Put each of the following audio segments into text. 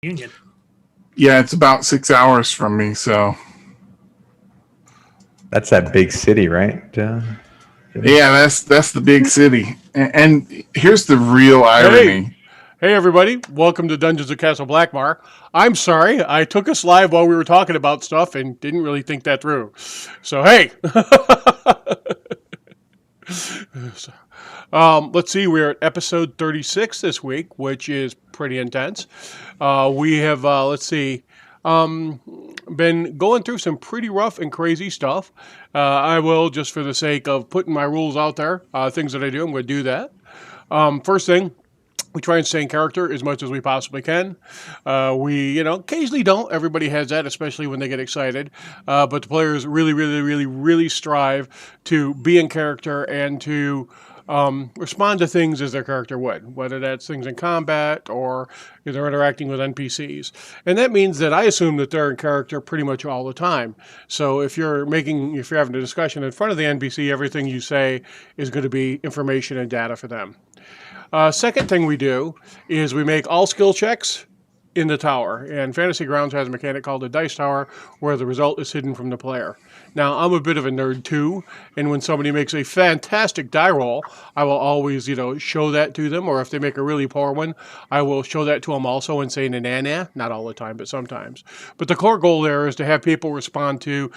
Union. Yeah, it's about 6 hours from me, so. That's that big city, right? Yeah, that's the big city. And here's the real irony. Hey, everybody. Welcome to Dungeons of Castle Blackmoor. I'm sorry, I took us live while we were talking about stuff and didn't really think that through. So, hey. Let's see, we're at episode 36 this week, which is pretty intense. We have, been going through some pretty rough and crazy stuff. I will, just for the sake of putting my rules out there, things that I do, I'm going to do that. First thing, we try and stay in character as much as we possibly can. We occasionally don't. Everybody has that, especially when they get excited. But the players really strive to be in character and to respond to things as their character would, whether that's things in combat or if they're interacting with NPCs. And that means that I assume that they're in character pretty much all the time. So if you're having a discussion in front of the NPC, everything you say is going to be information and data for them. Second thing we do is we make all skill checks in the tower. And Fantasy Grounds has a mechanic called the Dice Tower where the result is hidden from the player. Now, I'm a bit of a nerd too, and when somebody makes a fantastic die roll, I will always, show that to them, or if they make a really poor one, I will show that to them also and say na-na-na, not all the time, but sometimes. But the core goal there is to have people respond to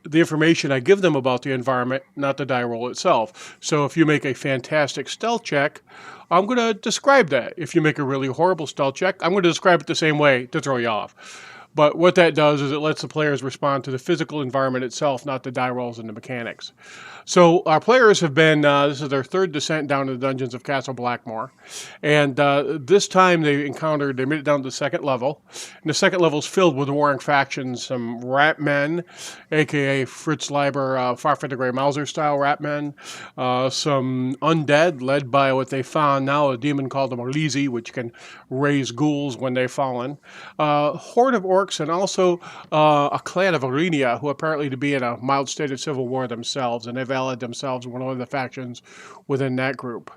the information I give them about the environment, not the die roll itself. So if you make a fantastic stealth check, I'm going to describe that. If you make a really horrible stealth check, I'm going to describe it the same way to throw you off. But what that does is it lets the players respond to the physical environment itself, not the die rolls and the mechanics. So our players have been, this is their third descent down to the dungeons of Castle Blackmoor. And this time they made it down to the second level. And the second level is filled with warring factions, some rat men, a.k.a. Fritz Leiber, Farfet the Grey Mauser style rat men, some undead led by what they found now, a demon called the Morlisi, which can raise ghouls when they've fallen, horde of orcs, and also a clan of Arenia, who apparently to be in a mild state of civil war themselves, and they've allied themselves with one of the factions within that group.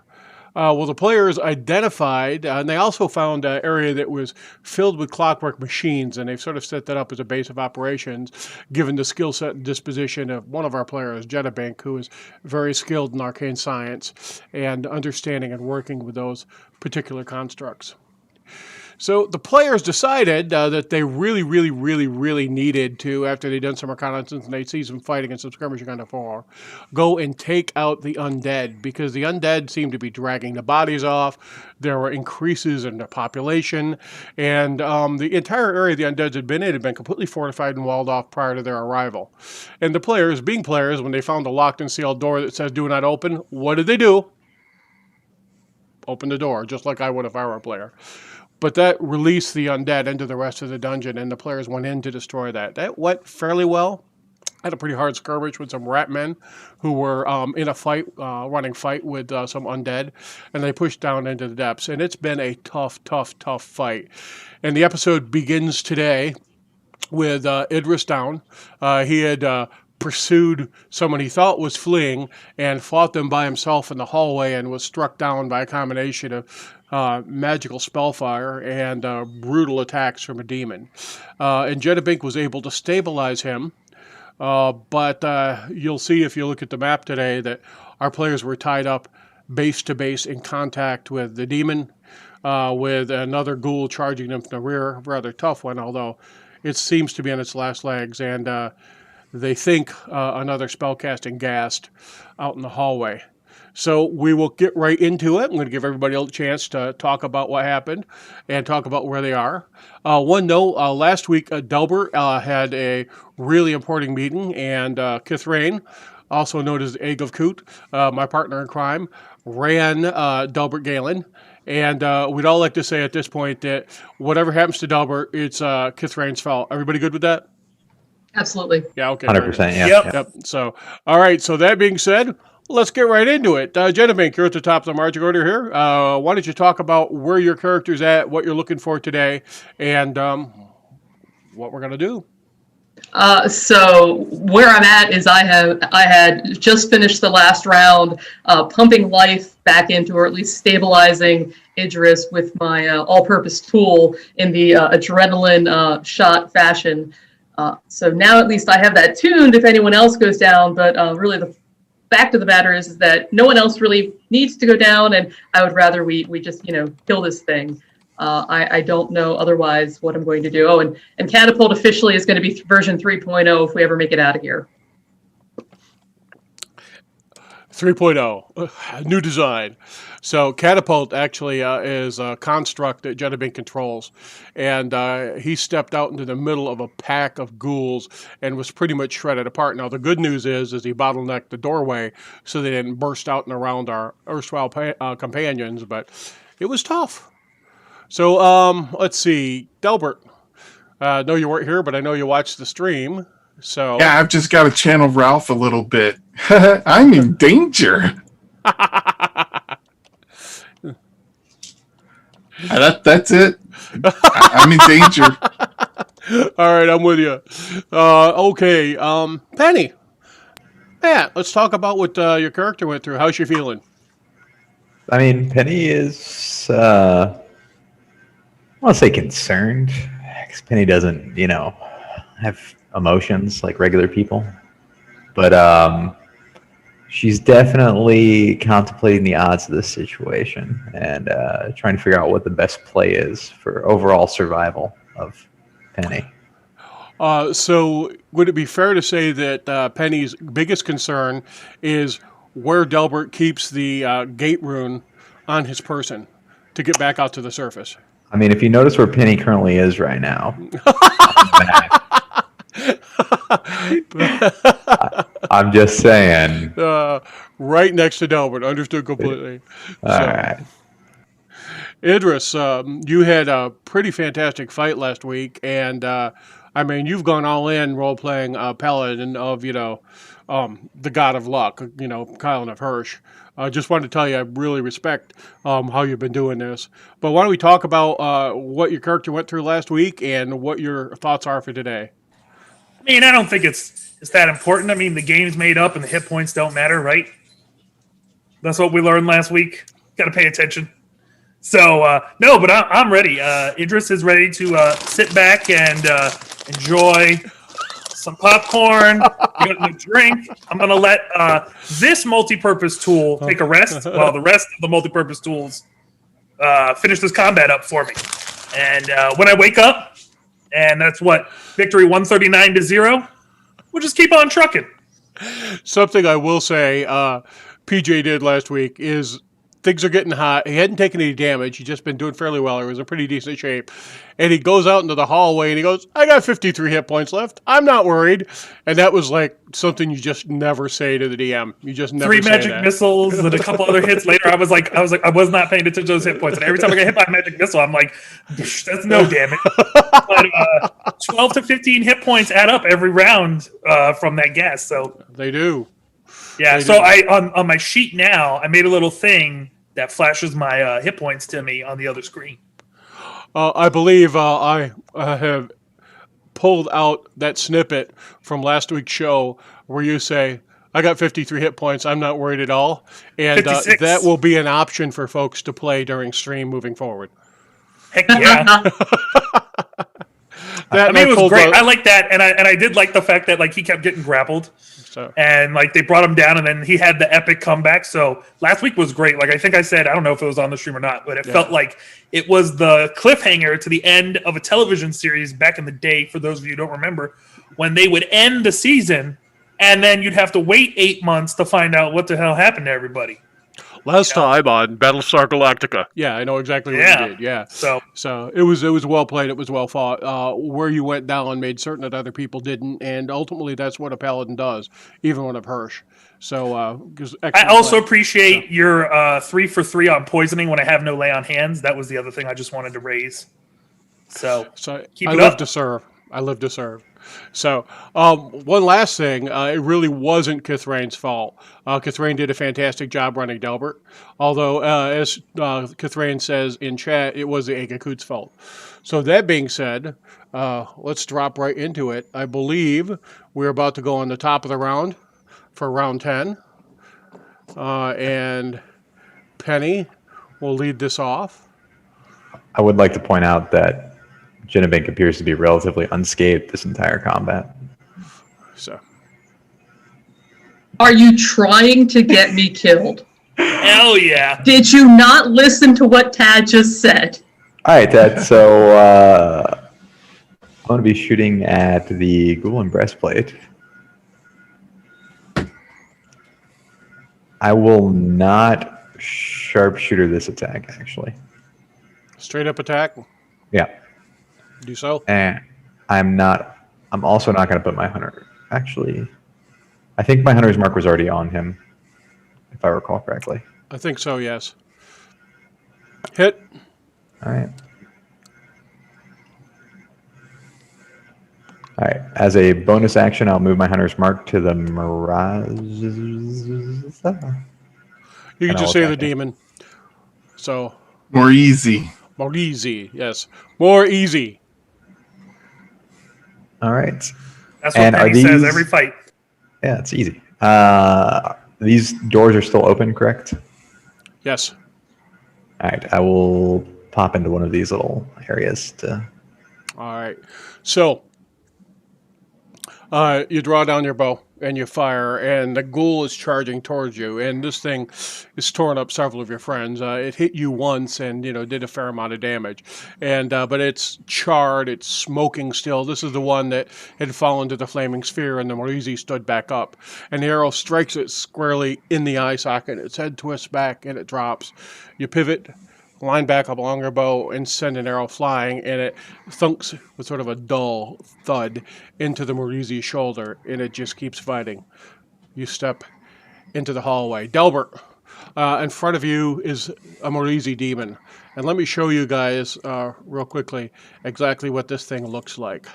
The players identified, and they also found an area that was filled with clockwork machines, and they've sort of set that up as a base of operations, given the skill set and disposition of one of our players, Delbert, who is very skilled in arcane science and understanding and working with those particular constructs. So the players decided that they really needed to, after they'd done some reconnaissance and they'd see some fighting and some skirmishing on the floor, go and take out the undead, because the undead seemed to be dragging the bodies off. There were increases in the population, and the entire area the undeads had been in had been completely fortified and walled off prior to their arrival. And the players, being players, when they found a locked and sealed door that says "Do not open," what did they do? Open the door, just like I would if I were a player. But that released the undead into the rest of the dungeon, and the players went in to destroy that. That went fairly well. I had a pretty hard skirmish with some rat men who were in a fight, running fight with some undead, and they pushed down into the depths. And it's been a tough fight. And the episode begins today with Idris down. He had pursued someone he thought was fleeing and fought them by himself in the hallway and was struck down by a combination of magical spellfire and brutal attacks from a demon. And Jedabink was able to stabilize him, but you'll see if you look at the map today that our players were tied up base to base in contact with the demon, with another ghoul charging them from the rear, rather tough one, although it seems to be on its last legs, and they think another spellcasting ghast out in the hallway. So we will get right into it. I'm going to give everybody a chance to talk about what happened and talk about where they are. One note, last week Delbert had a really important meeting, and Kithrain, also known as the Egg of Coot, my partner in crime, ran Delbert Galen. And we'd all like to say at this point that whatever happens to Delbert, it's Kithrain's fault. Everybody good with that? Absolutely. Yeah, okay. 100%, yeah. Yep. So, all right. So that being said, let's get right into it. Jedabink, you're at the top of the marching order here. Why don't you talk about where your character's at, what you're looking for today, and what we're going to do? So where I'm at is I had just finished the last round, pumping life back into, or at least stabilizing Idris with my all-purpose tool in the adrenaline shot fashion. So now at least I have that tuned if anyone else goes down, but really the fact of the matter is that no one else really needs to go down, and I would rather we just, kill this thing. I don't know otherwise what I'm going to do. Oh, and Catapult officially is going to be version 3.0 if we ever make it out of here. 3.0, new design. So Catapult actually is a construct that Jettabin controls, and he stepped out into the middle of a pack of ghouls and was pretty much shredded apart. Now the good news is he bottlenecked the doorway so they didn't burst out and around our erstwhile companions, but it was tough. So let's see, Delbert. I know you weren't here, but I know you watched the stream. So Yeah, I've just got to channel Ralph a little bit. I'm in danger. That's it. I'm in danger. All right, I'm with you. Okay, Penny. Matt, let's talk about what your character went through. How's she feeling? I mean, Penny is, I want to say concerned, because Penny doesn't, have emotions like regular people. But she's definitely contemplating the odds of this situation and trying to figure out what the best play is for overall survival of Penny. So would it be fair to say that Penny's biggest concern is where Delbert keeps the gate rune on his person to get back out to the surface? I mean, if you notice where Penny currently is right now, I'm just saying. Right next to Delbert. Understood completely. All right. Idris, you had a pretty fantastic fight last week, and I mean, you've gone all in role-playing Paladin of, the God of Luck, Kylan of Hirsch. I just wanted to tell you I really respect how you've been doing this. But why don't we talk about what your character went through last week and what your thoughts are for today? I mean, I don't think it's that important. I mean, the game's made up and the hit points don't matter, right? That's what we learned last week. Got to pay attention. So, no, but I'm ready. Idris is ready to sit back and enjoy some popcorn, get a drink. I'm going to let this multi-purpose tool take a rest while the rest of the multi-purpose tools finish this combat up for me. And when I wake up, and that's what, victory 139-0, we'll just keep on trucking. Something I will say PJ did last week is things are getting hot. He hadn't taken any damage. He'd just been doing fairly well. He was in pretty decent shape. And he goes out into the hallway and he goes, I got 53 hit points left. I'm not worried. And that was like something you just never say to the DM. You just never say that. 3 magic missiles and a couple other hits later. I was not paying attention to those hit points. And every time I get hit by a magic missile, I'm like, that's no damage. But 12 to 15 hit points add up every round from that gas. So they do. Yeah, so I on my sheet now, I made a little thing that flashes my hit points to me on the other screen. I believe I have pulled out that snippet from last week's show where you say, I got 53 hit points, I'm not worried at all. And that will be an option for folks to play during stream moving forward. Heck yeah. I mean, it was great. I like that, and I did like the fact that like he kept getting grappled, and like they brought him down, and then he had the epic comeback. So last week was great. Like I think I said, I don't know if it was on the stream or not, but it felt like it was the cliffhanger to the end of a television series back in the day. For those of you who don't remember, when they would end the season, and then you'd have to wait 8 months to find out what the hell happened to everybody. Last time on Battlestar Galactica. Yeah, I know exactly what you did. Yeah. So it was well played. It was well fought. Where you went down made certain that other people didn't, and ultimately that's what a paladin does, even one of Hirsch. So I also appreciate your 3 for 3 on poisoning when I have no lay on hands. That was the other thing I just wanted to raise. So keep it I live to serve. I live to serve. So, one last thing. It really wasn't Kithrain's fault. Kithrain did a fantastic job running Delbert. Although, as Kithrain says in chat, it was the Agakoot's fault. So, that being said, let's drop right into it. I believe we're about to go on the top of the round for round 10. And Penny will lead this off. I would like to point out that Genevink appears to be relatively unscathed this entire combat. So, Are you trying to get me killed? Hell yeah. Did you not listen to what Tad just said? All right, Ted. So I'm going to be shooting at the Gulen breastplate. I will not sharpshooter this attack, actually. straight up attack. Yeah. Do so. And I'm also not going to put my hunter. Actually, I think my hunter's mark was already on him, if I recall correctly. I think so, yes. Hit. All right. All right. As a bonus action, I'll move my hunter's mark to the Mirage. You And can I'll just say the attack it. demon. So, More easy. more easy. Yes. More easy. All right. That's what And are Penny says these- every fight. Yeah, it's easy. These doors are still open, correct? Yes. All right. I will pop into one of these little areas to. All right. So, you draw down your bow and you fire, and the ghoul is charging towards you. And this thing is torn up several of your friends. It hit you once and did a fair amount of damage. And but it's charred. It's smoking still. This is the one that had fallen to the flaming sphere, and the Morizi stood back up. And the arrow strikes it squarely in the eye socket. Its head twists back and it drops. You pivot, line back up along your bow, and send an arrow flying, and it thunks with sort of a dull thud into the Morizi's shoulder, and it just keeps fighting. You step into the hallway. Delbert, in front of you is a Morizi demon. And let me show you guys real quickly exactly what this thing looks like.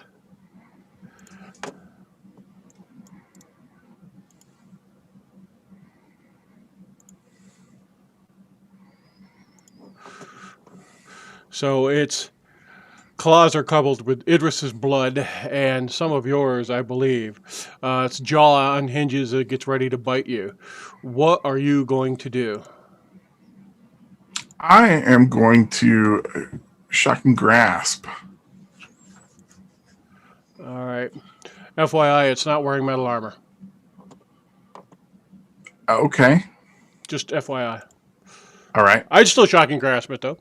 So its claws are covered with Idris's blood and some of yours, I believe. Its jaw unhinges and it gets ready to bite you. What are you going to do? I am going to shock and grasp. All right. FYI, it's not wearing metal armor. Okay. Just FYI. All right. I'd still shock and grasp it, though.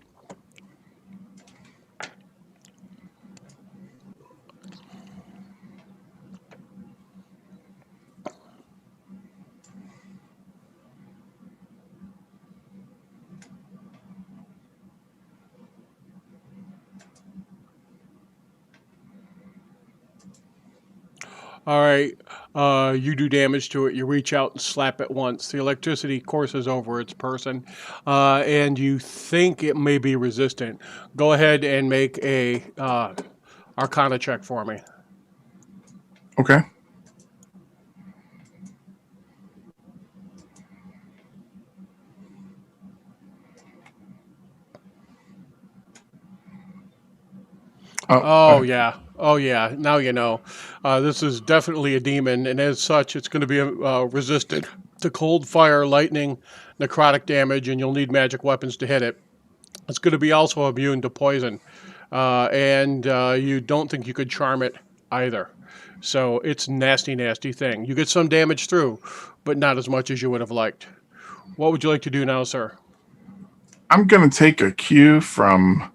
All right, you do damage to it. You reach out and slap it once. The electricity courses over its person, and you think it may be resistant. Go ahead and make a Arcana check for me. Okay. Oh yeah. Oh yeah. Now you know. This is definitely a demon, and as such, it's going to be resistant to cold, fire, lightning, necrotic damage, and you'll need magic weapons to hit it. It's going to be also immune to poison, and you don't think you could charm it either. So it's nasty, nasty thing. You get some damage through, but not as much as you would have liked. What would you like to do now, sir? I'm going to take a cue from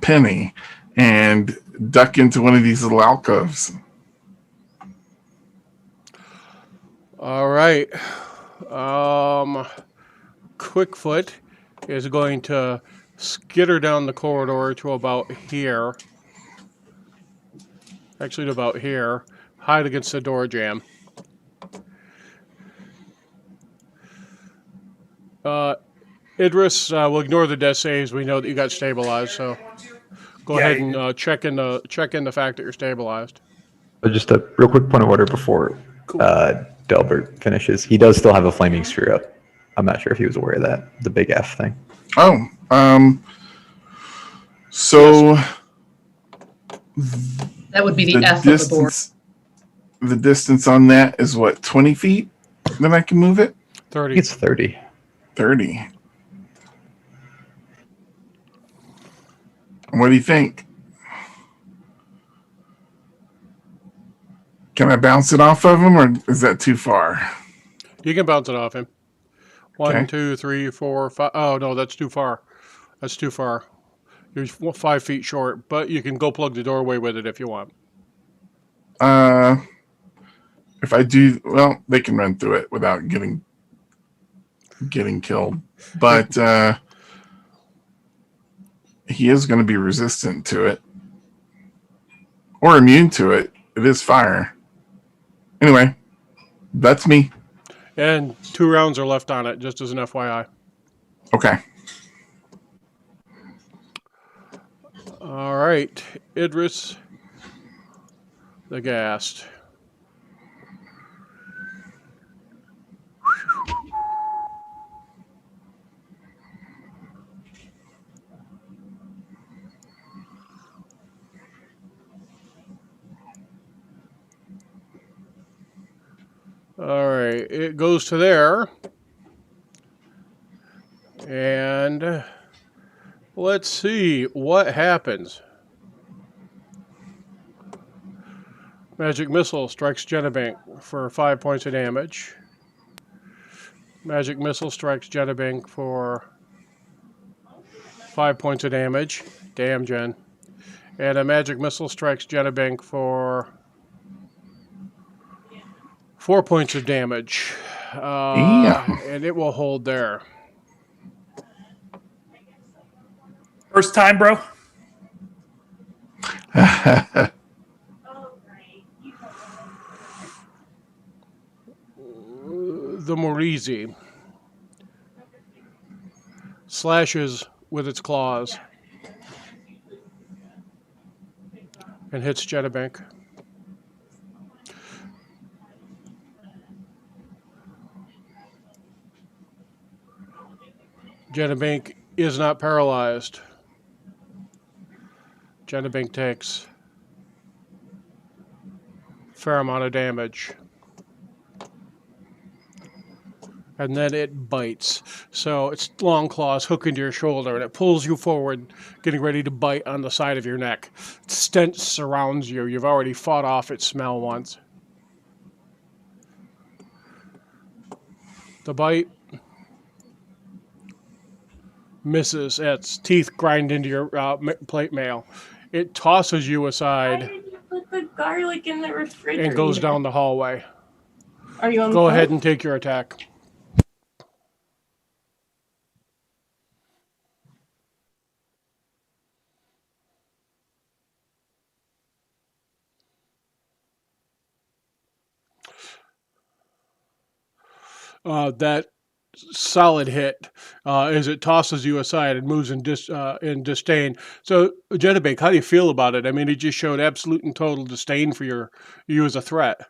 Penny and duck into one of these little alcoves. All right. Quickfoot is going to skitter down the corridor to about here. Actually, to about here. Hide against the door jamb. Idris, we'll ignore the death saves. We know that you got stabilized, so go Yeah, ahead you and check in the fact that you're stabilized. But just a real quick point of order before Cool. Delbert finishes. He does still have a flaming sphere up. I'm not sure if he was aware of that. The big F thing. Oh, so That would be the the F of the board. distance, the distance on that is what, 20 feet? Then I can move it? I 30. think it's 30. 30. What do you think? Can I bounce it off of him, or is that too far? You can bounce it off him. 1, Okay. 2, 3, 4, 5. Oh, no, that's too far. That's too far. You're 5 feet short, but you can go plug the doorway with it if you want. If I do, well, they can run through it without getting killed. But he is going to be resistant to it. Or immune to it. It is fire. Anyway, that's me. And 2 rounds are left on it, just as an FYI. Okay. All right, Idris, the Ghast. All right, it goes to there. And let's see what happens. Magic Missile strikes Genebank for 5 points of damage. Magic Missile strikes Genebank for 5 points of damage. Damn, Jen. And a Magic Missile strikes Genebank for 4 points of damage. And it will hold there. First time, bro. The Morizi slashes with its claws and hits Genebank. Genebank is not paralyzed. Genebank takes a fair amount of damage. And then it bites. So its long claws hook into your shoulder and it pulls you forward, getting ready to bite on the side of your neck. Stench surrounds you. You've already fought off its smell once. The bite misses. Its teeth grind into your plate mail. It tosses you Why aside did you put the garlic in the refrigerator? and goes down the hallway. Are you on Go the ahead phone? and take your attack. That solid hit as it tosses you aside and moves in disdain. So, Genebank, how do you feel about it? I mean, it just showed absolute and total disdain for you as a threat.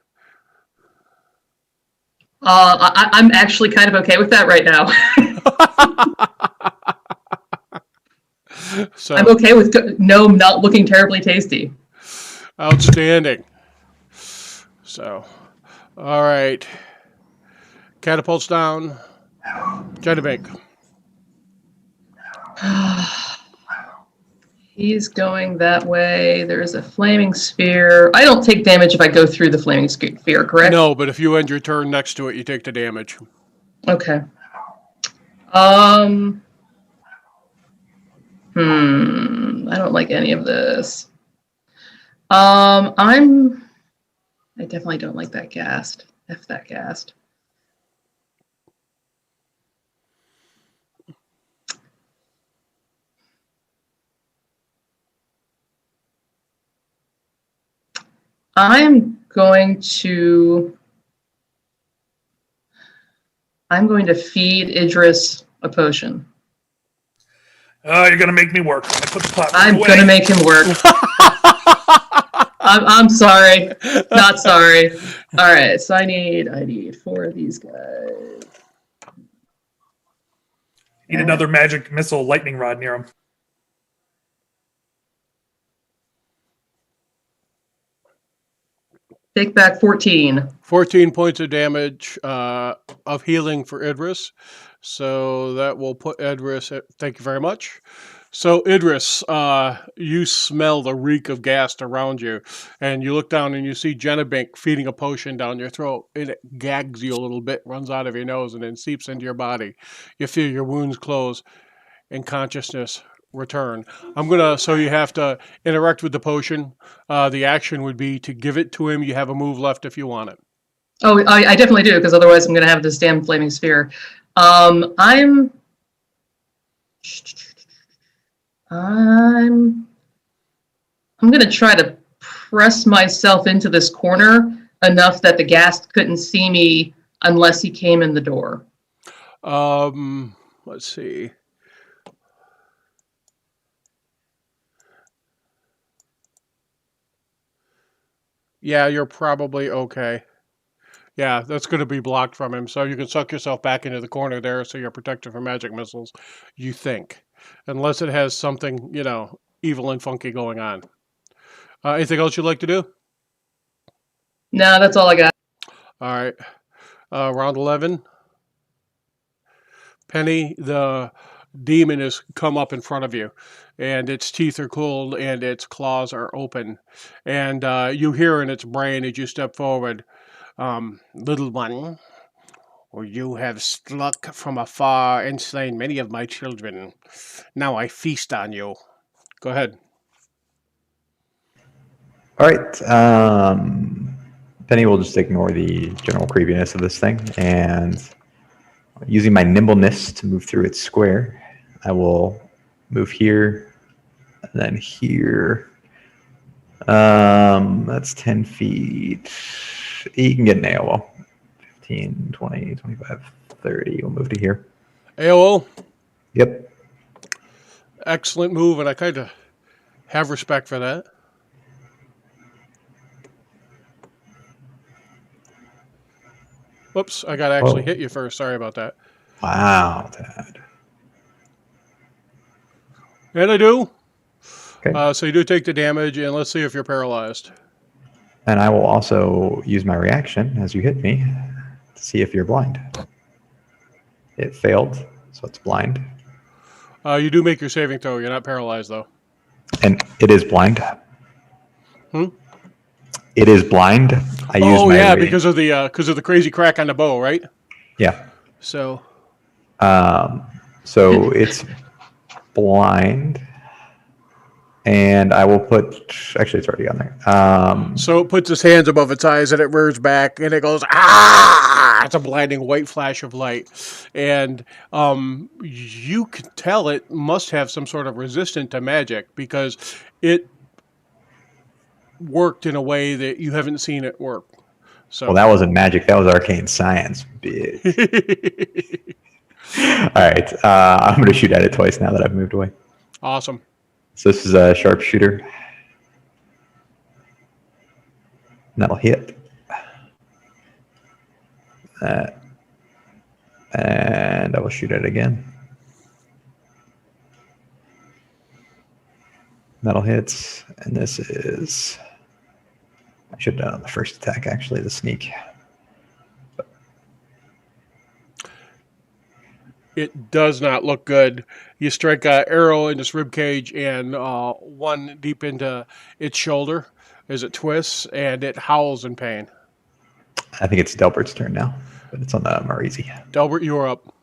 I'm actually kind of okay with that right now. So, I'm okay with gnome not looking terribly tasty. outstanding. So, all right. Catapults down. Genebank. He's going that way. There's a flaming sphere. I don't take damage if I go through the flaming sphere, correct? No, but if you end your turn next to it, you take the damage. Okay. I don't like any of this. I definitely don't like that Ghast. F that Ghast. I'm going to feed Idris a potion. Oh, you're gonna make me work. I put the pot I'm away. gonna make him work. I'm sorry. Not sorry. All right, so I need 4 of these guys. Need another magic missile lightning rod near him. Take back 14. 14 points of damage of healing for Idris. So that will put Idris at, thank you very much. So Idris, you smell the reek of gas around you, and you look down and you see Jenabink feeding a potion down your throat, and it gags you a little bit, runs out of your nose, and then seeps into your body. You feel your wounds close, and consciousness return. So you have to interact with the potion. The action would be to give it to him. You have a move left if you want it. Oh, I definitely do, because otherwise I'm going to have this damn flaming sphere. I'm going to try to press myself into this corner enough that the ghast couldn't see me unless he came in the door. Let's see. Yeah, you're probably okay. Yeah, that's going to be blocked from him. So you can suck yourself back into the corner there so you're protected from magic missiles, you think. Unless it has something, evil and funky going on. Anything else you'd like to do? No, that's all I got. All right. Round 11. Penny, the demon has come up in front of you, and its teeth are cold and its claws are open. And you hear in its brain as you step forward, little one, you have struck from afar and slain many of my children. Now I feast on you. Go ahead. All right. Penny will just ignore the general creepiness of this thing, and using my nimbleness to move through its square, I will move here and then here. That's 10 feet. You can get an AOL. 15, 20, 25, 30. We'll move to here. AOL. Yep. Excellent move, and I kind of have respect for that. Whoops, I got to actually hit you first. Sorry about that. Wow, Dad. And I do. Okay. So you do take the damage, and let's see if you're paralyzed. And I will also use my reaction as you hit me to see if you're blind. It failed, so it's blind. You do make your saving throw. You're not paralyzed, though. And it is blind. Hmm? It is blind. I use my because of the crazy crack on the bow, right? Yeah. So. So it's blind, and I will put. Actually, it's already on there. So it puts its hands above its eyes and it rears back and it goes, ah! It's a blinding white flash of light. And you can tell it must have some sort of resistance to magic because it worked in a way that you haven't seen it work. So. Well, that wasn't magic. That was arcane science, bitch. All right. I'm going to shoot at it twice now that I've moved away. Awesome. So this is a sharpshooter. And that'll hit. That. And I will shoot it again. That'll hit. And this is... I should have done on the first attack, actually, the sneak. It does not look good. You strike an arrow in its rib cage and one deep into its shoulder as it twists, and it howls in pain. I think it's Delbert's turn now, but it's on the Marizi. Delbert, you are up.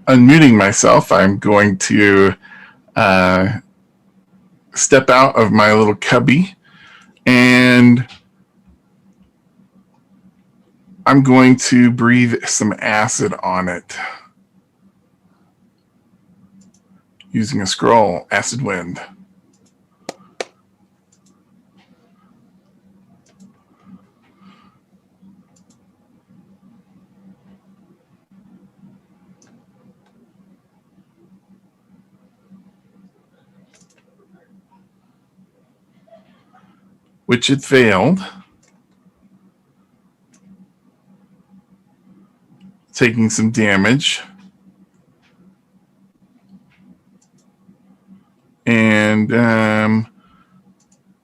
Unmuting myself, I'm going to step out of my little cubby, and I'm going to breathe some acid on it using a scroll, Acid Wind. which it failed. Taking some damage. And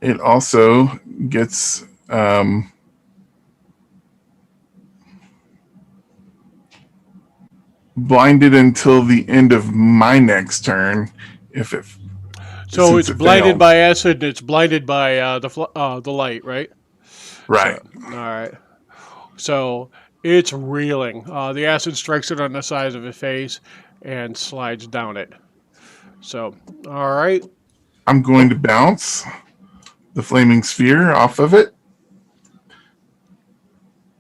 it also gets blinded until the end of my next turn. So Since it's it blinded failed. by acid. And it's blinded by the light, right? Right. All right. So it's reeling. The acid strikes it on the sides of its face and slides down it. So, all right. I'm going to bounce the flaming sphere off of it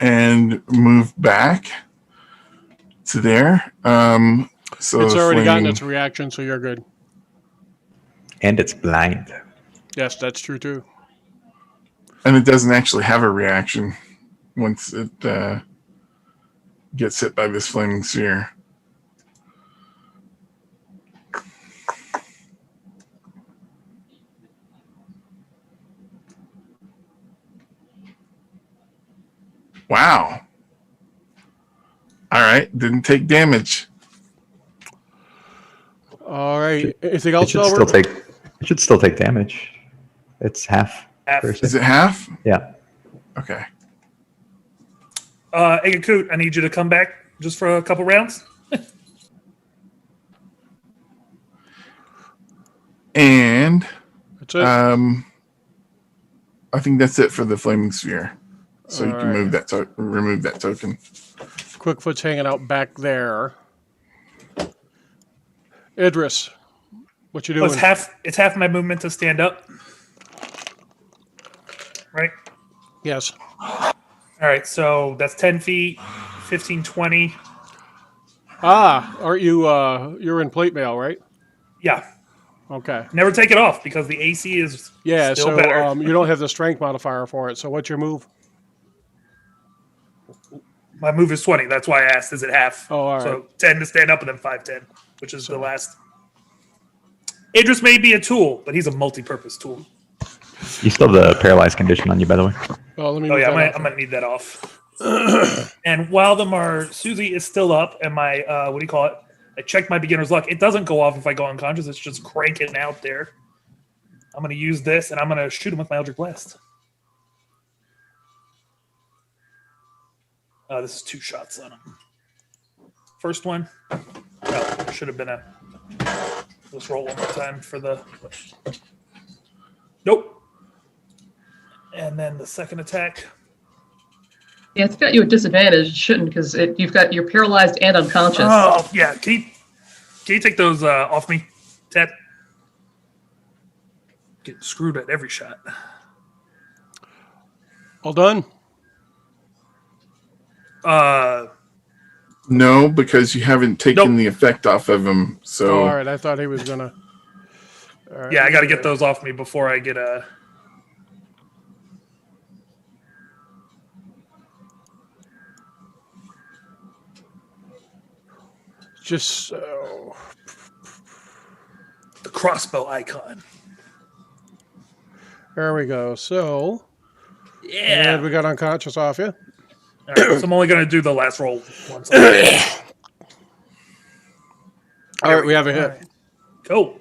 and move back to there. So It's the already gotten flaming, its reaction, so you're good. And it's blind. Yes, that's true too. and it doesn't actually have a reaction once it gets hit by this flaming sphere. Wow. All right, didn't take damage. All right. Anything It else, should still Delbert? take. It should still take damage. It's half. Half. per Is second. it half? Yeah. Okay. Egakut, I need you to come back just for a couple rounds. And That's it. I think that's it for the flaming sphere. So you All can right. move that remove that token. Quickfoot's hanging out back there. Idris, what you Oh, doing? it's half my movement to stand up. Right? Yes. All right, so that's 10 feet, 15, 20. Aren't you? You're in plate mail, right? Yeah. Okay. Never take it off because the AC is Yeah. still So better. you don't have the strength modifier for it. So what's your move? My move is 20. That's why I asked, is it half? Oh, all right. So 10 to stand up and then 5, 10, which is the last. Idris may be a tool, but he's a multi-purpose tool. You still have the paralyzed condition on you, by the way. Oh, let me. Oh, move yeah, that I'm up. going to need that off. And while the Marsuzi is still up and my, what do you call it? I checked my beginner's luck. It doesn't go off if I go unconscious. It's just cranking out there. I'm going to use this and I'm going to shoot him with my Eldritch Blast. This is 2 shots on him. First one. No, should have been a. Let's roll one more time for the. Nope. And then the second attack. Yeah, it's got you at disadvantage. It shouldn't, because you're paralyzed and unconscious. Oh yeah, can you take those off me, Ted? Getting screwed at every shot. All done. No, because you haven't taken Nope. the effect off of him. So All right. I thought he was gonna. All right, Yeah, I got to get those off me before I get a. Just so. The crossbow icon. There we go. So. Yeah. And we got unconscious off you. All right, so I'm only going to do the last roll once. All All right. We have a hit. right. Cool.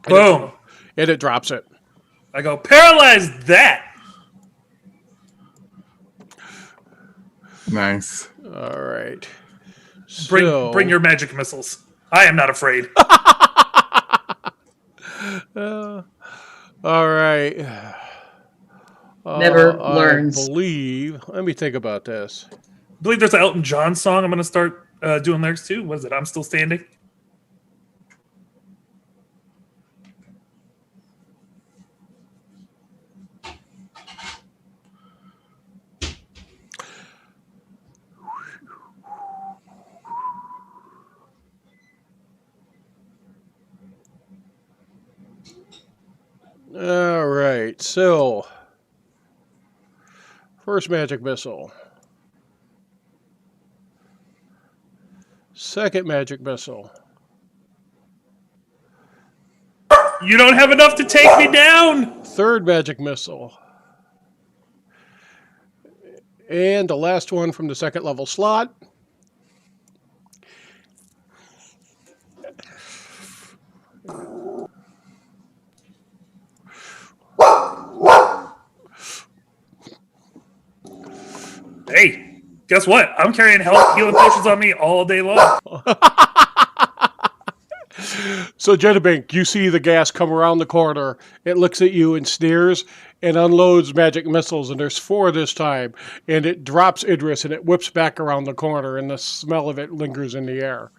Boom. And it drops it. I go, paralyze that. nice. All right. Bring your magic missiles. I am not afraid. All right. Never learns. I believe. Let me think about this. I believe there's an Elton John song I'm going to start doing lyrics to. What is it? I'm Still Standing. All right. So, first magic missile. Second magic missile. You don't have enough to take me down. Third magic missile. And the last one from the second level slot. Hey, guess what? I'm carrying healing potions on me all day long. So, Jedabink, you see the gas come around the corner. It looks at you and sneers and unloads magic missiles, and there's 4 this time. And it drops Idris, and it whips back around the corner, and the smell of it lingers in the air.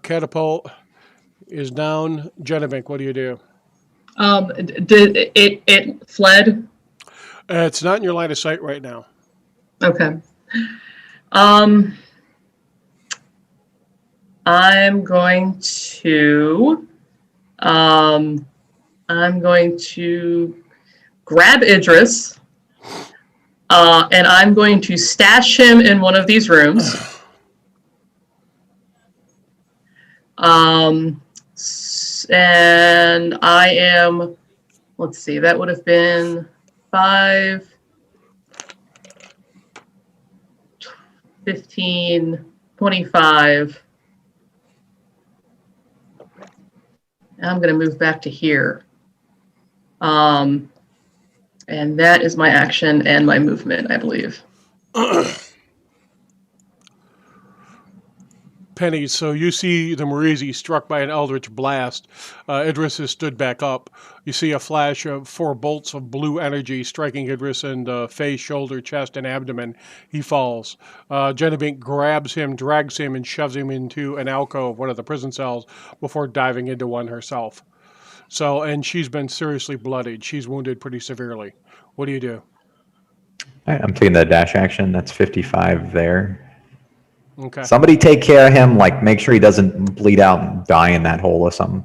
Catapult is down. Jedabink, what do you do? Did it fled? It's not in your line of sight right now. Okay. I'm going to grab Idris, and I'm going to stash him in one of these rooms. And I am, let's see, that would have been 5, 15, 25. And I'm going to move back to here. And that is my action and my movement, I believe. Penny, so you see the Morizi struck by an eldritch blast. Idris has stood back up. You see a flash of 4 bolts of blue energy striking Idris in the face, shoulder, chest, and abdomen. He falls. Jedabink grabs him, drags him, and shoves him into an alcove, one of the prison cells, before diving into one herself. So, and she's been seriously bloodied. She's wounded pretty severely. What do you do? All right, I'm taking the dash action. That's 55 there. Okay. Somebody take care of him. Like, make sure he doesn't bleed out and die in that hole or something.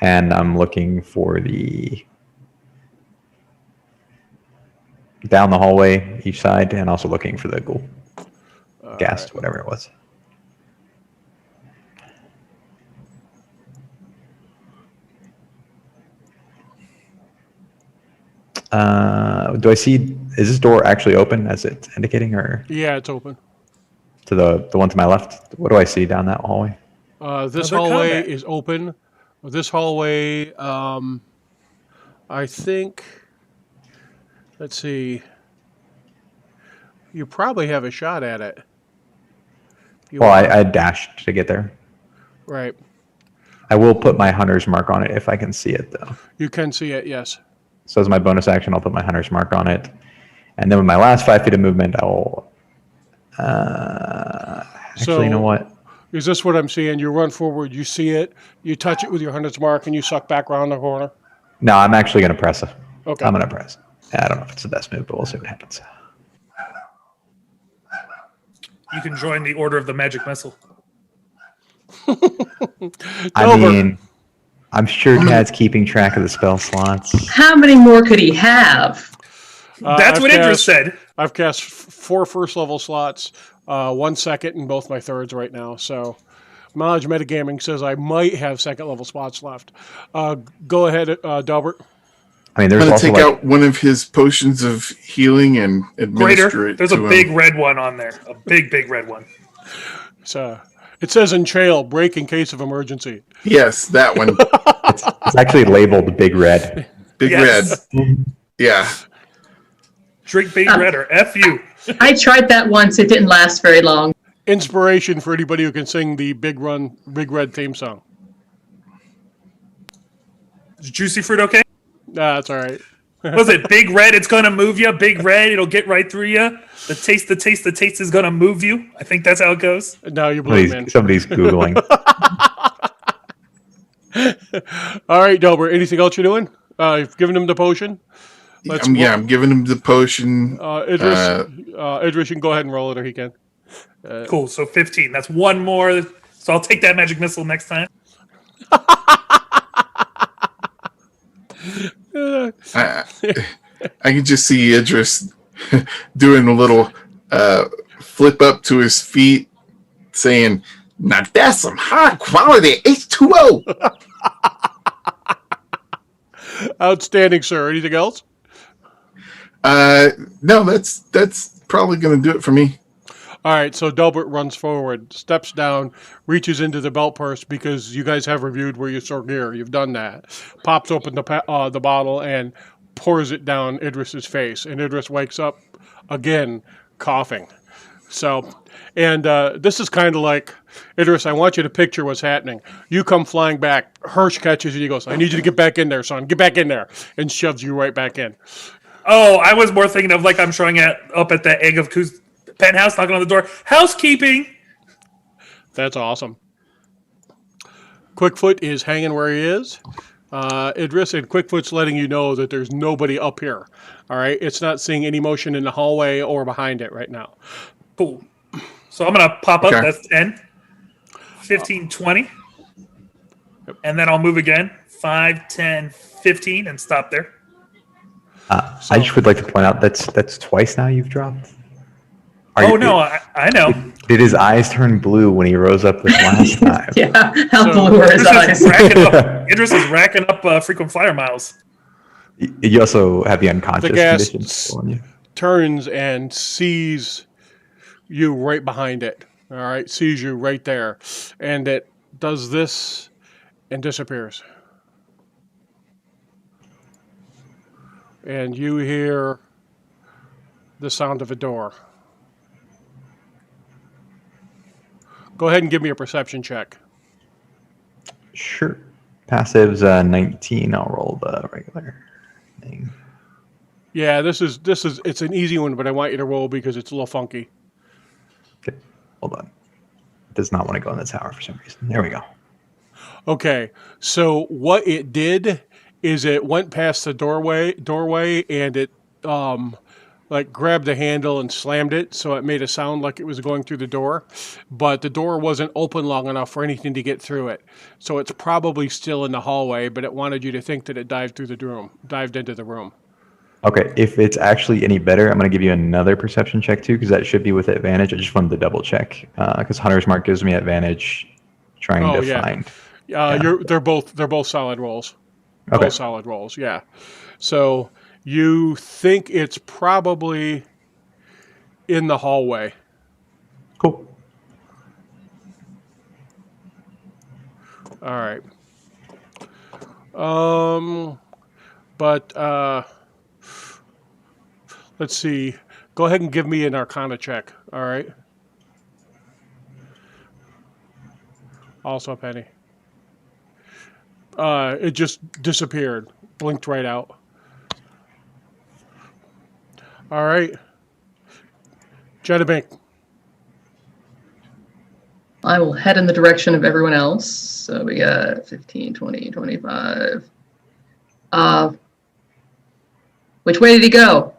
And I'm looking for the down the hallway each side, and also looking for the ghoul. Ghast, whatever it was. Do I see? Is this door actually open as it's indicating, or Yeah, it's open. to the one to my left? What do I see down that hallway? This Other hallway combat. is open. This hallway, I think, let's see, you probably have a shot at it. You Well, want- I dashed to get there. Right. I will put my hunter's mark on it if I can see it, though. You can see it, yes. So as my bonus action, I'll put my hunter's mark on it. And then with my last 5 feet of movement, I will... actually, you know what? Is this what I'm seeing? You run forward, you see it, you touch it with your hunter's mark, and you suck back around the corner? No, I'm actually going to press it. Okay. I'm going to press. I don't know if it's the best move, but we'll see what happens. You can join the Order of the Magic Missile. I Delbert. mean, I'm sure Cad's keeping track of the spell slots. How many more could he have? That's I've what Idris cast- said. I've cast 4 first level slots, 1 second, and both my thirds right now. So, Knowledge Metagaming says I might have second level spots left. Go ahead, Delbert. I mean, I'm there's going to also take like, out one of his potions of healing and administer Greater. it There's a to big him. red one on there. A big red one. So, it says in trail, break in case of emergency. Yes, that one. it's actually labeled Big Red. Big Yes. red. Yeah. Drink Big Red or F you. I tried that once. It didn't last very long. Inspiration for anybody who can sing the Big Red theme song. Is Juicy Fruit okay? Nah, that's all right. Was it Big Red? It's going to move you. Big Red, it'll get right through you. The taste is going to move you. I think that's how it goes. Now you're blue, man. Somebody's Googling. All right, Delbert. Anything else you're doing? You've given him the potion. I'm giving him the potion. Idris, Idris, you can go ahead and roll it, or he can. Cool. So 15. That's one more. So I'll take that magic missile next time. I can just see Idris doing a little flip up to his feet, saying, "Now that's some high quality H2O." Outstanding, sir. Anything else? No, that's probably going to do it for me. All right, so Delbert runs forward, steps down, reaches into the belt purse because you guys have reviewed where you store gear. You've done that. Pops open the bottle and pours it down Idris's face, and Idris wakes up again, coughing. So, and this is kind of like, Idris, I want you to picture what's happening. You come flying back. Hirsch catches you. He goes, I need you to get back in there, son. Get back in there. And shoves you right back in. Oh, I was more thinking of like I'm showing it up at the Egg of Coos penthouse, knocking on the door. Housekeeping! That's awesome. Quickfoot is hanging where he is. Idris, and Quickfoot's letting you know that there's nobody up here. All right? It's not seeing any motion in the hallway or behind it right now. Cool. So I'm going to pop up. Okay. That's 10, 15, 20. And then I'll move again. 5, 10, 15, and stop there. I just would like to point out that's twice now you've dropped. I know. Did his eyes turn blue when he rose up this last time? Yeah, how So- blue are his eyes? Idris is racking up frequent flyer miles. You also have the unconscious The gas condition still on you. turns and sees you right behind it. All right? Sees you right there. And it does this and disappears. And you hear the sound of a door. Go ahead and give me a perception check. Sure. Passive's 19. I'll roll the regular thing. Yeah, it's an easy one, but I want you to roll because it's a little funky. Okay, hold on. It does not want to go in the tower for some reason. There we go. Okay, so what it did is it went past the doorway, and it like grabbed the handle and slammed it, so it made a sound like it was going through the door, but the door wasn't open long enough for anything to get through it. So it's probably still in the hallway, but it wanted you to think that it dived into the room. Okay, if it's actually any better, I'm going to give you another perception check too, because that should be with advantage. I just wanted to double check because Hunter's Mark gives me advantage trying to find. They're both solid rolls. Okay. Both solid rolls, yeah. So you think it's probably in the hallway. Cool. All right. But let's see. Go ahead and give me an Arcana check. All right. Also, Penny. It just disappeared. Blinked right out. All right. Jedabink. I will head in the direction of everyone else. So we got 15, 20, 25. Which way did he go?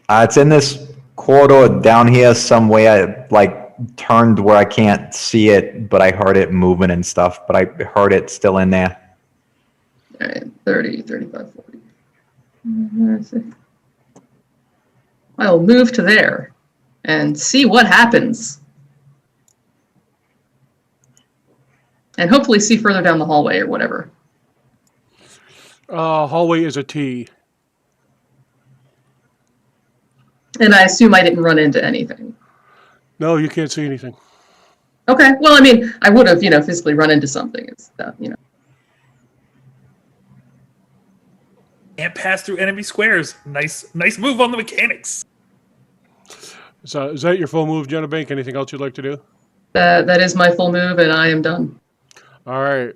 It's in this corridor down here some way. I turned where I can't see it, but I heard it moving and stuff, but I heard it still in there. All right, 30, 35, 40. Let's see. I'll move to there and see what happens. And hopefully see further down the hallway or whatever. Hallway is a T. And I assume I didn't run into anything. No, you can't see anything. Okay, well, I mean, I would have, physically run into something. It's Can't pass through enemy squares. Nice move on the mechanics. So is that your full move, Jenna Bank? Anything else you'd like to do? That is my full move, and I am done. All right.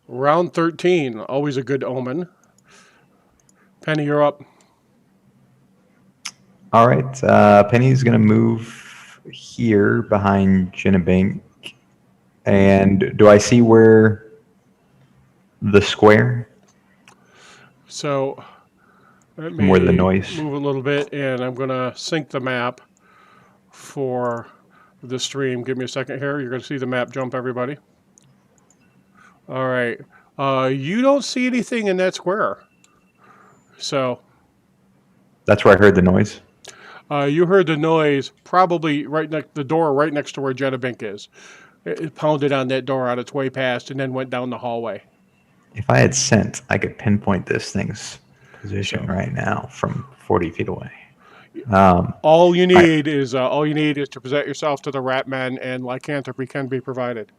Round 13. Always a good omen. Penny, you're up. All right. Penny's going to move here behind Jennabank. And do I see where the square? So let More me the noise. move a little bit, and I'm going to sync the map for the stream. Give me a second here. You're going to see the map jump, everybody. All right. You don't see anything in that square. So That's where I heard the noise. you heard the noise probably the door right next to where Jenna Bink is. It pounded on that door on its way past and then went down the hallway. If I had scent, I could pinpoint this thing's position right now from 40 feet away. All you need is to present yourself to the rat men, and lycanthropy can be provided.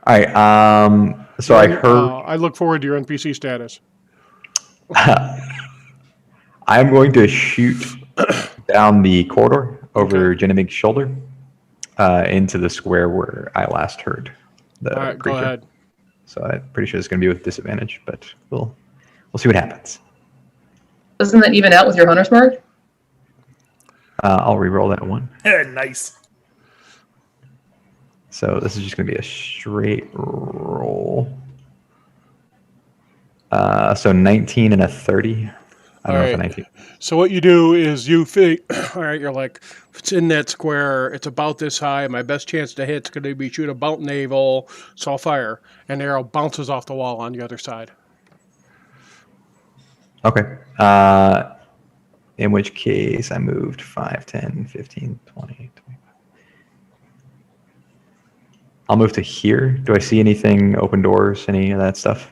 All right. So I heard. I look forward to your NPC status. I'm going to shoot down the corridor over Genevig's shoulder into the square where I last heard the All right, creature. go ahead. So I'm pretty sure it's going to be with disadvantage, but we'll see what happens. Doesn't that even out with your hunter's mark? I'll re-roll that one. Nice. So this is just going to be a straight roll. So 19 and a 30. I don't know if a 19. So what you do is you think, all right, you're like, it's in that square, it's about this high, my best chance to hit is going to be shoot about navel, so I'll fire. And the arrow bounces off the wall on the other side. Okay. In which case I moved 5, 10, 15, 20, 25. I'll move to here. Do I see anything, open doors, any of that stuff?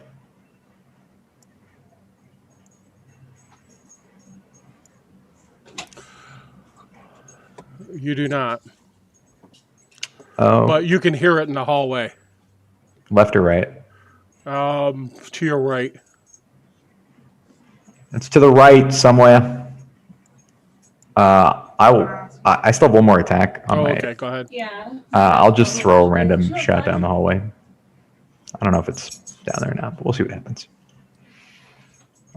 You do not. Oh, But you can hear it in the hallway. left or right? To your right. It's to the right somewhere. I still have one more attack on my. Okay, go ahead. Yeah. I'll just throw a random shot down the hallway. I don't know if it's down there or not, but we'll see what happens.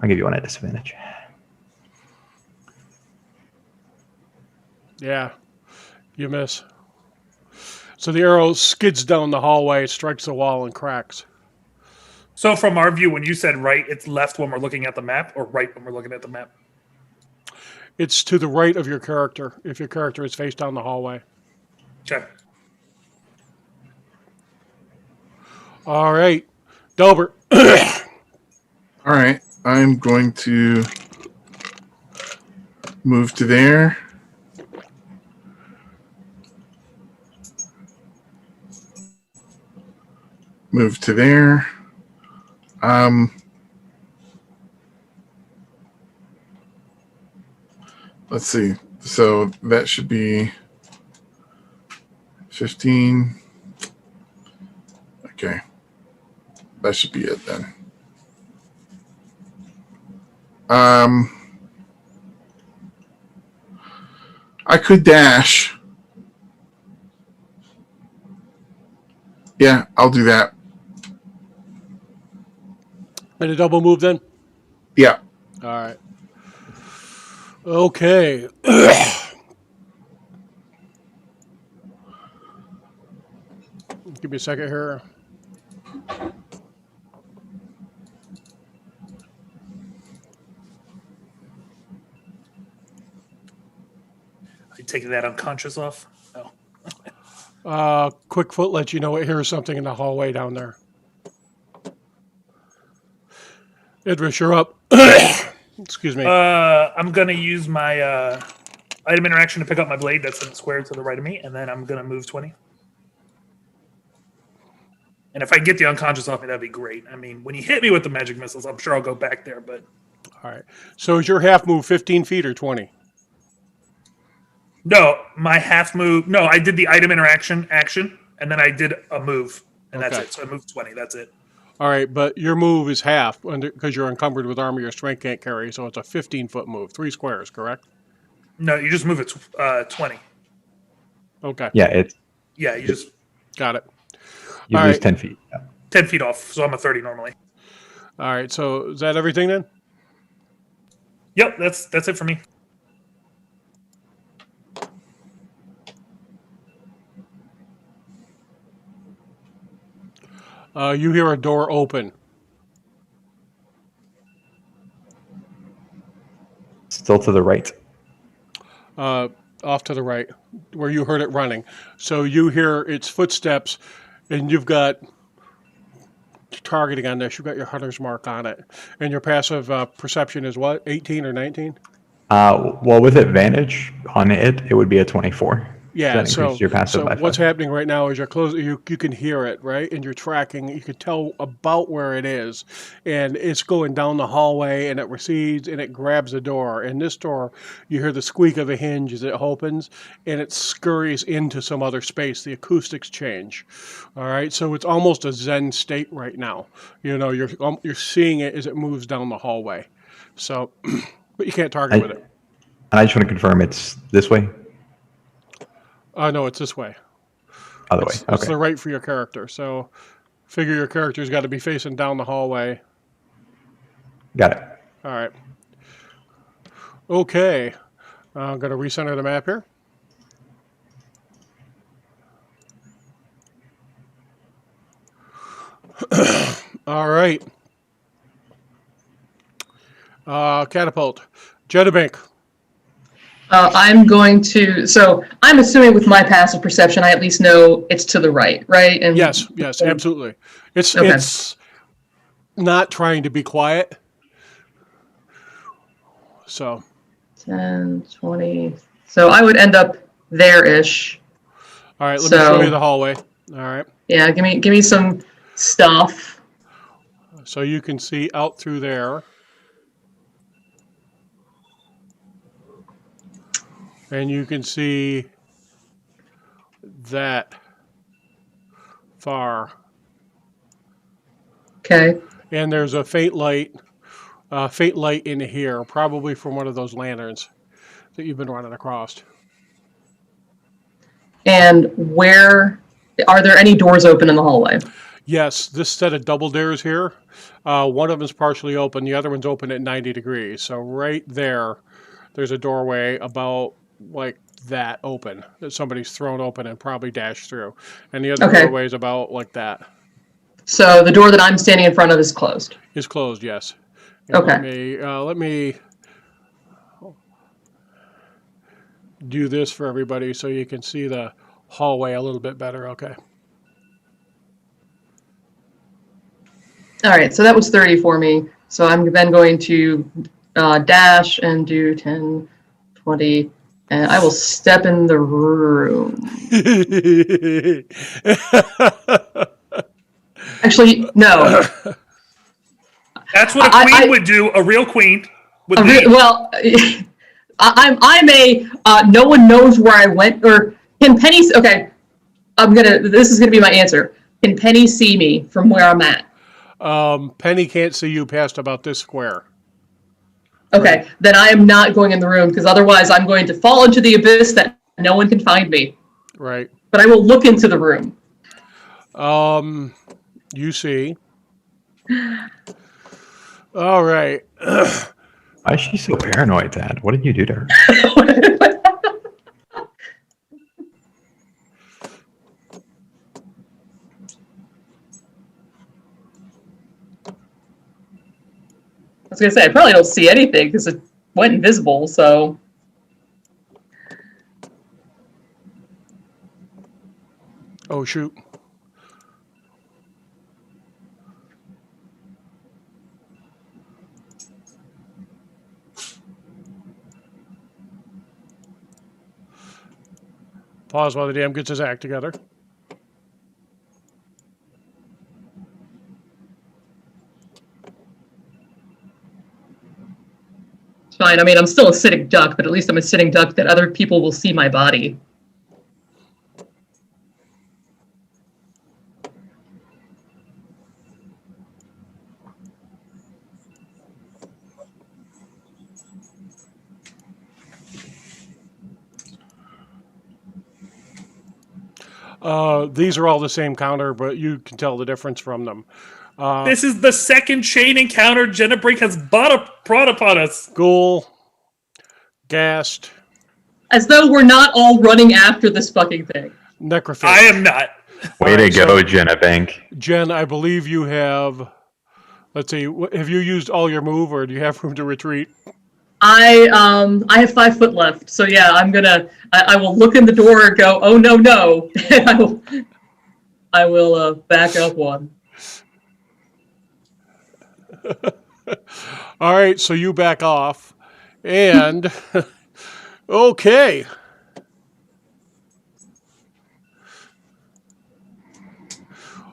I'll give you one at disadvantage. Yeah, you miss. So the arrow skids down the hallway, strikes the wall, and cracks. So from our view, when you said right, it's left when we're looking at the map, or right when we're looking at the map? It's to the right of your character, if your character is face down the hallway. Okay. All right, Delbert. All right, I'm going to move to there. Move to there. Let's see. So that should be 15. Okay. That should be it then. I could dash. Yeah, I'll do that. And a double move then? Yeah. All right. Okay. Give me a second here. Are you taking that unconscious off? No. Quick foot lets you know it hears something in the hallway down there. Idris, you're up. Excuse me. I'm going to use my item interaction to pick up my blade that's in the square to the right of me, and then I'm going to move 20. And if I get the unconscious off me, that'd be great. I mean, when you hit me with the magic missiles, I'm sure I'll go back there, but... All right. So is your half move 15 feet or 20? No, my half move... No, I did the item interaction action, and then I did a move, and that's Okay. it. So I moved 20, that's it. All right, but your move is half because you're encumbered with armor your strength can't carry, so it's a 15-foot move. 3 squares, correct? No, you just move it 20. Okay. Yeah, Yeah, you just Got it. you All lose right. 10 feet. Yeah. 10 feet off, so I'm a 30 normally. All right, so is that everything then? Yep, that's it for me. You hear a door open. Still to the right. Off to the right, where you heard it running. So you hear its footsteps, and you've got targeting on this. You've got your hunter's mark on it. And your passive perception is what, 18 or 19? Well, with advantage on it, it would be a 24. Yeah, That increases your passive by what's 5. happening right now is you're close. You can hear it, right, and you're tracking. You can tell about where it is, and it's going down the hallway, and it recedes, and it grabs a door. And this door, you hear the squeak of a hinge as it opens, and it scurries into some other space. The acoustics change. All right, so it's almost a zen state right now. You know, you're seeing it as it moves down the hallway. So, but you can't target with it. And I just want to confirm it's this way, No, it's this way. other way. It's Okay. the right for your character. So figure your character's got to be facing down the hallway. Got it. All right. Okay. I'm going to recenter the map here. All right. Catapult. Jetabank. I'm going to. So I'm assuming with my passive perception, I at least know it's to the right, right? And Yes, absolutely. It's Okay. it's not trying to be quiet. So 10, 20. So I would end up there-ish. all right, let me show you the hallway. All right. Yeah, give me some stuff. So you can see out through there. And you can see that far. Okay. And there's a faint light in here, probably from one of those lanterns that you've been running across. And where are there any doors open in the hallway? Yes, this set of double doors here, one of them is partially open, the other one's open at 90 degrees. So right there's a doorway about like that open that somebody's thrown open and probably dashed through. And the other doorway is about like that. So the door that I'm standing in front of is closed. Is closed, yes. And Okay. Let me do this for everybody so you can see the hallway a little bit better. Okay. All right, so that was 30 for me. So I'm then going to dash and do 10, 20, and I will step in the room. Actually, no. That's what a queen would do. A real queen would leave. Well, I'm a no one knows where I went, or can Penny? Okay, this is gonna be my answer. Can Penny see me from where I'm at? Penny can't see you past about this square. Okay, Right. then I am not going in the room because otherwise I'm going to fall into the abyss that no one can find me. Right. But I will look into the room. You see. All right. Why is she so paranoid, Dad? What did you do to her? I was gonna say I probably don't see anything because it went invisible. So Oh, shoot. Pause while the DM gets his act together. it's fine. I mean, I'm still a sitting duck, but at least I'm a sitting duck that other people will see my body. These are all the same counter, but you can tell the difference from them. This is the second chain encounter Jenna Brink has brought upon us. Ghoul, Ghast, As though we're not all running after this fucking thing. Necrophage. I am not. Way to Alright, go, so- Jenna Bank. Jen, I believe you have. Let's see. Have you used all your move, or do you have room to retreat? I have 5 foot left, so yeah, I will look in the door and go, oh no, and I will back up one. All right, so you back off, and okay.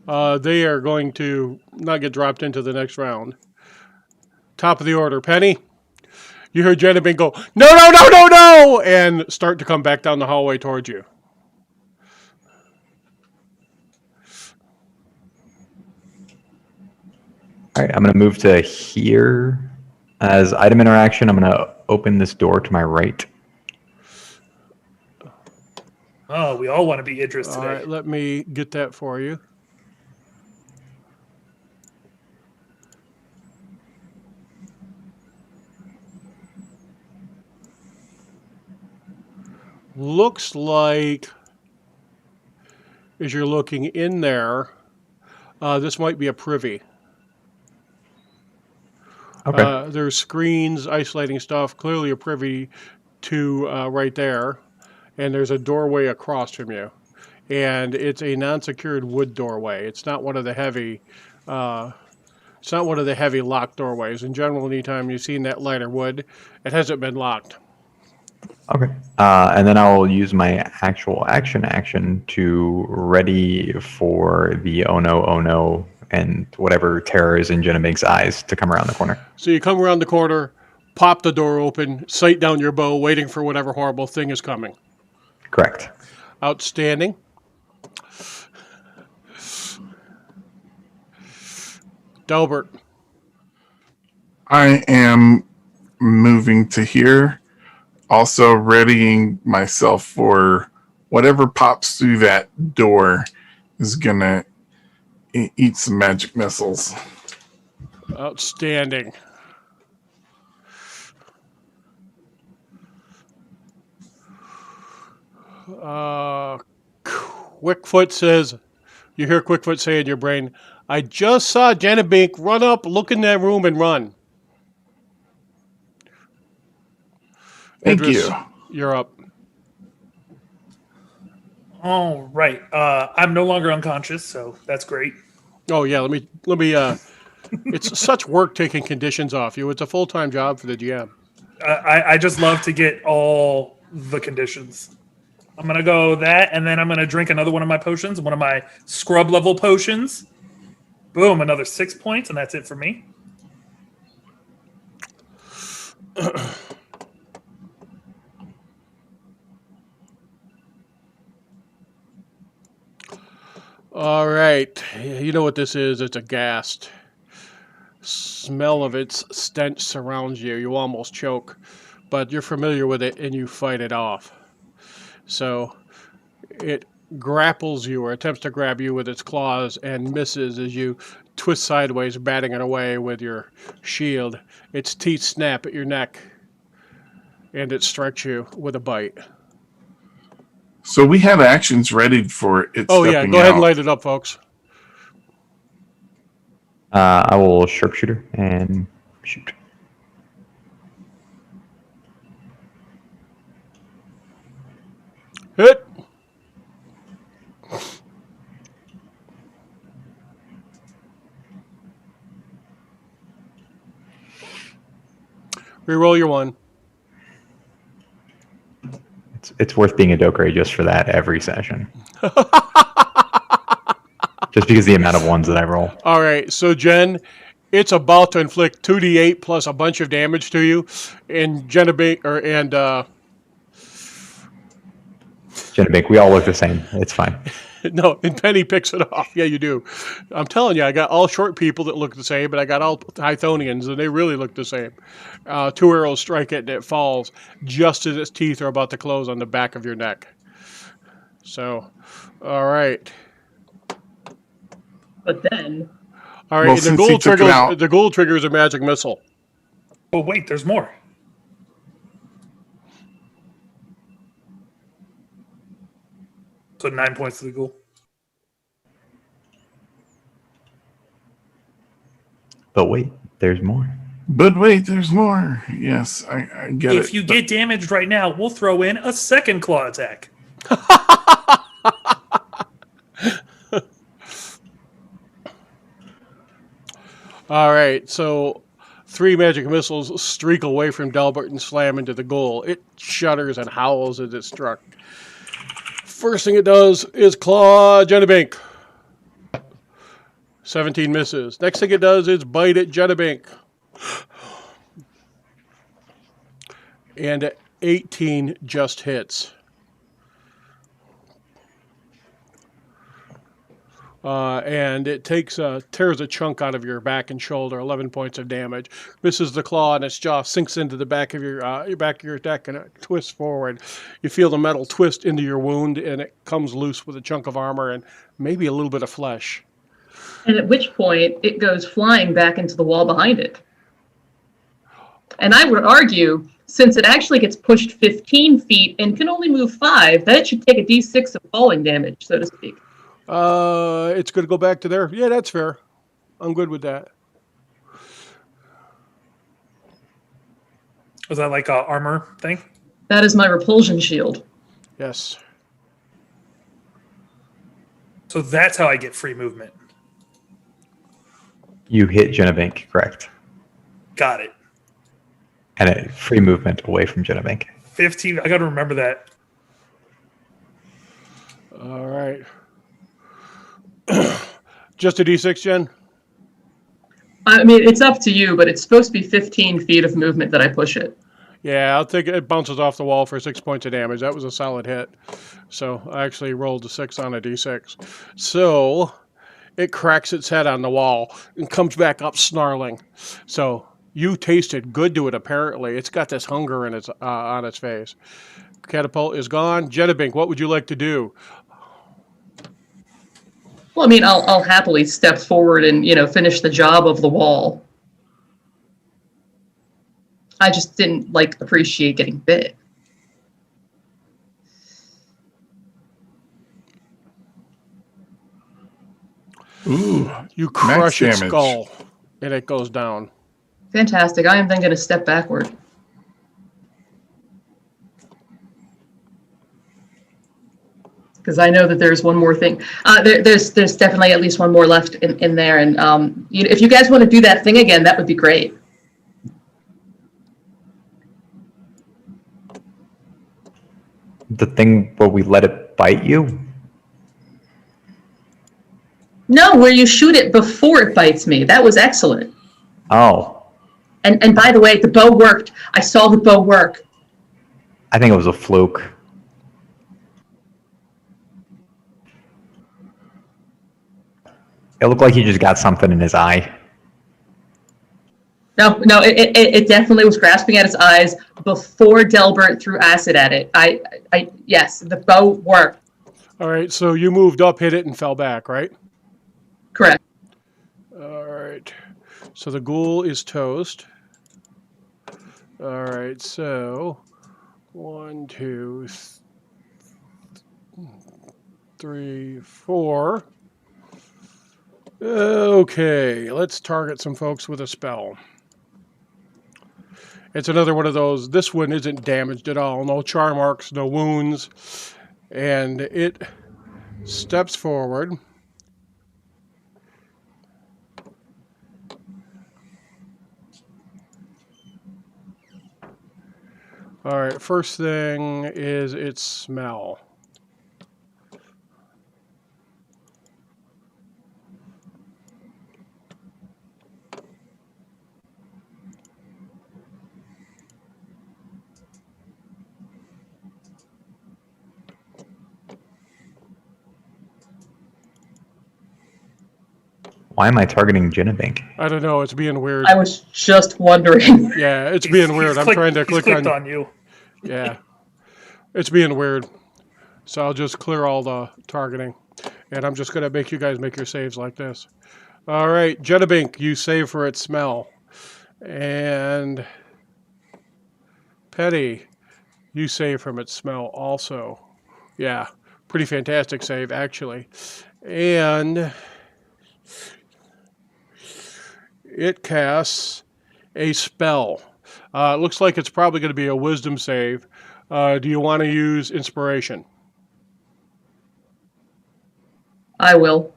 They are going to not get dropped into the next round. Top of the order, Penny. You heard Jenna go, no, no, no, no, no, and start to come back down the hallway towards you. All right, I'm going to move to here. As item interaction, I'm going to open this door to my right. Oh, we all want to be Idris today. All right, let me get that for you. Looks like, as you're looking in there, this might be a privy. Okay. There's screens, isolating stuff, clearly a privy to right there. And there's a doorway across from you. And it's a non-secured wood doorway. It's not one of the heavy locked doorways. In general, anytime you've seen that lighter wood, it hasn't been locked. Okay. And then I'll use my actual action to ready for the oh no, and whatever terror is in Jennabank's eyes to come around the corner. So you come around the corner, pop the door open, sight down your bow, waiting for whatever horrible thing is coming. Correct. Outstanding. Delbert. I am moving to here, also readying myself for whatever pops through that door is gonna eat some magic missiles. Outstanding. Quickfoot says, you hear Quickfoot say in your brain, I just saw Janet Bink run up, look in that room, and run. Thank Idris, you. You're up. All right. I'm no longer unconscious, so that's great. Oh yeah, let me. It's such work taking conditions off you. It's a full-time job for the GM. I just love to get all the conditions. I'm going to go that, and then I'm going to drink another one of my potions, one of my scrub level potions. Boom, another 6 points, and that's it for me. All right. You know what this is. It's a ghast. Smell of its stench surrounds you. You almost choke, but you're familiar with it and you fight it off. So it grapples you or attempts to grab you with its claws and misses as you twist sideways, batting it away with your shield. Its teeth snap at your neck and it strikes you with a bite. So we have actions ready for it. Oh yeah, go ahead and light it up, folks. I will sharpshooter and shoot. Hit. Reroll your one. It's worth being a Dokure just for that every session. Just because the amount of ones that I roll. All right, so Jen, it's about to inflict 2d8 plus a bunch of damage to you, and Jennabank Jennabank, we all look the same. It's fine. no, and Penny picks it off. Yeah, you do. I'm telling you, I got all short people that look the same, but I got all Hythonians, and they really look the same. 2 arrows strike it, and it falls just as its teeth are about to close on the back of your neck. So, all right. But then, All right, Well, the since he took it out- gold triggers a magic missile. Oh, wait, there's more. So 9 points to the ghoul. But wait, there's more. But wait, there's more. Yes, I get it. If you get damaged right now, we'll throw in a second claw attack. All right, so 3 magic missiles streak away from Delbert and slam into the goal. It shudders and howls as it's struck. First thing it does is claw Jennabank. 17 misses. Next thing it does is bite at Jedabink. And 18 just hits. And it tears a chunk out of your back and shoulder, 11 points of damage. Misses the claw, and its jaw sinks into the back of your neck, and it twists forward. You feel the metal twist into your wound, and it comes loose with a chunk of armor and maybe a little bit of flesh. And at which point, it goes flying back into the wall behind it. And I would argue, since it actually gets pushed 15 feet and can only move 5, that it should take a d6 of falling damage, so to speak. It's going to go back to there. Yeah, that's fair. I'm good with that. Was that like a armor thing? That is my repulsion shield. Yes. So that's how I get free movement. You hit Jedabink, correct? Got it. And a free movement away from Jedabink. 15. I got to remember that. All right. Just a d6, Jen? I mean, it's up to you, but it's supposed to be 15 feet of movement that I push it. Yeah, I'll take it. It bounces off the wall for 6 points of damage. That was a solid hit. So I actually rolled a 6 on a d6. So it cracks its head on the wall and comes back up snarling. So you tasted good to it, apparently. It's got this hunger in its on its face. Catapult is gone. Jedabink, what would you like to do? Well, I mean, I'll happily step forward and, finish the job of the wall. I just didn't, appreciate getting bit. Ooh, You crush its damage. skull, and it goes down. Fantastic. I am then going to step backward. Because I know that there's one more thing. There's definitely at least one more left in there. And if you guys want to do that thing again, that would be great. The thing where we let it bite you? No, where you shoot it before it bites me. That was excellent. Oh, And by the way, the bow worked. I saw the bow work. I think it was a fluke. It looked like he just got something in his eye. No, it definitely was grasping at its eyes before Delbert threw acid at it. Yes, the bow worked. All right, so you moved up, hit it, and fell back, right? Correct. All right. So the ghoul is toast. All right, so 1, 2, 3, 4. Okay, let's target some folks with a spell. It's another one of those. This one isn't damaged at all. No char marks, no wounds. And it steps forward. All right, first thing is its smell. Why am I targeting Jedabink? I don't know, it's being weird. I was just wondering. Yeah, it's being weird. I'm trying to he's click clicked on. on you. Yeah, it's being weird. So I'll just clear all the targeting. And I'm just going to make you guys make your saves like this. All right, Jedabink, you save for its smell. And Petty, you save from its smell also. Yeah, pretty fantastic save, actually. And it casts a spell. It looks like it's probably going to be a wisdom save. Do you want to use inspiration? I will.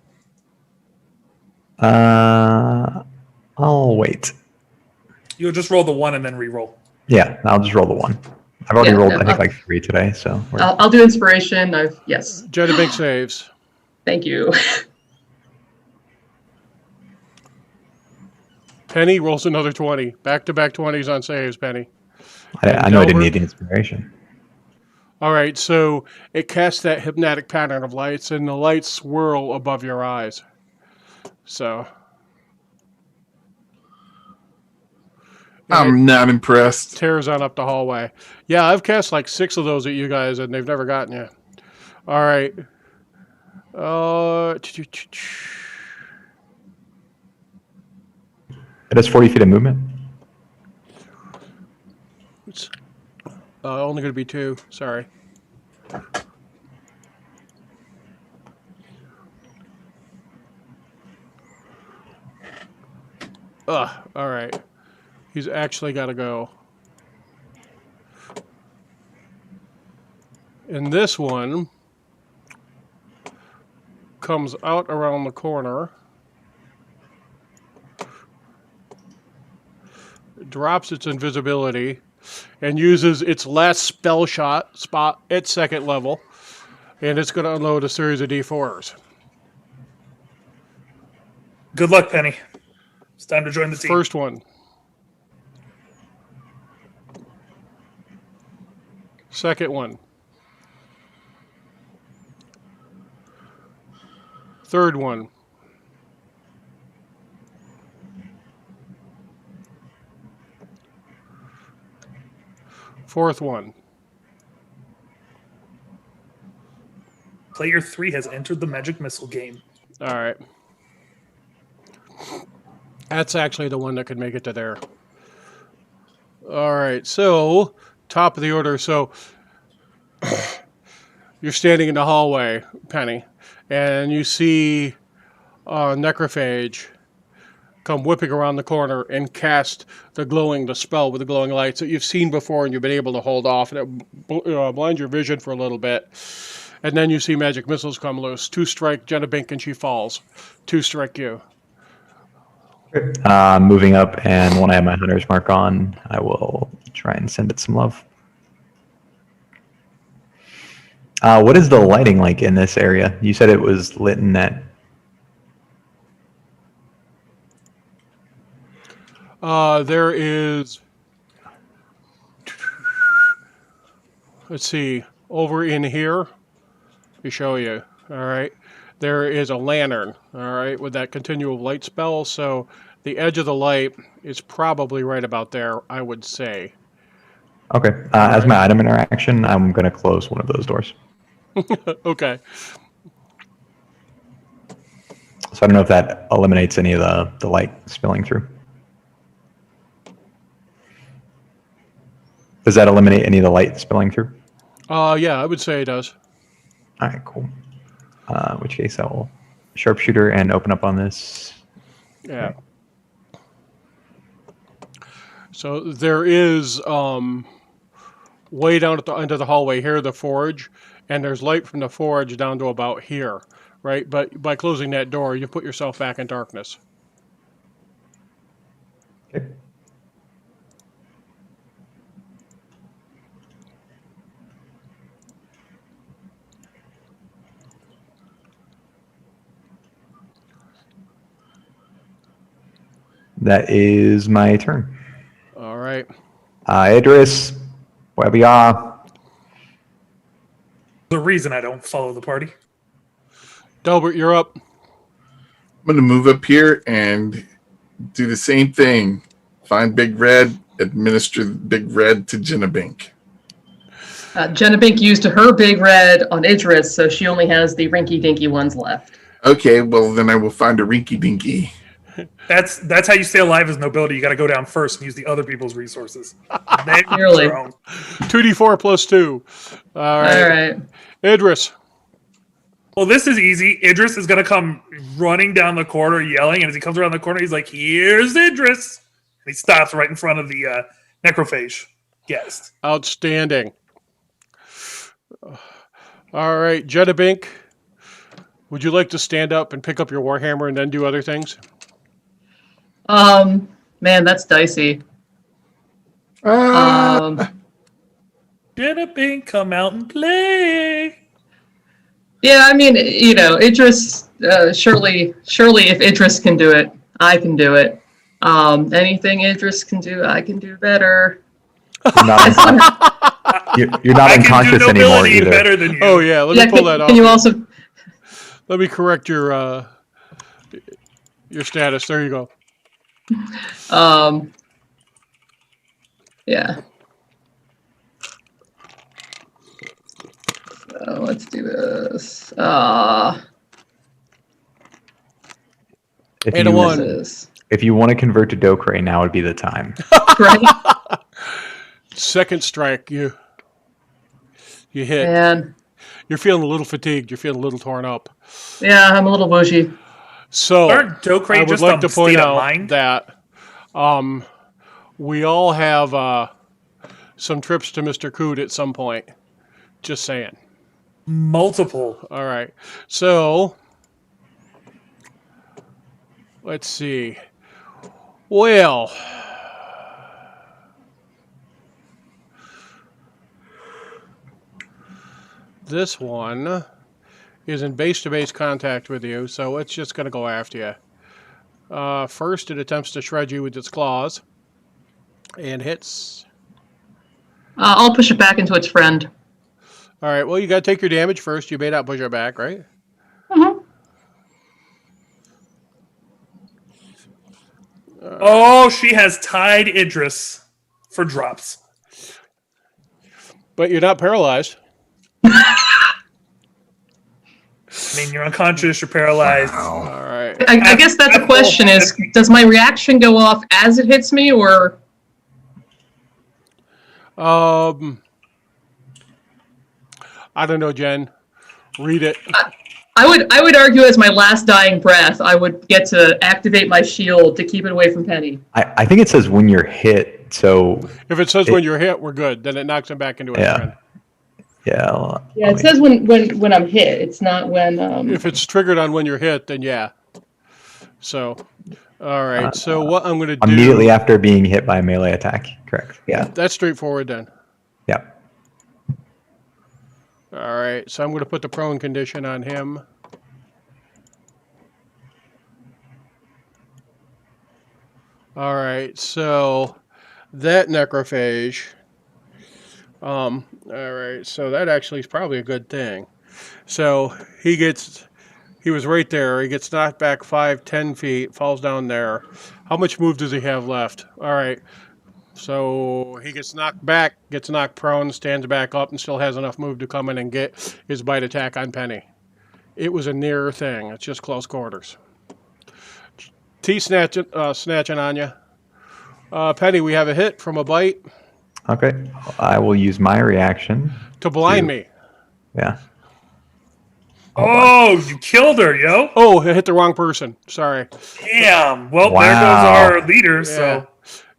I'll wait. You'll just roll the 1 and then re-roll. Yeah, I'll just roll the 1. I've already Yeah, rolled, no, I think, like 3 today, so. I'll do inspiration. Yes. Jedabink saves. Thank you. Penny rolls another 20. Back-to-back 20s on saves, Penny. I know I didn't Delbert? need the inspiration. All right, so it casts that hypnotic pattern of lights, and the lights swirl above your eyes. So... I'm not impressed. tears on up the hallway. Yeah, I've cast like 6 of those at you guys, and they've never gotten you. All right. It has 40 feet of movement. It's only going to be 2. Sorry. All right. He's actually got to go. And this one comes out around the corner, drops its invisibility, and uses its last spell shot spot at 2nd level, and it's going to unload a series of D4s. Good luck, Penny. It's time to join the team. First one. Second one. Third one. Fourth one. Player 3 has entered the Magic Missile game. All right. That's actually the one that could make it to there. All right, so top of the order. So you're standing in the hallway, Penny, and you see Necrophage come whipping around the corner and cast the spell with the glowing lights that you've seen before and you've been able to hold off, and it blinds your vision for a little bit. And then you see magic missiles come loose. 2 strike Jenna Bink and she falls. 2 strike you. Moving up, and when I have my hunter's mark on, I will try and send it some love. What is the lighting like in this area? You said it was lit in that. There is, let's see, over in here, to show you, all right, there is a lantern, all right, with that continual light spell, so the edge of the light is probably right about there, I would say. Okay. As my item interaction, I'm going to close one of those doors. Okay. So I don't know if that eliminates any of the light spilling through. Does that eliminate any of the light spilling through? Yeah, I would say it does. All right, cool. In which case I will sharpshooter and open up on this. Yeah. So there is way down at the end of the hallway here, the forge, and there's light from the forge down to about here, right? But by closing that door, you put yourself back in darkness. Okay. That is my turn. All right. Idris, where we are. The reason I don't follow the party. Delbert, you're up. I'm going to move up here and do the same thing. Find Big Red, administer Big Red to Jenna Bink. Jenna Bink used her big red on Idris, so she only has the rinky-dinky ones left. Okay, well, then I will find a Rinky Dinky. That's how you stay alive as nobility. You got to go down first and use the other people's resources. Then you Really? use your own. 2d4 plus 2. All right. All right. Idris. Well, this is easy. Idris is going to come running down the corridor yelling, and as he comes around the corner, he's like, "Here's Idris!" And he stops right in front of the necrophage guest. Outstanding. All right, Jenna Bink, would you like to stand up and pick up your warhammer and then do other things? Man, that's dicey. Jenna Bink, come out and play. Yeah, I mean, you know, Idris, surely if Idris can do it, I can do it. Anything Idris can do, I can do better. You're not, you're not I can unconscious do anymore nobility either. better than you. Oh yeah, let me pull that off. Can you also? Let me correct your status. There you go. Yeah. Let's do this. If And a you, one. if you want to convert to Dokray, now would be the time. Right? Second strike, you hit. Man. You're feeling a little fatigued. You're feeling a little torn up. Yeah, I'm a little bushy. So Aren't Dokray I would just like to point state of out mind? that we all have some trips to Mr. Coot at some point. Just saying. Multiple. All right. So let's see. Well, this one is in base-to-base contact with you, so it's just going to go after you. First, it attempts to shred you with its claws and hits. I'll push it back into its friend. All right, well, you got to take your damage first. You may not push it back, right? Mm-hmm. Oh, she has tied Idris for drops. But you're not paralyzed. I mean, you're unconscious, you're paralyzed. All right. I guess that's the question is, does my reaction go off as it hits me, or? I don't know, Jen. Read it. I would argue as my last dying breath, I would get to activate my shield to keep it away from Penny. I think it says when you're hit, so... If it says when you're hit, we're good. Then it knocks him back into a friend. Yeah. Yeah, it says when I'm hit. It's not when. If it's triggered on when you're hit, then yeah. So, all right. So what I'm going to do... Immediately after being hit by a melee attack, correct. Yeah. That's straightforward then. Yeah. All right. So I'm going to put the prone condition on him. All right. So that necrophage... all right, so that actually is probably a good thing. So he was right there. He gets knocked back 5-10 feet, falls down there. How much move does he have left? All right, so he gets knocked back, gets knocked prone, stands back up, and still has enough move to come in and get his bite attack on Penny. It was a near thing. It's just close quarters. T snatching on you. Penny, we have a hit from a bite. Okay. I will use my reaction. To blind me. Yeah. Oh, you killed her, yo. Oh, I hit the wrong person. Sorry. Damn. Well, Wow. there goes our leader, Yeah. so...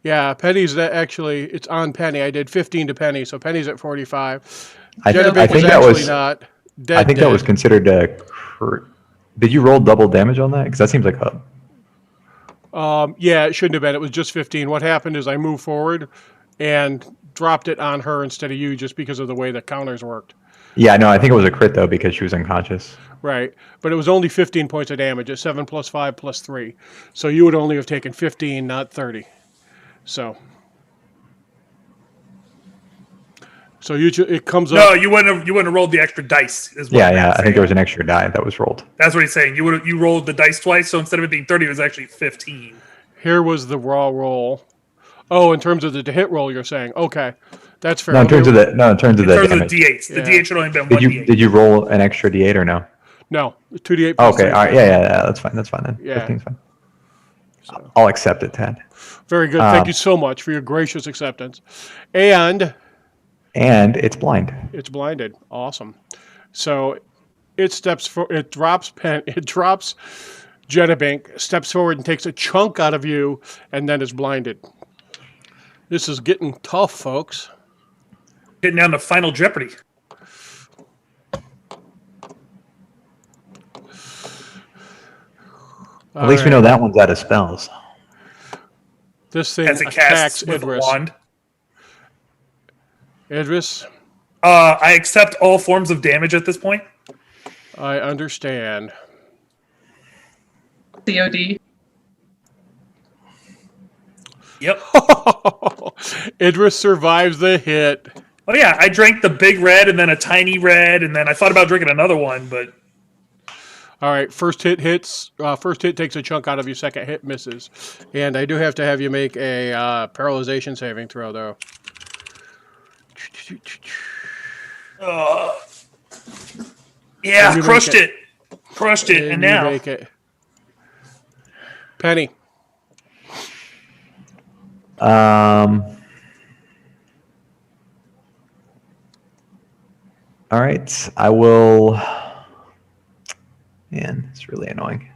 Yeah, Penny's actually, it's on Penny. I did 15 to Penny, so Penny's at 45. I Genevieve think was that actually was... not dead. I think that was considered a... Did you roll double damage on that? Because that seems like a... Yeah, it shouldn't have been. It was just 15. What happened is I moved forward and dropped it on her instead of you just because of the way the counters worked. Yeah, no, I think it was a crit, though, because she was unconscious. Right. But it was only 15 points of damage. It's 7 plus 5 plus 3. So you would only have taken 15, not 30. So it comes No, up. you wouldn't have rolled the extra dice. Is what Yeah, Matt's I think saying. there was an extra die that was rolled. That's what he's saying. You rolled the dice twice, so instead of it being 30, it was actually 15. Here was the raw roll. Oh, in terms of the hit roll, you're saying. Okay. That's fair. No, in terms of the In terms of the damage. D8s. The Yeah. D8 should only have been one D8. Did you roll an extra D8 or no? No, 2d8 Oh, plus okay, 3. all right, yeah, that's fine then. Yeah. 15's fine. I'll accept it, Ted. Very good. Thank you so much for your gracious acceptance. And And it's blind. it's blinded. Awesome. So it drops Jettabink, steps forward and takes a chunk out of you, and then is blinded. This is getting tough, folks. Getting down to Final Jeopardy. At least we know that one's out of spells. This thing As it attacks casts with a Idris. wand. Idris, I accept all forms of damage at this point. I understand. COD. Yep. Idris survives the hit. Oh yeah, I drank the big red and then a tiny red, and then I thought about drinking another one, but All right, first hit hits. First hit takes a chunk out of you. Second hit misses. And I do have to have you make a paralyzation saving throw, though. yeah, You crushed make it. Crushed it, and you now make it. Penny. All right, I will. Man, it's really annoying.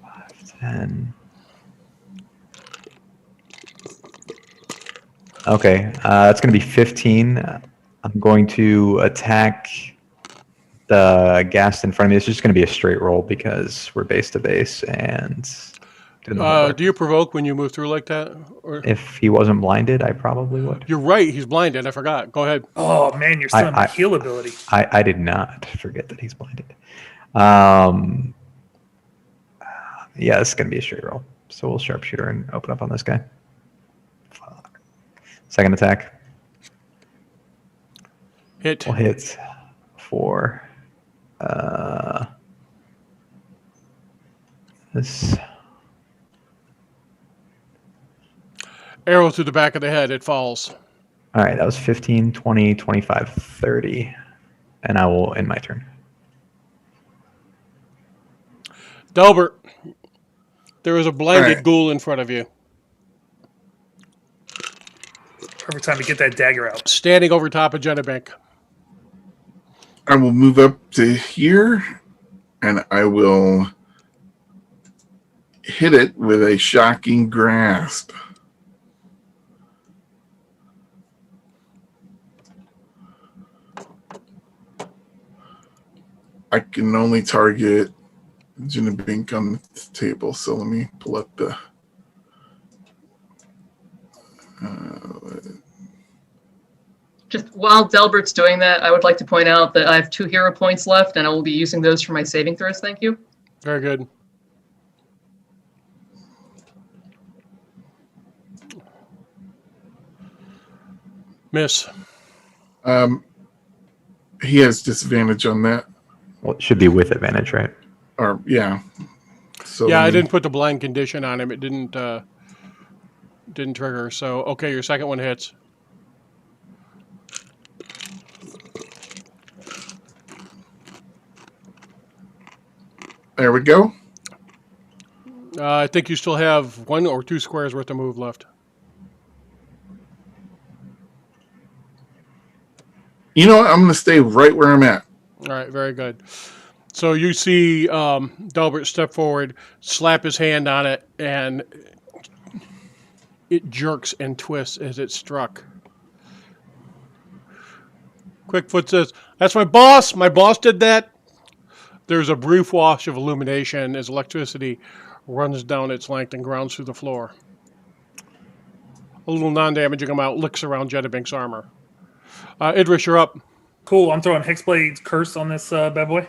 5, 10. Okay, that's going to be 15. I'm going to attack the ghast in front of me. It's just going to be a straight roll because we're base to base. And Do you provoke when you move through like that? Or? if he wasn't blinded, I probably would. You're right. He's blinded. I forgot. Go ahead. oh man, you're stealing my heal ability. I did not forget that he's blinded. Yeah, it's going to be a straight roll. So we'll sharpshooter and open up on this guy. Fuck. Second attack. Hit. We'll hit for this. Arrow to the back of the head. It falls. All right, that was 15, 20, 25, 30. And I will end my turn. Delbert, there is a blinded Right. ghoul in front of you. Perfect time to get that dagger out. Standing over top of Jennebank. I will move up to here, and I will hit it with a shocking grasp. I can only target Jinnabink on the table, so let me pull up the. Just while Delbert's doing that, I would like to point out that I have 2 hero points left, and I will be using those for my saving throws. Thank you. Very good. Miss. He has disadvantage on that, Well, it should be with advantage, right? or yeah. So Yeah, let I me- didn't put the blind condition on him. It didn't trigger. So, okay, your second one hits. There we go. I think you still have 1 or 2 squares worth of move left. You know what? I'm going to stay right where I'm at. All right, very good. So you see Delbert step forward, slap his hand on it, and it jerks and twists as it struck. Quickfoot says, "That's my boss. My boss did that." There's a brief wash of illumination as electricity runs down its length and grounds through the floor. A little non-damaging amount licks around Jennebank's armor. Idris, you're up. Cool. I'm throwing Hexblade's Curse on this bad boy.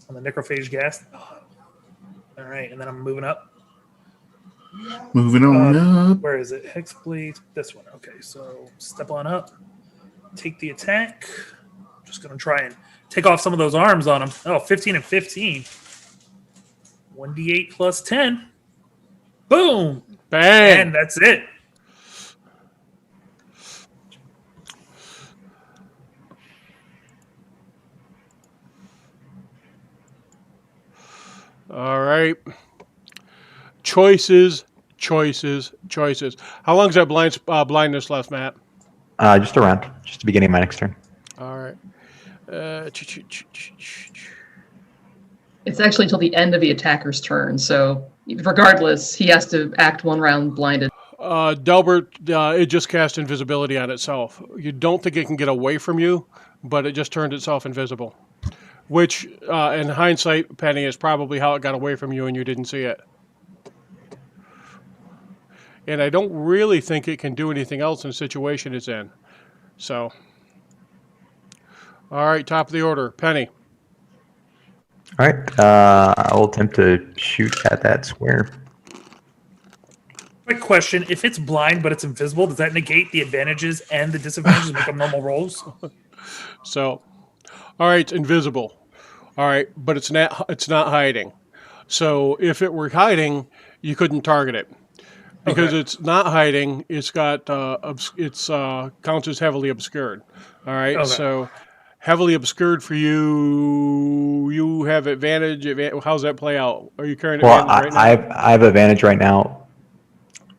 On the Necrophage Ghast. All right, and then I'm moving up. Moving on up. Where is it? Hexblade. This one. Okay, so step on up. Take the attack. Just going to try and take off some of those arms on him. Oh, 15 and 15. 1d8 plus 10. Boom. Bang! And that's it. All right. Choices, choices, choices. How long is that blindness left, Matt? Just around. Just the beginning of my next turn. All right. It's actually till the end of the attacker's turn, so regardless, he has to act 1 round blinded. Delbert, it just cast invisibility on itself. You don't think it can get away from you, but it just turned itself invisible. Which, in hindsight, Penny, is probably how it got away from you and you didn't see it. And I don't really think it can do anything else in the situation it's in. So, all right, top of the order. Penny. All right. I will attempt to shoot at that square. Quick question: if it's blind but it's invisible, does that negate the advantages and the disadvantages and make them normal rolls? So, all right, it's invisible. All right, but it's not hiding. So if it were hiding, you couldn't target it because Okay. it's not hiding. It's got counts as heavily obscured. All right, Okay. so heavily obscured for you. You have advantage. How's that play out? Are you carrying Well, advantage right now? I have advantage right now.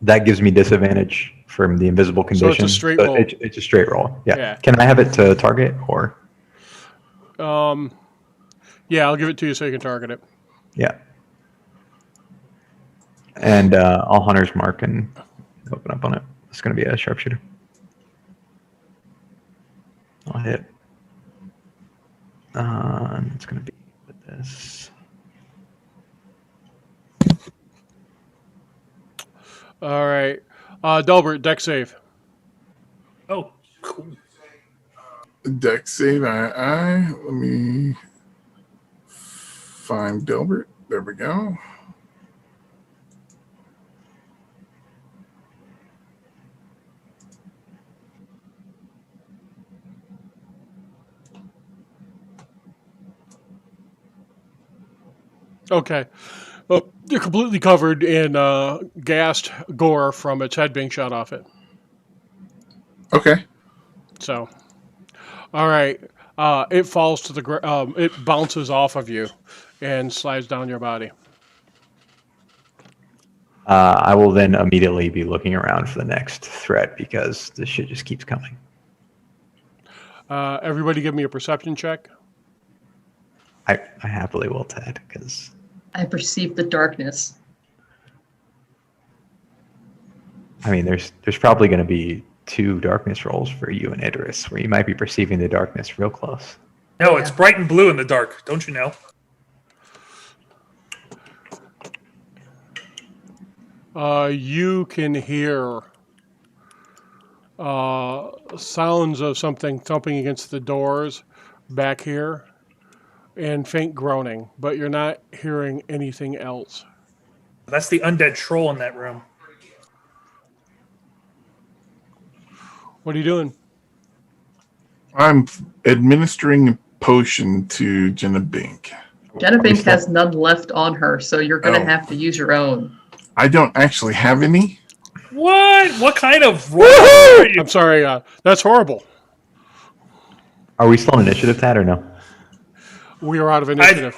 That gives me disadvantage from the invisible So it's condition. a straight roll. It's a straight roll. Yeah. Yeah. Can I have it to target or? Yeah, I'll give it to you so you can target it. Yeah. And I'll hunter's mark and open up on it. It's going to be a sharpshooter. I'll hit. And it's going to be with this. All right, Delbert, deck save. Oh, cool. Deck save. Let me find Delbert. There we go. Okay. Well, you're completely covered in gassed gore from its head being shot off it. Okay. So, all right. It falls to the ground. It bounces off of you and slides down your body. I will then immediately be looking around for the next threat because this shit just keeps coming. Everybody give me a perception check. I happily will, Ted, because I perceive the darkness. I mean, there's probably going to be 2 darkness rolls for you and Idris, where you might be perceiving the darkness real close. No, it's bright and blue in the dark. Don't you know? You can hear sounds of something thumping against the doors back here and faint groaning, but you're not hearing anything else. That's the undead troll in that room. What are you doing? I'm administering a potion to Jenna Bink. Jenna Bink still- has none left on her, so you're going to Oh. have to use your own. I don't actually have any. What? What kind of roll are you? I'm sorry. That's horrible. Are we still in initiative, Tad, or no? We are out of initiative.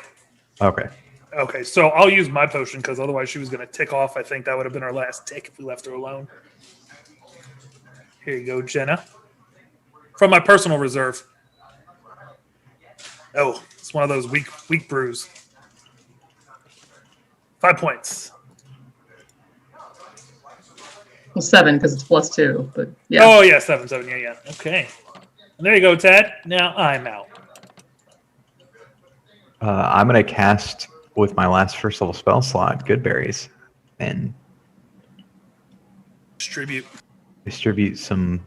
Okay. Okay, so I'll use my potion because otherwise she was going to tick off. I think that would have been our last tick if we left her alone. Here you go, Jenna. From my personal reserve. Oh, it's one of those weak brews. 5 points. Well, 7 because it's +2, but yeah. Oh, yeah, 7. Yeah. Okay. And there you go, Tad. Now I'm out. I'm going to cast with my last first level spell slot, Good Berries, and distribute some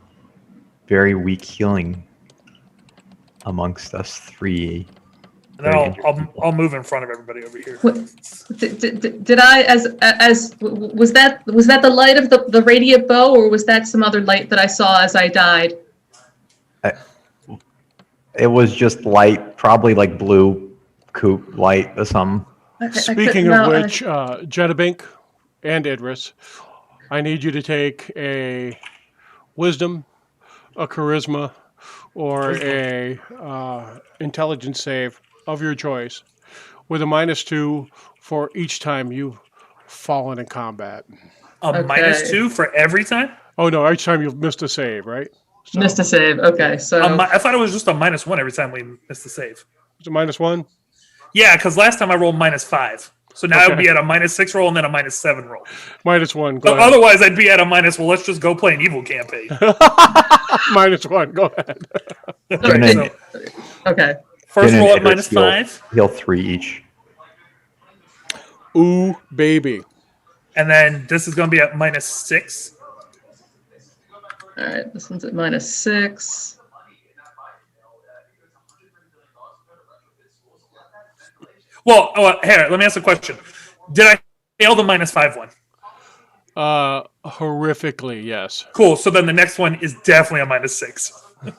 very weak healing amongst us 3. And then I'll move in front of everybody over here. What, did I was that the light of the radiant bow, or was that some other light that I saw as I died? It was just light, probably like blue coupe light or something. Speaking of which, Jenna Bink and Idris, I need you to take a wisdom, a charisma, or a intelligence save of your choice with a -2 for each time you've fallen in combat. A -2 for every time? Oh no, each time you've missed a save, right? So, Missed a save. Okay, so I thought it was just a -1 every time we missed the save. it's a -1. Yeah, because last time I rolled -5. So now I would Okay. be at a -6 roll and then a -7 roll. -1. Go But ahead. otherwise, I'd be at a well, let's just go play an evil campaign. -1. Go ahead. Okay, so okay. first Then roll at Idris -5, Heal 3 each. Ooh, baby. and then this is going to be at -6. All right, this one's at -6. Well, here, let me ask a question. Did I fail the -5 one? Horrifically, yes. Cool. So then the next one is definitely a -6.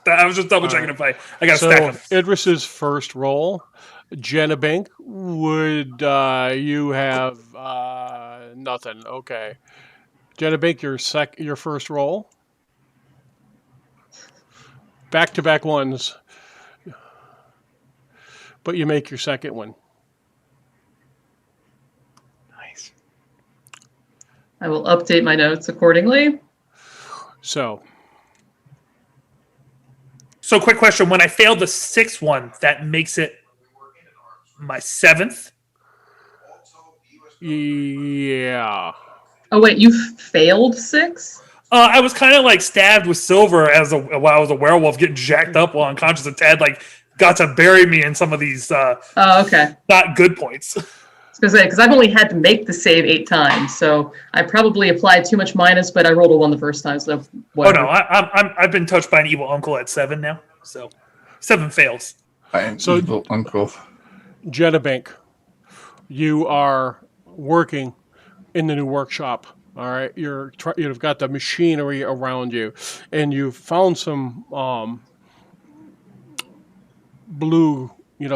I was just double checking if I got to stack So them. Idris's first roll, Jenna would you have nothing? Okay, Jenna your first roll. Back-to-back ones, but you make your second one. Nice. I will update my notes accordingly. So quick question. When I failed the 6th one, that makes it my 7th? yeah. Oh wait, you failed 6? I was kind of like stabbed with silver while I was a werewolf, getting jacked up while unconscious. And Tad got to bury me in some of these Okay. not good points. Because I've only had to make the save 8 times, so I probably applied too much minus, but I rolled a 1 the first time, so whatever. Oh no, I've been touched by an evil uncle at 7 now, so 7 fails. So, evil uncle. Jenna, you are working in the new workshop. All right, you've got the machinery around you, and you've found some blue,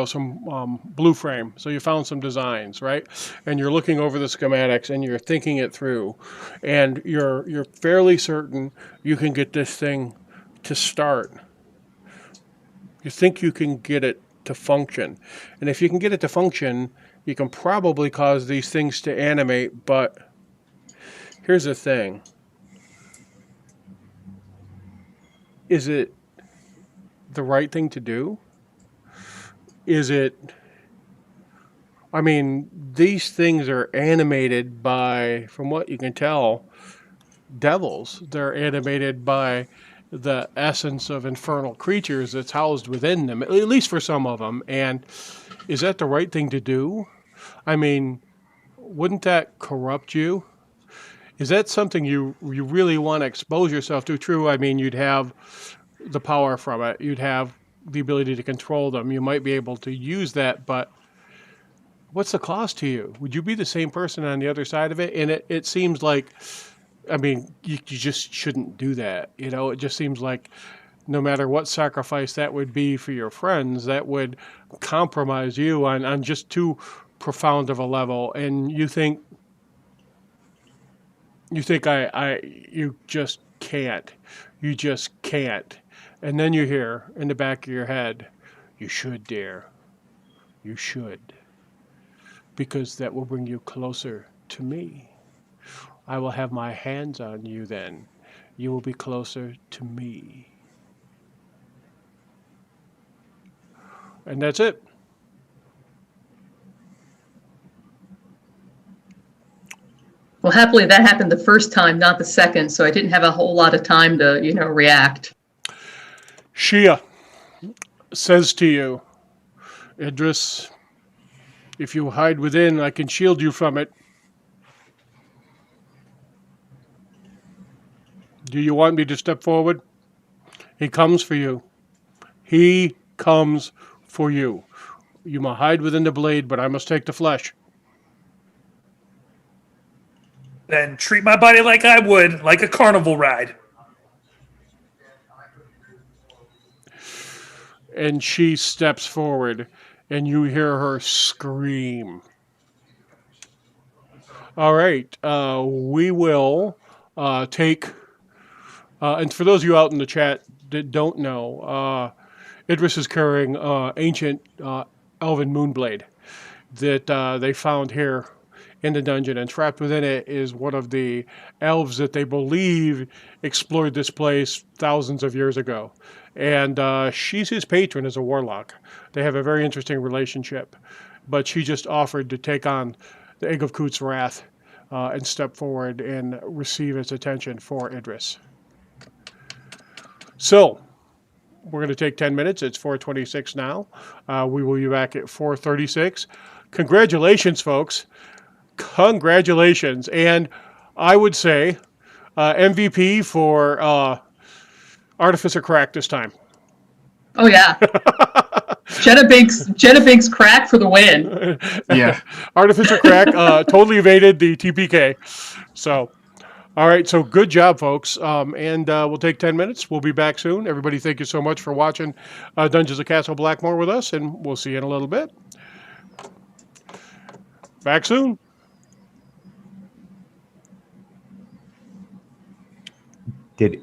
some blue frame. So you found some designs, right? And you're looking over the schematics and you're thinking it through, and you're fairly certain you can get this thing to start. You think you can get it to function, and if you can get it to function, you can probably cause these things to animate. But here's the thing: is it the right thing to do? Is it? I mean, these things are animated by, from what you can tell, devils. They're animated by the essence of infernal creatures that's housed within them, at least for some of them. And is that the right thing to do? I mean, wouldn't that corrupt you? Is that something you really want to expose yourself to? True, I mean, you'd have the power from it. You'd have the ability to control them. You might be able to use that, but what's the cost to you? Would you be the same person on the other side of it? And it seems like, I mean, you just shouldn't do that. It just seems like no matter what sacrifice that would be for your friends, that would compromise you on just too profound of a level. And you think you just can't. You just can't. And then you hear in the back of your head, you should, dear. You should. Because that will bring you closer to me. I will have my hands on you then. You will be closer to me. And that's it. Well, happily that happened the first time, not the second, so I didn't have a whole lot of time to, react. Shia says to you, Idris, if you hide within, I can shield you from it. Do you want me to step forward? He comes for you. He comes for you. You must hide within the blade, but I must take the flesh. Then treat my body like I would, like a carnival ride. And she steps forward, and you hear her scream. All right, we will take... and for those of you out in the chat that don't know, Idris is carrying ancient elven moonblade that they found here in the dungeon, and trapped within it is one of the elves that they believe explored this place thousands of years ago. And she's his patron as a warlock. They have a very interesting relationship, but she just offered to take on the Egg of Koot's wrath and step forward and receive its attention for Idris. So, we're going to take 10 minutes. It's 4:26 now. We will be back at 4:36. Congratulations, folks. Congratulations. And I would say MVP for Artificer Crack this time. Oh, yeah. Jenna Binks crack for the win. Yeah. Artificer Crack totally evaded the TPK. So, all right. So good job, folks. And we'll take 10 minutes. We'll be back soon. Everybody, thank you so much for watching Dungeons of Castle Blackmoor with us, and we'll see you in a little bit. Back soon. Did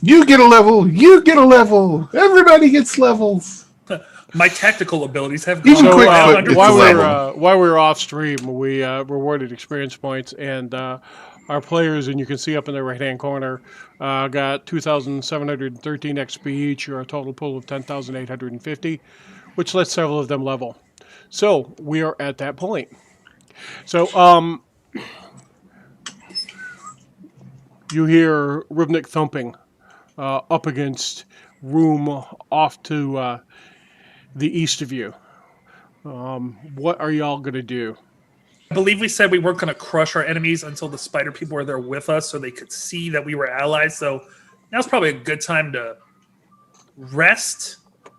You get a level. You get a level. Everybody gets levels. My tactical abilities have Even gone So Quick by Foot 100%. gets while a we level. while we were off stream, we rewarded experience points, and our players, and you can see up in the right hand corner, got 2,713 XP each, or a total pool of 10,850, which lets several of them level. So we are at that point. So you hear Rivnik thumping up against room off to the east of you. What are y'all gonna do? I believe we said we weren't going to crush our enemies until the spider people were there with us so they could see that we were allies. So now's probably a good time to rest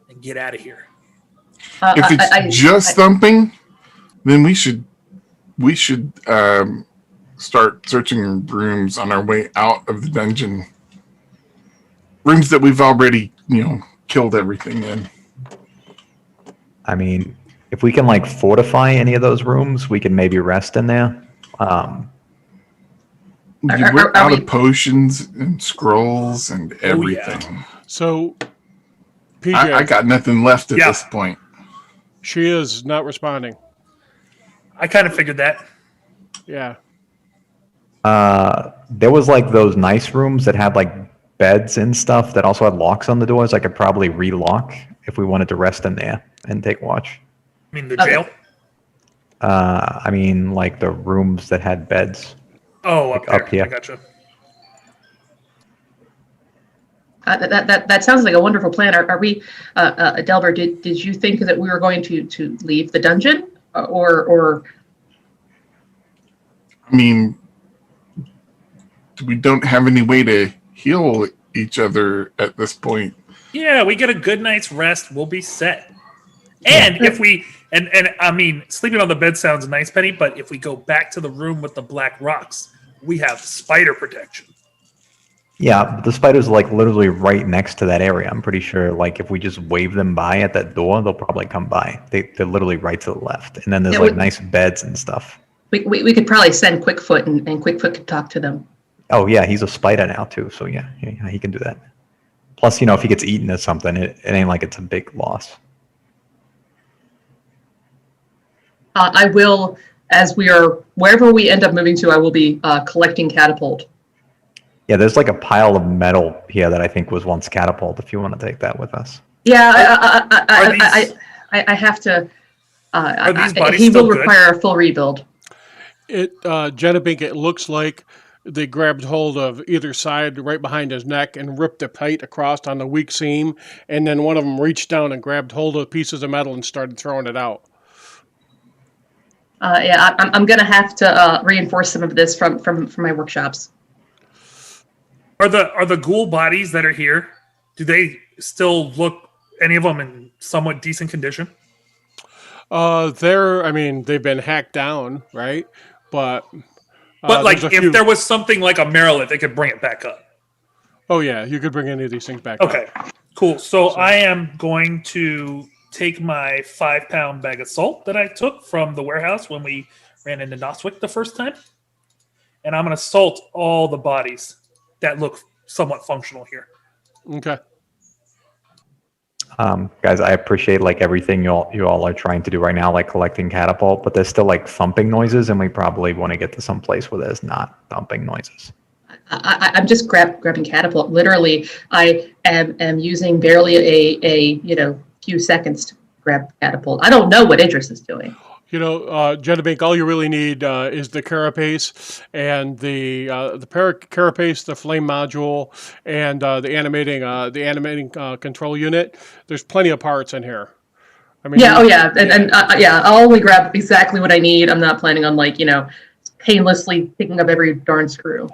and get out of here. If it's just thumping, then we should start searching rooms on our way out of the dungeon. Rooms that we've already, killed everything in. I mean, if we can like fortify any of those rooms, we can maybe rest in there. We're out of potions and scrolls and everything. yeah. So, PJ, I got nothing left at this point. she is not responding. I kind of figured that. Yeah. There was like those nice rooms that had like beds and stuff that also had locks on the doors. I could probably relock if we wanted to rest in there and take watch. I mean, the jail? I mean, like the rooms that had beds. Oh, Like up there. up here. I gotcha. That sounds like a wonderful plan. Are we, Delbert? Did you think that we were going to leave the dungeon, or? I mean, we don't have any way to heal each other at this point. Yeah, we get a good night's rest, we'll be set. And if we and I mean, sleeping on the bed sounds nice, Penny, but if we go back to the room with the black rocks, we have spider protection. Yeah, but the spiders are like literally right next to that area. I'm pretty sure like if we just wave them by at that door, they'll probably come by. They're literally right to the left. And then there's Yeah, like nice beds and stuff. we could probably send Quickfoot and Quickfoot could talk to them. Oh yeah, he's a spider now too. So yeah, he can do that. Plus, if he gets eaten or something, it ain't like it's a big loss. I will, as we are, wherever we end up moving to, I will be collecting catapult. Yeah, there's like a pile of metal here that I think was once catapult. If you want to take that with us. Yeah, I have to. Are these bodies he still will good? require a full rebuild. Jenabink, it looks like they grabbed hold of either side right behind his neck and ripped the plate across on the weak seam, and then one of them reached down and grabbed hold of pieces of metal and started throwing it out. I'm going to have to reinforce some of this from my workshops. Are the ghoul bodies that are here, do they still look, any of them, in somewhat decent condition? They've been hacked down, right? But like, there's a if few. there was something like a Marilith, they could bring it back up. Oh yeah, you could bring any of these things back. Okay, cool. So I am going to take my 5-pound bag of salt that I took from the warehouse when we ran into Noswick the first time, and I'm going to salt all the bodies that look somewhat functional here. Okay. Guys, I appreciate like everything you all are trying to do right now, like collecting catapult, but there's still like thumping noises, and we probably want to get to some place where there's not thumping noises. I'm just grabbing catapult. Literally, I am using barely a few seconds to grab catapult. I don't know what Idris is doing. Jenabink, all you really need is the carapace and the carapace, the flame module, and the animating control unit. There's plenty of parts in here. I mean, I'll only grab exactly what I need. I'm not planning on painlessly picking up every darn screw.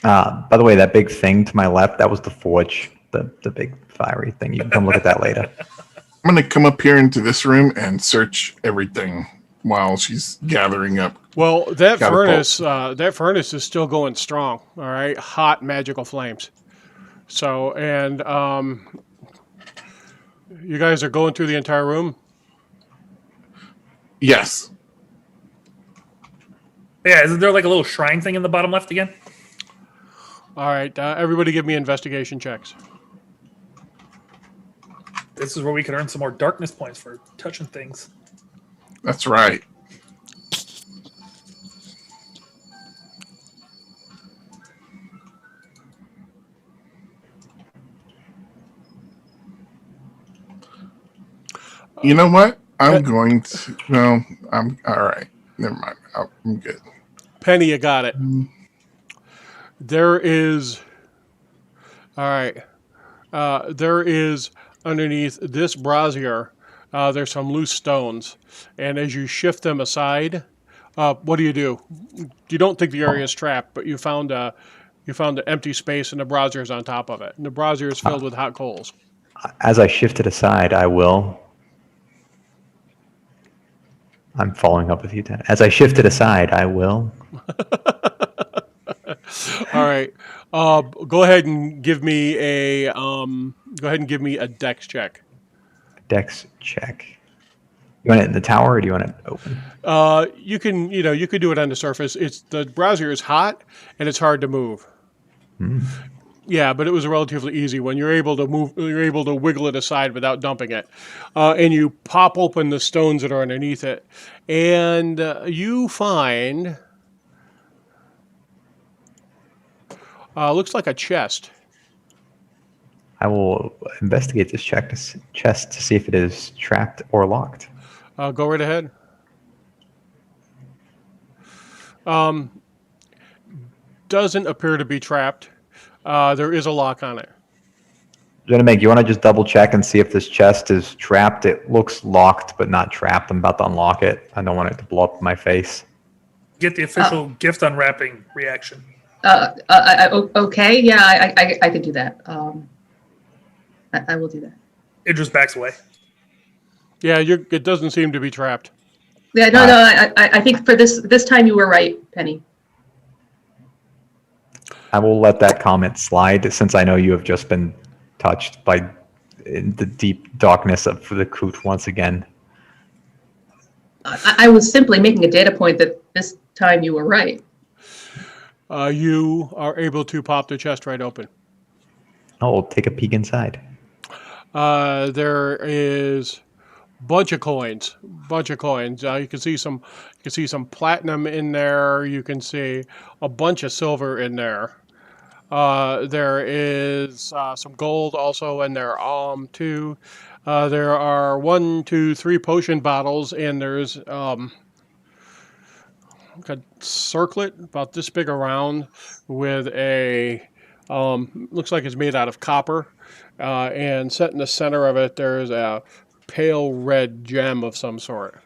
By the way, that big thing to my left, that was the forge, the big fiery thing. You can come look at that later. I'm going to come up here into this room and search everything while she's gathering up. Well, that catapult. furnace is still going strong. All right, hot magical flames. So, and you guys are going through the entire room. Yes. Yeah, isn't there like a little shrine thing in the bottom left again? All right, everybody give me investigation checks. This is where we can earn some more darkness points for touching things. That's right. You know what? I'm going to. No, I'm all right. Never mind. I'm good. Penny, you got it. There is. All right. There is underneath this brazier. There's some loose stones, and as you shift them aside, what do? You don't think the area is trapped, but you found an empty space, and the brazier is on top of it, and the brazier is filled with hot coals. As I shift it aside, I will. I'm following up with you, Dan. As I shift it aside, I will. All right. Go ahead and give me a dex check. Dex check. You want it in the tower, or do you want it open? You could do it on the surface. The brazier is hot and it's hard to move. Yeah, but it was a relatively easy one. You're able to move. You're able to wiggle it aside without dumping it, and you pop open the stones that are underneath it, and you find looks like a chest. I will investigate this chest to see if it is trapped or locked. Go right ahead. Doesn't appear to be trapped. There is a lock on it. Meg, you want to just double check and see if this chest is trapped? It looks locked, but not trapped. I'm about to unlock it. I don't want it to blow up in my face. Get the official gift unwrapping reaction. Okay, yeah, I could do that. I will do that. Idris backs away. Yeah, it doesn't seem to be trapped. Yeah, no, I think for this time you were right, Penny. I will let that comment slide since I know you have just been touched by the deep darkness of the coot once again. I was simply making a data point that this time you were right. You are able to pop the chest right open. Oh, we'll take a peek inside. There is bunch of coins. You can see some platinum in there. You can see a bunch of silver in there. There is some gold also in there too. There are 1, 2, 3 potion bottles, and there's a circlet about this big around with a looks like it's made out of copper, and set in the center of it there's a pale red gem of some sort.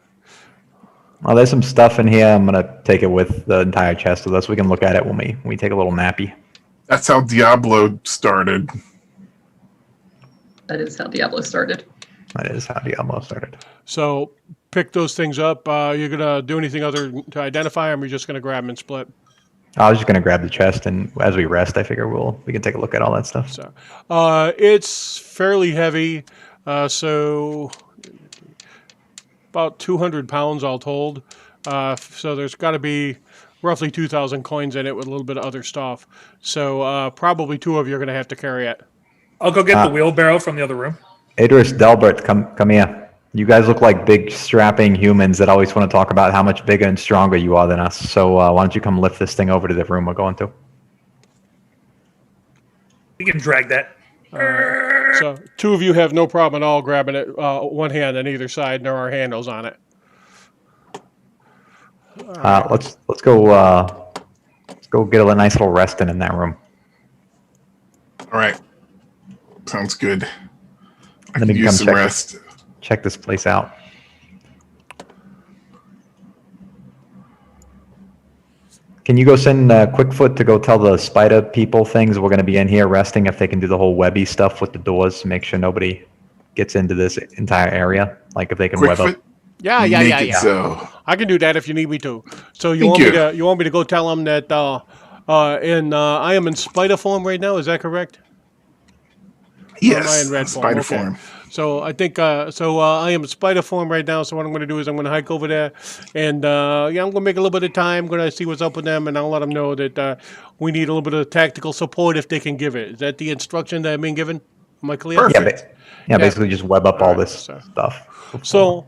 Well, there's some stuff in here. I'm gonna take it with the entire chest of this. We can look at it when we take a little nappy. That's how Diablo started. That is how Diablo started. That is how Diablo started. So pick those things up. You're gonna do anything other to identify them? Or you're just gonna grab them and split? I was just gonna grab the chest, and as we rest, I figure we can take a look at all that stuff. So, it's fairly heavy. So about 200 pounds all told. So there's got to be roughly 2,000 coins in it with a little bit of other stuff. So probably 2 of you are going to have to carry it. I'll go get the wheelbarrow from the other room. Idris, Delbert, come here. You guys look like big, strapping humans that always want to talk about how much bigger and stronger you are than us. So why don't you come lift this thing over to the room we're going to? We can drag that. So 2 of you have no problem at all grabbing it, one hand on either side, and there are handles on it. Let's go get a nice little resting in that room. All right. Sounds good. I Then can we use can some rest. Check this place out. Can you go send Quickfoot to go tell the spider people things? We're going to be in here resting if they can do the whole webby stuff with the doors. Make sure nobody gets into this entire area. Like if they can web up. Yeah. Make it so. I can do that if you need me to. So you want me to go tell them that I am in spider form right now? Is that correct? Yes, in red spider form. form. So I think I am in spider form right now. So what I'm going to do is I'm going to hike over there, and yeah, I'm going to make a little bit of time. I'm going to see what's up with them, and I'll let them know that we need a little bit of tactical support if they can give it. Is that the instruction that I'm being given? Am I clear? Yeah, Perfect. yeah. Yeah. Basically, just web up All all right. this So, stuff. Before. so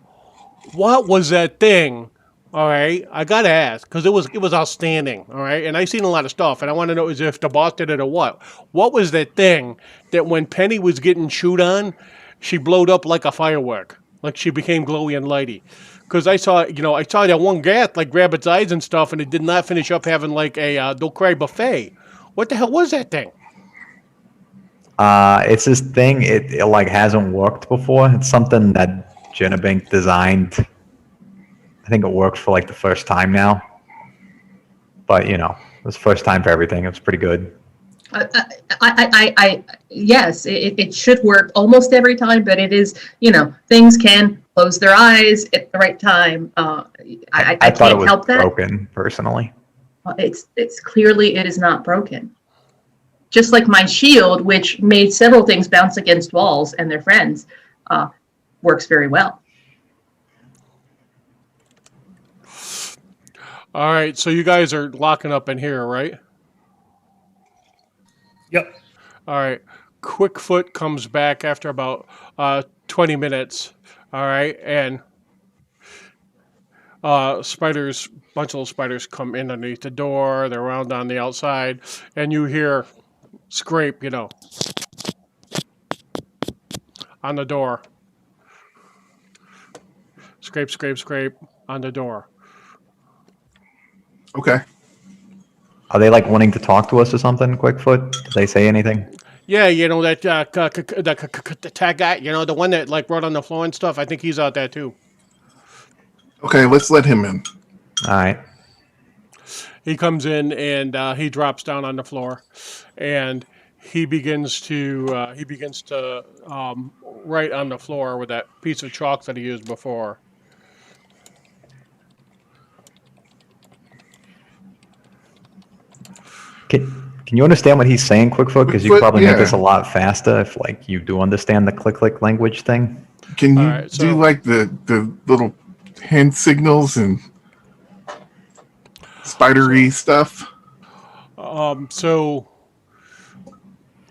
what was that thing? All right, I gotta ask because it was outstanding. All right, and I've seen a lot of stuff, and I want to know is if the boss did it or what. What was that thing that when Penny was getting chewed on, she blowed up like a firework, like she became glowy and lighty? Because I saw that one gat like grab its eyes and stuff, and it did not finish up having like a don't cry buffet. What the hell was that thing? It's this thing. It like hasn't worked before. It's something that Jenabink designed. I think it works for like the first time now. But it was the first time for everything. It was pretty good. Yes, it should work almost every time, but it is, things can close their eyes at the right time. I thought it can't was help that. broken personally. It's clearly it is not broken. Just like my shield, which made several things bounce against walls and their friends, works very well. All right, so you guys are locking up in here, right? Yep. All right. Quickfoot comes back after about 20 minutes. All right, and spiders, bunch of little spiders come in underneath the door. They're around on the outside, and you hear scrape, on the door. Scrape, scrape, scrape on the door. Okay. Are they like wanting to talk to us or something? Quickfoot? Did they say anything? Yeah, that the tag guy, the one that like wrote on the floor and stuff. I think he's out there too. Okay, let's let him in. All right. He comes in and he drops down on the floor, and he begins to write on the floor with that piece of chalk that he used before. Can you understand what he's saying, Quickfoot? Because you could Quickfoot, probably make yeah. this a lot faster if like you do understand the click language thing. Can you All right, so- do like the little hand signals and spidery stuff? So,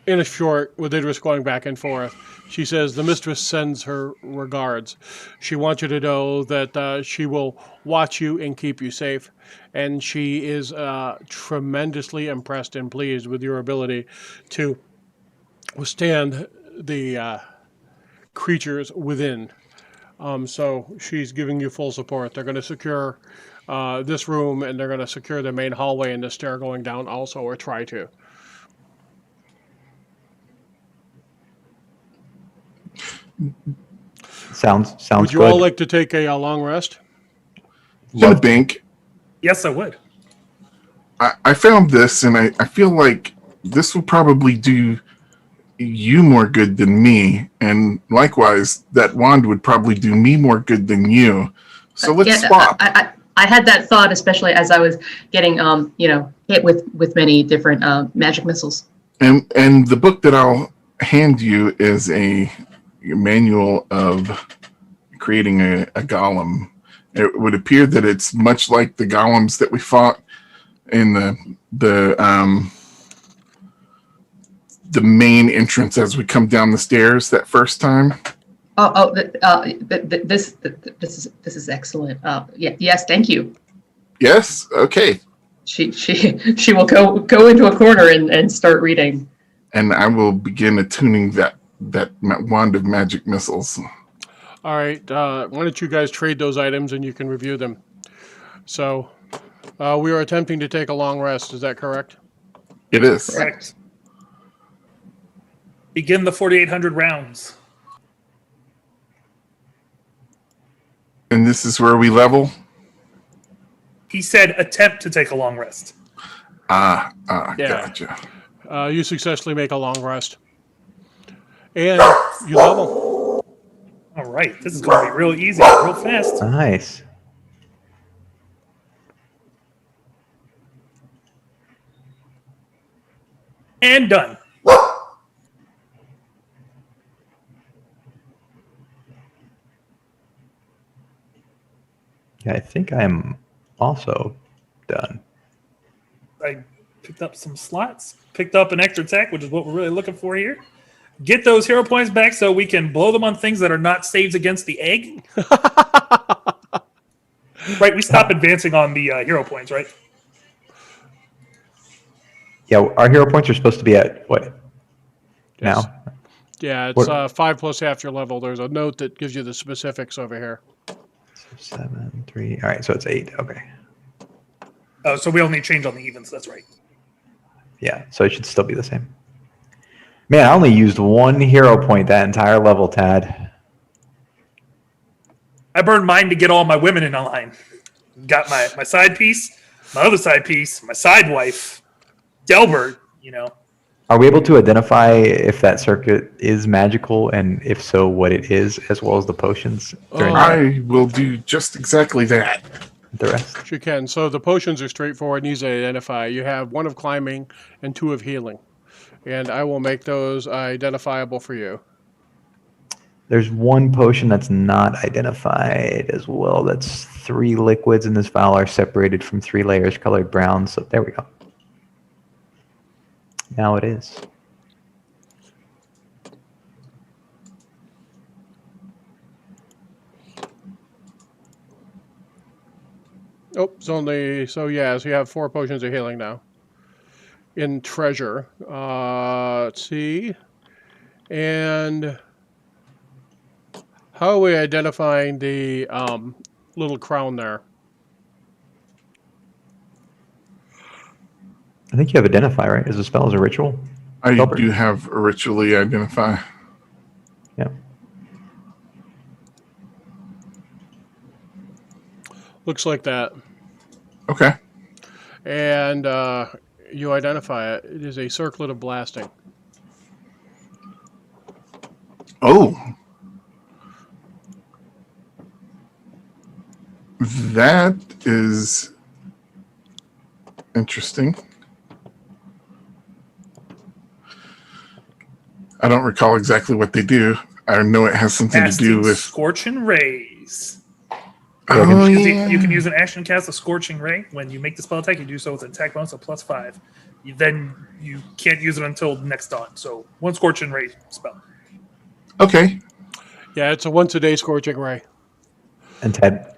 in a short, with Idris going back and forth, she says, the mistress sends her regards. She wants you to know that she will watch you and keep you safe. And she is tremendously impressed and pleased with your ability to withstand the creatures within. So she's giving you full support. They're going to secure this room, and they're going to secure the main hallway and the stair going down also, or try to. Sounds Would you good. all like to take a long rest? Bink, Yes, I would. I found this, and I feel like this will probably do you more good than me, and likewise, that wand would probably do me more good than you. So let's swap. I had that thought, especially as I was getting, hit with many different magic missiles. And the book that I'll hand you is a manual of creating a golem. It would appear that it's much like the golems that we fought in the main entrance as we come down the stairs that first time. This is excellent. Yes, thank you. Yes. Okay. She will go into a corner and start reading. And I will begin attuning that wand of magic missiles. All right. Why don't you guys trade those items and you can review them? So we are attempting to take a long rest. Is that correct? It is. Correct. Begin the 4,800 rounds. And this is where we level. He said attempt to take a long rest. Yeah. Gotcha. You successfully make a long rest. And you level. All right. This is going to be real easy, real fast. Nice. And done. Yeah, I think I'm also done. I picked up some slots, picked up an extra attack, which is what we're really looking for here. Get those hero points back so we can blow them on things that are not saves against the egg. Right, we stop advancing on the hero points, right? Yeah, our hero points are supposed to be at what? Yes. Now? Yeah, it's What- 5 plus half your level. There's a note that gives you the specifics over here. 7, 3. All right, so it's 8. Okay. Oh, so we only change on the evens. That's right. Yeah, so it should still be the same. Man, I only used 1 hero point that entire level, Tad. I burned mine to get all my women in line. Got my side piece, my other side piece, my side wife, Delbert, Are we able to identify if that circuit is magical, and if so, what it is, as well as the potions during I will do just exactly that. the rest? You can. So the potions are straightforward and easy to identify. You have 1 of climbing and 2 of healing. And I will make those identifiable for you. There's 1 potion that's not identified as well. That's 3 liquids in this vial are separated from 3 layers colored brown. So there we go. Now it is. Oh, it's only, so yeah, so you have 4 potions of healing now. In treasure. Let's see. And how are we identifying the little crown there? I think you have identify, right? As a spell, as a ritual. I Delbert. do have a ritually identify. Yeah. Looks like that. Okay. And you identify it. It is a circlet of blasting. Oh. That is interesting. I don't recall exactly what they do. I know it has something to do Casting with. Scorching Rays. Oh, You yeah. can use an action to cast a Scorching Ray. When you make the spell attack, you do so with an attack bonus of +5. Then you can't use it until next dawn. So 1 Scorching Ray spell. Okay. Yeah, it's a once-a-day scorching ray. And Ted,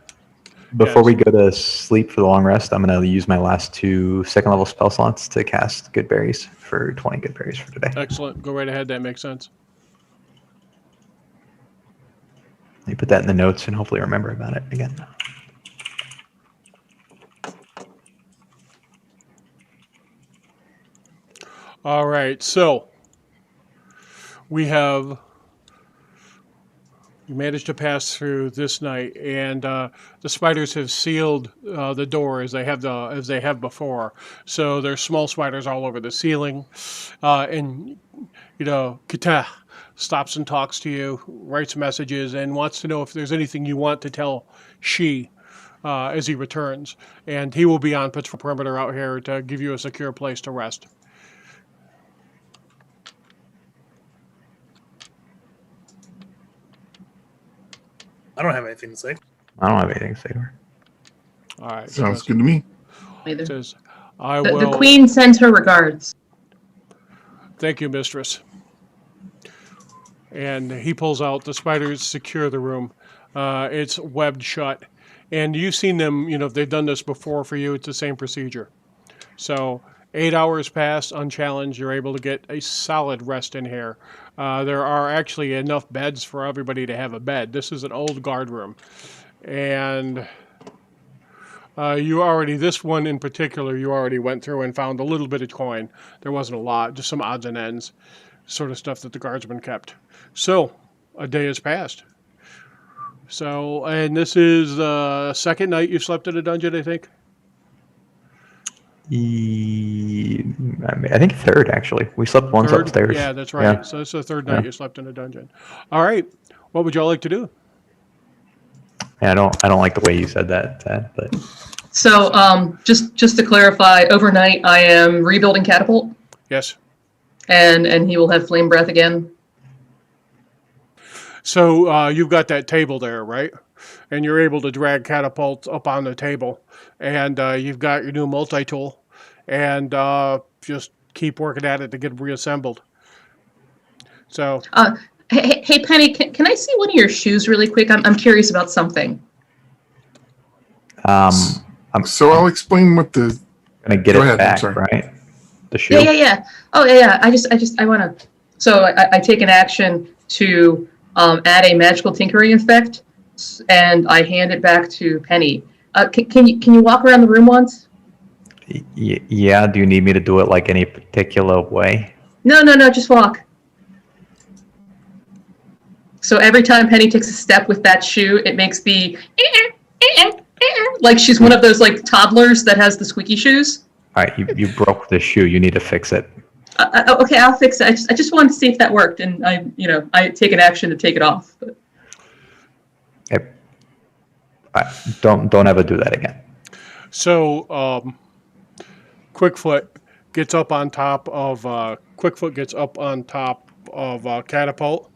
before Yes. we go to sleep for the long rest, I'm going to use my last 2 second-level spell slots to cast Good Berries for 20 Good Berries for today. Excellent. Go right ahead. That makes sense. Let me put that in the notes and hopefully remember about it again. All right, so we managed to pass through this night, and the spiders have sealed the door as they have before. So there's small spiders all over the ceiling, and Kita stops and talks to you, writes messages, and wants to know if there's anything you want to tell She as he returns, and he will be on patrol perimeter out here to give you a secure place to rest. I don't have anything to say. I don't have anything to say to her. All right. Sounds good to me. Either. Says, I The will. queen sends her regards. Thank you, mistress. And he pulls out the spiders, secure the room. It's webbed shut. And you've seen them, if they've done this before for you, it's the same procedure. So 8 hours pass unchallenged. You're able to get a solid rest in here. There are actually enough beds for everybody to have a bed. This is an old guard room. And this one in particular, you already went through and found a little bit of coin. There wasn't a lot, just some odds and ends, sort of stuff that the guardsmen kept. So, a day has passed. So, and this is the second night you slept in a dungeon, I think? I think 3rd, actually. We slept once Third? upstairs. Yeah, that's right. Yeah. So it's the third night Yeah. you slept in a dungeon. All right. What would y'all like to do? Yeah, I don't like the way you said that, Ted, but So just to clarify, overnight I am rebuilding catapult, Yes. and he will have flame breath again. So you've got that table there, right? and you're able to drag catapults up on the table. And you've got your new multi-tool, and just keep working at it to get them reassembled. So, Hey, Penny, can I see one of your shoes really quick? I'm curious about something. So I'll explain what the. Gonna get Go it ahead, I'm back, sorry. right? The shoe. Yeah. Oh, yeah. I want to. So I take an action to add a magical tinkering effect, and I hand it back to Penny. Can you walk around the room once? Yeah. Do you need me to do it like any particular way? No. Just walk. So every time Penny takes a step with that shoe, it makes the like she's one of those like toddlers that has the squeaky shoes. All right, you broke the shoe. You need to fix it. Okay, I'll fix it. I just wanted to see if that worked, and I take an action to take it off. But. Don't ever do that again. So Quickfoot gets up on top of Catapult.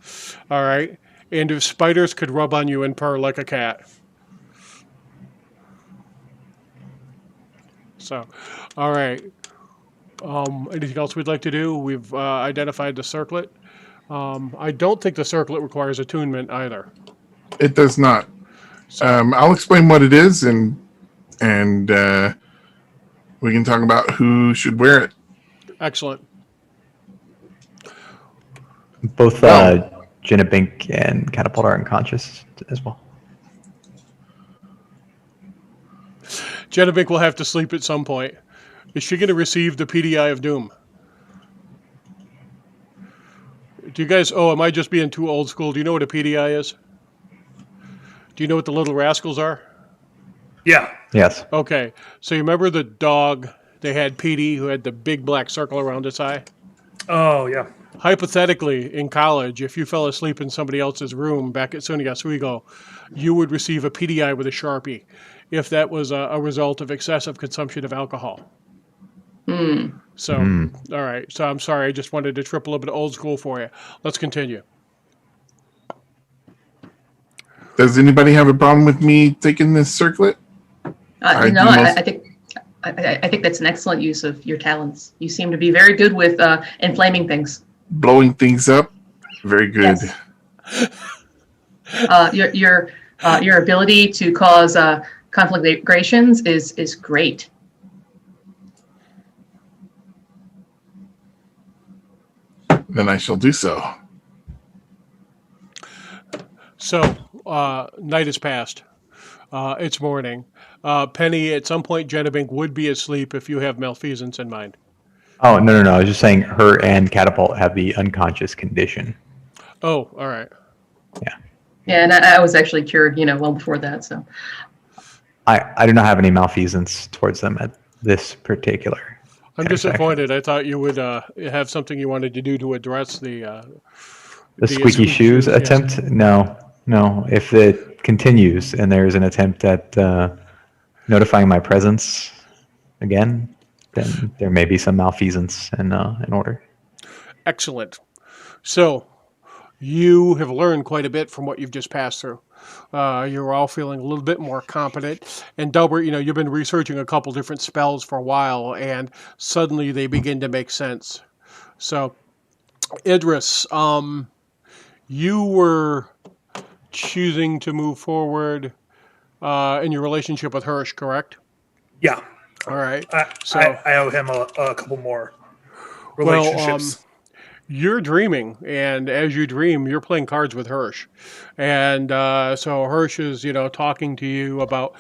All right, and if spiders could rub on you and purr like a cat. So, all right. Anything else we'd like to do? We've identified the circlet. I don't think the circlet requires attunement either. It does not. I'll explain what it is, and we can talk about who should wear it. Excellent. Both Jinnabink and Catapult are unconscious as well. Jenabink will have to sleep at some point. Is she going to receive the PDI of Doom? Do you guys... Oh, am I just being too old school? Do you know what a PDI is? Do you know what the little rascals are? Yeah. Yes. Okay. So you remember the dog they had, Petey, who had the big black circle around its eye? Oh, yeah. Hypothetically, in college, if you fell asleep in somebody else's room back at SUNY Oswego, you would receive a PDI with a Sharpie if that was a result of excessive consumption of alcohol. So, all right. So I'm sorry. I just wanted to trip a little bit old school for you. Let's continue. Does anybody have a problem with me taking this circlet? No, I think that's an excellent use of your talents. You seem to be very good with inflaming things. Blowing things up? Very good. Yes. Your ability to cause conflagrations is great. Then I shall do so. So, night has passed. It's morning. Penny, at some point, Jenabink would be asleep if you have malfeasance in mind. Oh, no. I was just saying her and Catapult have the unconscious condition. Oh, all right. Yeah. Yeah, and I was actually cured, well before that. So I do not have any malfeasance towards them at this particular. I'm disappointed. I thought you would have something you wanted to do to address the squeaky shoes attempt. Yes. No. If it continues and there's an attempt at notifying my presence again, then there may be some malfeasance in order. Excellent. So you have learned quite a bit from what you've just passed through. You're all feeling a little bit more competent. And Delbert, you've been researching a couple different spells for a while, and suddenly they begin to make sense. So, Idris, you were choosing to move forward in your relationship with Hirsch, correct? Yeah. All right. I owe him a couple more relationships. Well, you're dreaming, and as you dream, you're playing cards with Hirsch. And so Hirsch is, talking to you about,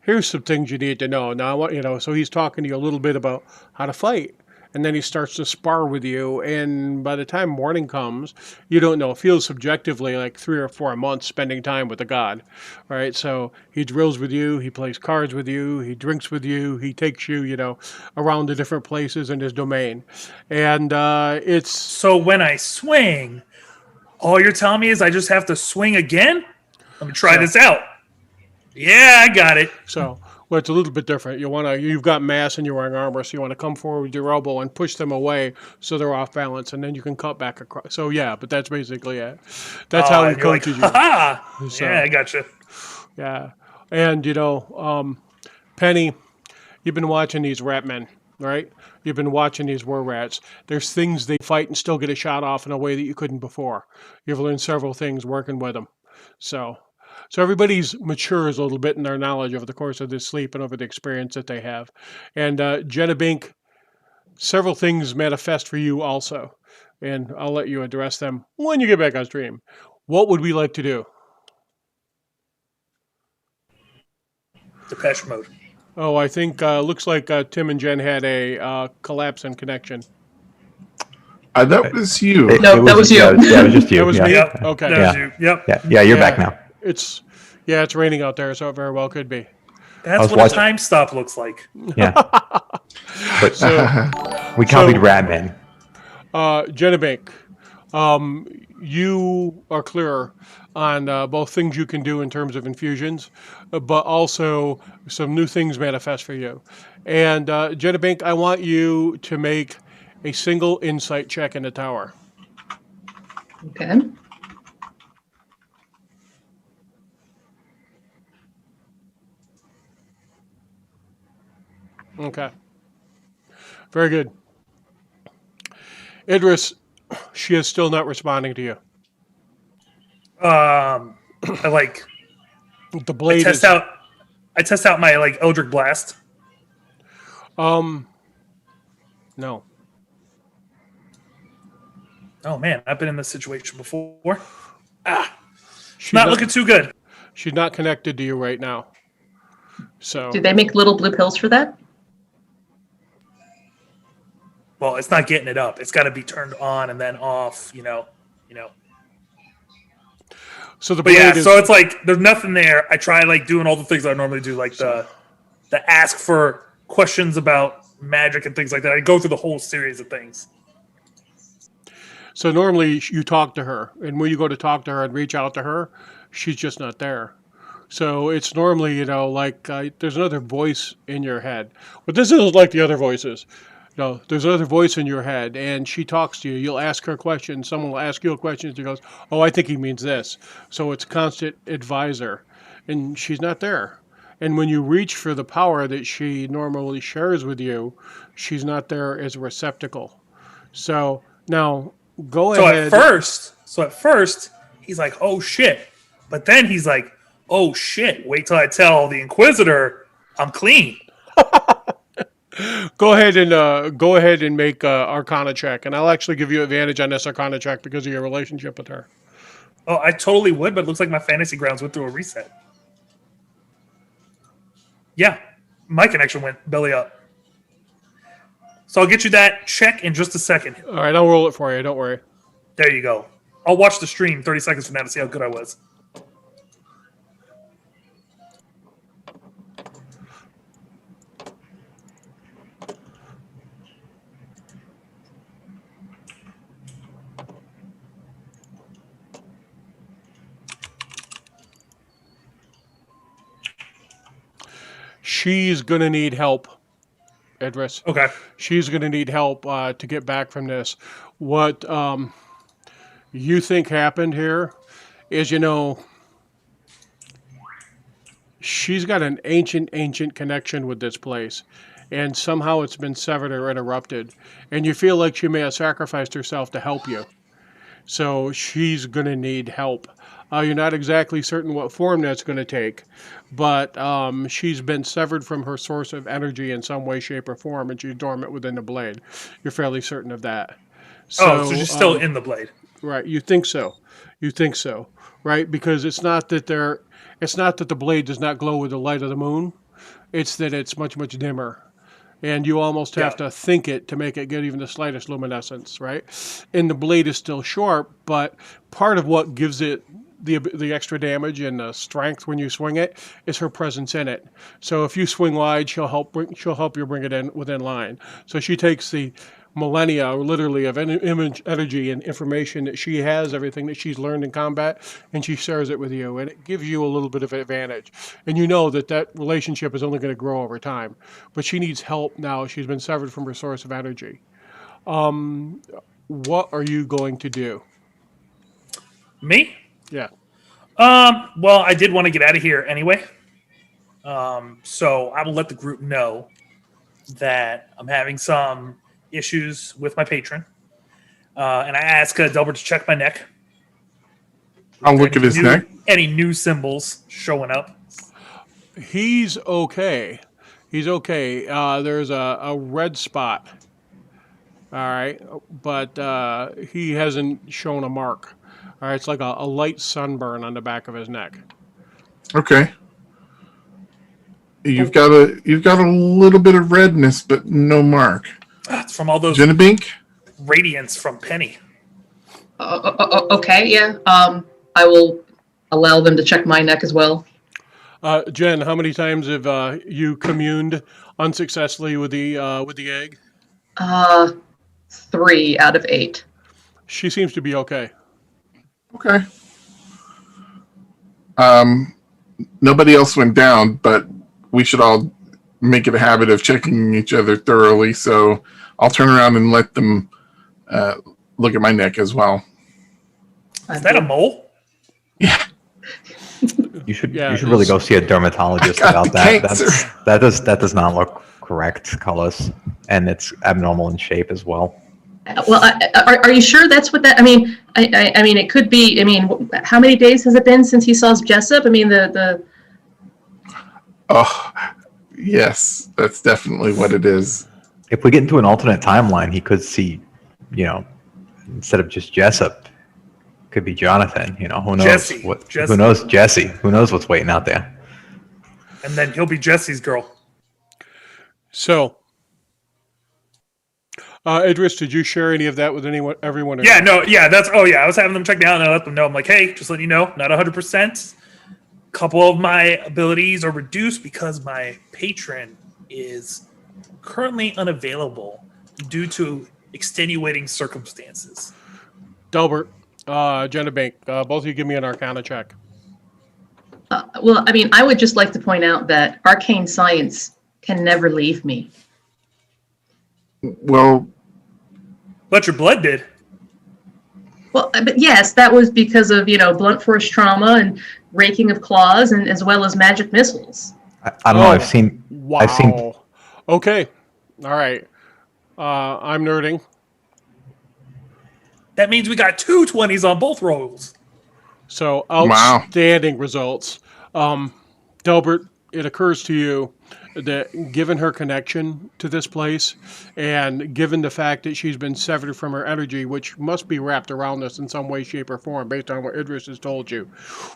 here's some things you need to know. Now, so he's talking to you a little bit about how to fight. And then he starts to spar with you, and by the time morning comes, you don't know. It feels subjectively like 3 or 4 months spending time with the god, right? So he drills with you, he plays cards with you, he drinks with you, he takes you, around the different places in his domain. And it's... So when I swing, all you're telling me is I just have to swing again? Let me try this out. Yeah, I got it. So Well, it's a little bit different. You've got mass and you're wearing armor, so you want to come forward with your elbow and push them away so they're off balance, and then you can cut back across. So yeah, but that's basically it. That's how he and you're like, coaches ha! So, Yeah, I gotcha. yeah, and Penny, you've been watching these rat men, right? You've been watching these war rats. There's things they fight and still get a shot off in a way that you couldn't before. You've learned several things working with them. So everybody's matures a little bit in their knowledge over the course of this sleep and over the experience that they have. And Jenna Bink, several things manifest for you also. And I'll let you address them when you get back on stream. What would we like to do? Depeche Mode. Oh, I think looks like Tim and Jen had a collapse in connection. That was you. No, that was you. Yeah, it was just you. That was yeah. me? Yep. Okay. That was you. Yep. Yeah, you're back now. It's raining out there, so it very well could be. That's what a time stop looks like. Yeah. But So, we copied Ratman. Jenna Bink, you are clearer on both things you can do in terms of infusions, but also some new things manifest for you. And Jenna Bink, I want you to make a single insight check in the tower. Okay. Okay. Very good. Idris, she is still not responding to you. I like The blade I test out my like Eldritch Blast. No. Oh man, I've been in this situation before. She's Not looking too good. She's not connected to you right now. So Do they make little blue pills for that? Well, it's not getting it up. It's got to be turned on and then off. You know. So the But blade yeah, is, so it's like there's nothing there. I try like doing all the things I normally do, like the ask for questions about magic and things like that. I go through the whole series of things. so normally you talk to her, and when you go to talk to her and reach out to her, she's just not there. So it's normally, like there's another voice in your head. But this is like the other voices. There's another voice in your head, and she talks to you. You'll ask her questions. Someone will ask you a question, and she goes, oh, I think he means this. So it's constant advisor, and she's not there. And when you reach for the power that she normally shares with you, she's not there as a receptacle. So now go ahead. So at first, he's like, "Oh shit," but then he's like, "Oh shit!" Wait till I tell the Inquisitor I'm clean. Go ahead and make Arcana check, and I'll actually give you advantage on this Arcana check because of your relationship with her. Oh, I totally would, but it looks like my fantasy grounds went through a reset. Yeah, my connection went belly up. So I'll get you that check in just a second. All right, I'll roll it for you. Don't worry. There you go. I'll watch the stream 30 seconds from now to see how good I was. She's gonna need help, Idris. Okay. She's gonna need help to get back from this. What you think happened here is, she's got an ancient connection with this place, and somehow it's been severed or interrupted, and you feel like she may have sacrificed herself to help you. So she's going to need help. You're not exactly certain what form that's going to take, but she's been severed from her source of energy in some way, shape, or form, and she's dormant within the blade. You're fairly certain of that. So she's still in the blade. Right, you think so. Right? Because it's not that the blade does not glow with the light of the moon. It's that it's much, much dimmer. And you almost have to think it to make it get even the slightest luminescence, right? And the blade is still sharp, but part of what gives it the extra damage and the strength when you swing it is her presence in it. So if you swing wide, she'll help you bring it in within line. So she takes the millennia, literally, of image, energy, and information that she has, everything that she's learned in combat, and she shares it with you, and it gives you a little bit of advantage. And you know that that relationship is only going to grow over time. But she needs help now. She's been severed from her source of energy. What are you going to do? Me? Yeah. Well, I did want to get out of here anyway. So I will let the group know that I'm having some issues with my patron. And I ask Delbert to check my neck. I'll look at his neck. Any new symbols showing up? He's okay. He's okay. There's a red spot. All right. But he hasn't shown a mark. All right. It's like a light sunburn on the back of his neck. Okay. You've got a little bit of redness, but no mark. It's from all those Genebink? radiance from Penny. Okay, yeah. I will allow them to check my neck as well. Jen, how many times have you communed unsuccessfully with the egg? 3 out of 8. She seems to be okay. Okay. Nobody else went down, but we should all make it a habit of checking each other thoroughly. So I'll turn around and let them look at my neck as well. Is that a mole? Yeah. You should really go see a dermatologist about that. That does not look correct, Cullis, and it's abnormal in shape as well. Well, are you sure that's what that? I mean, I mean, it could be. I mean, how many days has it been since he saw Jessup? I mean, the. Oh, yes, that's definitely what it is. If we get into an alternate timeline, he could see, instead of just Jessup, could be Jonathan. Who knows? Jesse. Who knows Jesse? Who knows what's waiting out there? And then he'll be Jesse's girl. So, Idris, did you share any of that with everyone? Yeah, no, yeah, I was having them check down and I let them know. I'm like, hey, just letting you know, not 100%. Couple of my abilities are reduced because my patron is currently unavailable due to extenuating circumstances. Delbert, Genebink, both of you give me an Arcana check. Well, I mean, I would just like to point out that arcane science can never leave me. Well, But your blood did. Well, but yes, that was because of, blunt force trauma and raking of claws, and as well as magic missiles. I don't know. I've seen. Wow. Okay. All right. I'm nerding. That means we got 2 20s on both rolls. So outstanding results. Delbert, it occurs to you that given her connection to this place and given the fact that she's been severed from her energy, which must be wrapped around us in some way, shape, or form based on what Idris has told you,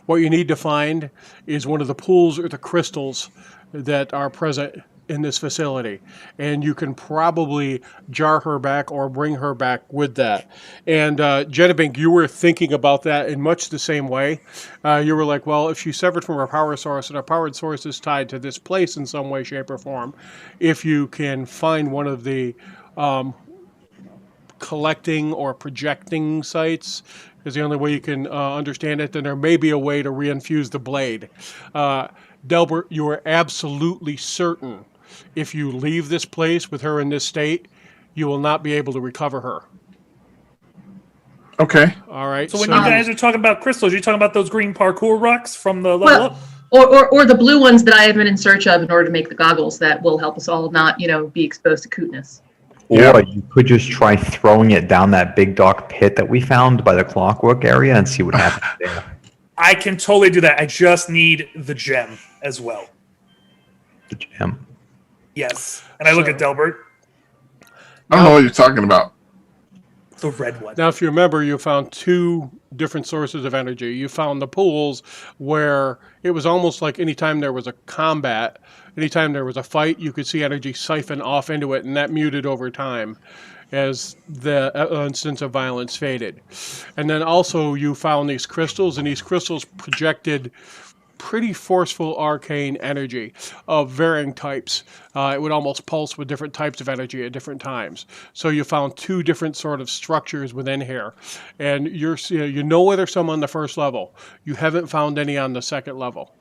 what you need to find is one of the pools or the crystals that are present in this facility, and you can probably jar her back or bring her back with that. And Genebink, you were thinking about that in much the same way. You were like, well, if she's severed from her power source and her power source is tied to this place in some way, shape, or form, if you can find one of the collecting or projecting sites is the only way you can understand it, then there may be a way to reinfuse the blade. Delbert, you are absolutely certain if you leave this place with her in this state, you will not be able to recover her. okay. All right. So when you guys are talking about crystals, you're talking about those green parkour rocks from the level up? Or the blue ones that I have been in search of in order to make the goggles that will help us all not, be exposed to cootness. Or you could just try throwing it down that big dark pit that we found by the clockwork area and see what happens there. I can totally do that. I just need the gem as well. The gem. Yes. And I look at Delbert, I don't know what you're talking about. the red one. Now, if you remember, you found 2 different sources of energy. You found the pools where it was almost like anytime there was a combat, anytime there was a fight, you could see energy siphon off into it, and that muted over time as the instance of violence faded. And then also you found these crystals, and these crystals projected pretty forceful arcane energy of varying types. It would almost pulse with different types of energy at different times. So you found two different sort of structures within here, and you know where there's some on the first level. You haven't found any on the second level.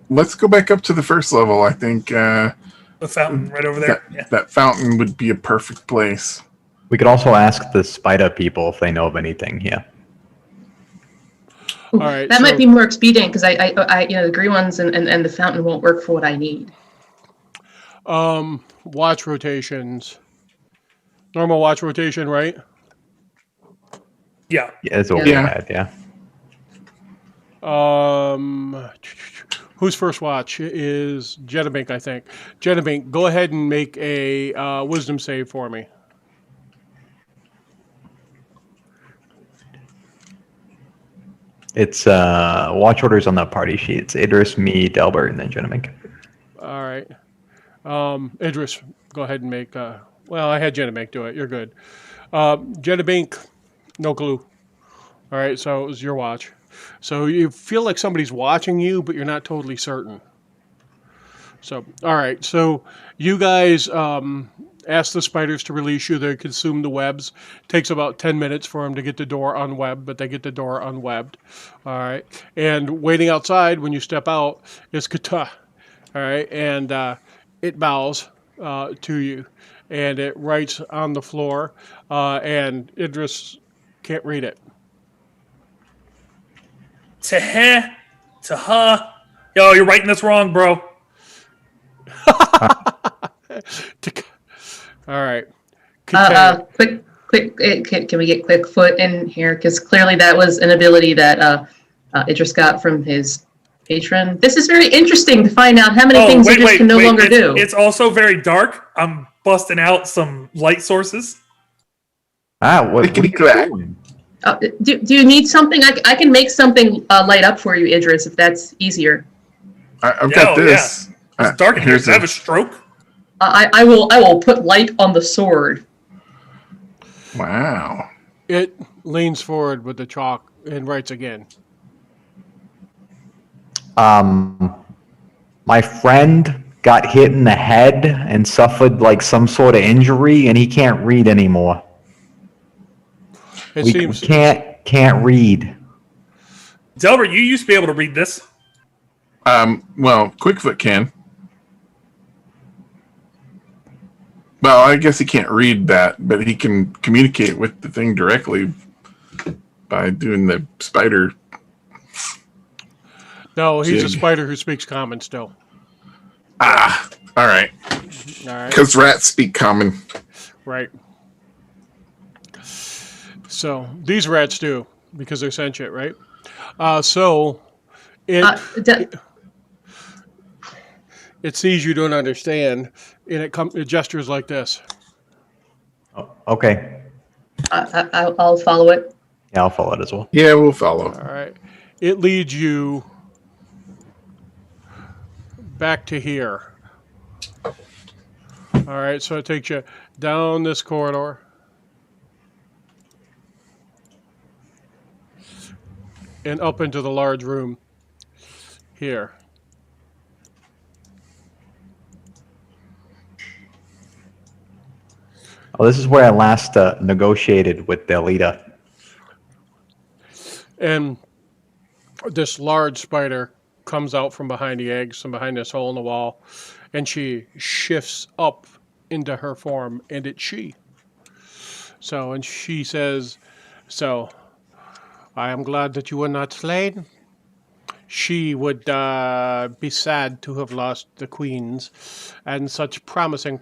Let's go back up to the first level. I think The fountain right over there. that fountain would be a perfect place. We could also ask the spider people if they know of anything here. Ooh, All right, that so- might be more expedient because the green ones and the fountain won't work for what I need. Watch rotations. Normal watch rotation, right? Yeah. Yeah, that's what Yeah. we had, yeah. Whose first watch is Jedabink, I think. Jedabink, go ahead and make a wisdom save for me. It's watch orders on the party sheet. It's Idris, me, Delbert, and then Jennifer. All right. Idris, go ahead and make... well, I had Jedabink do it. You're good. Jedabink, no clue. All right, so it was your watch. So you feel like somebody's watching you, but you're not totally certain. So, all right. So you guys ask the spiders to release you. They consume the webs. Takes about 10 minutes for them to get the door unwebbed, but they get the door unwebbed. All right. And waiting outside when you step out is Kata. All right. And it bows to you. And it writes on the floor. And Idris can't read it. To ha. Yo, you're writing this wrong, bro. All right. Kata. Can we get quick foot in here? Because clearly that was an ability that Idris got from his patron. This is very interesting to find out how many things Idris can no longer do. It's also very dark. I'm busting out some light sources. What are you Clickety-clack. doing? Do you need something? I can make something light up for you, Idris, if that's easier. I've got this. It's dark in here. Does it have a stroke? I will put light on the sword. Wow. It leans forward with the chalk and writes again. My friend got hit in the head and suffered like some sort of injury, and he can't read anymore. It We seems can't read. Delbert, you used to be able to read this. Well, Quickfoot can. Well, I guess he can't read that, but he can communicate with the thing directly by doing the spider. No, he's a Jig. spider who speaks common still. Ah, all right. All right. Because rats speak common. Right. So these rats do because they're sentient, right? So it it sees you don't understand, and it gestures like this. Oh, okay. I'll follow it. Yeah, I'll follow it as well. Yeah, we'll follow. All right. It leads you back to here. All right. So it takes you down this corridor. And up into the large room here. Oh, this is where I last negotiated with their leader. And this large spider comes out from behind the eggs, from behind this hole in the wall, and she shifts up into her form, and it's she. So, and she says, so, I am glad that you were not slain. She would be sad to have lost the queens and such promising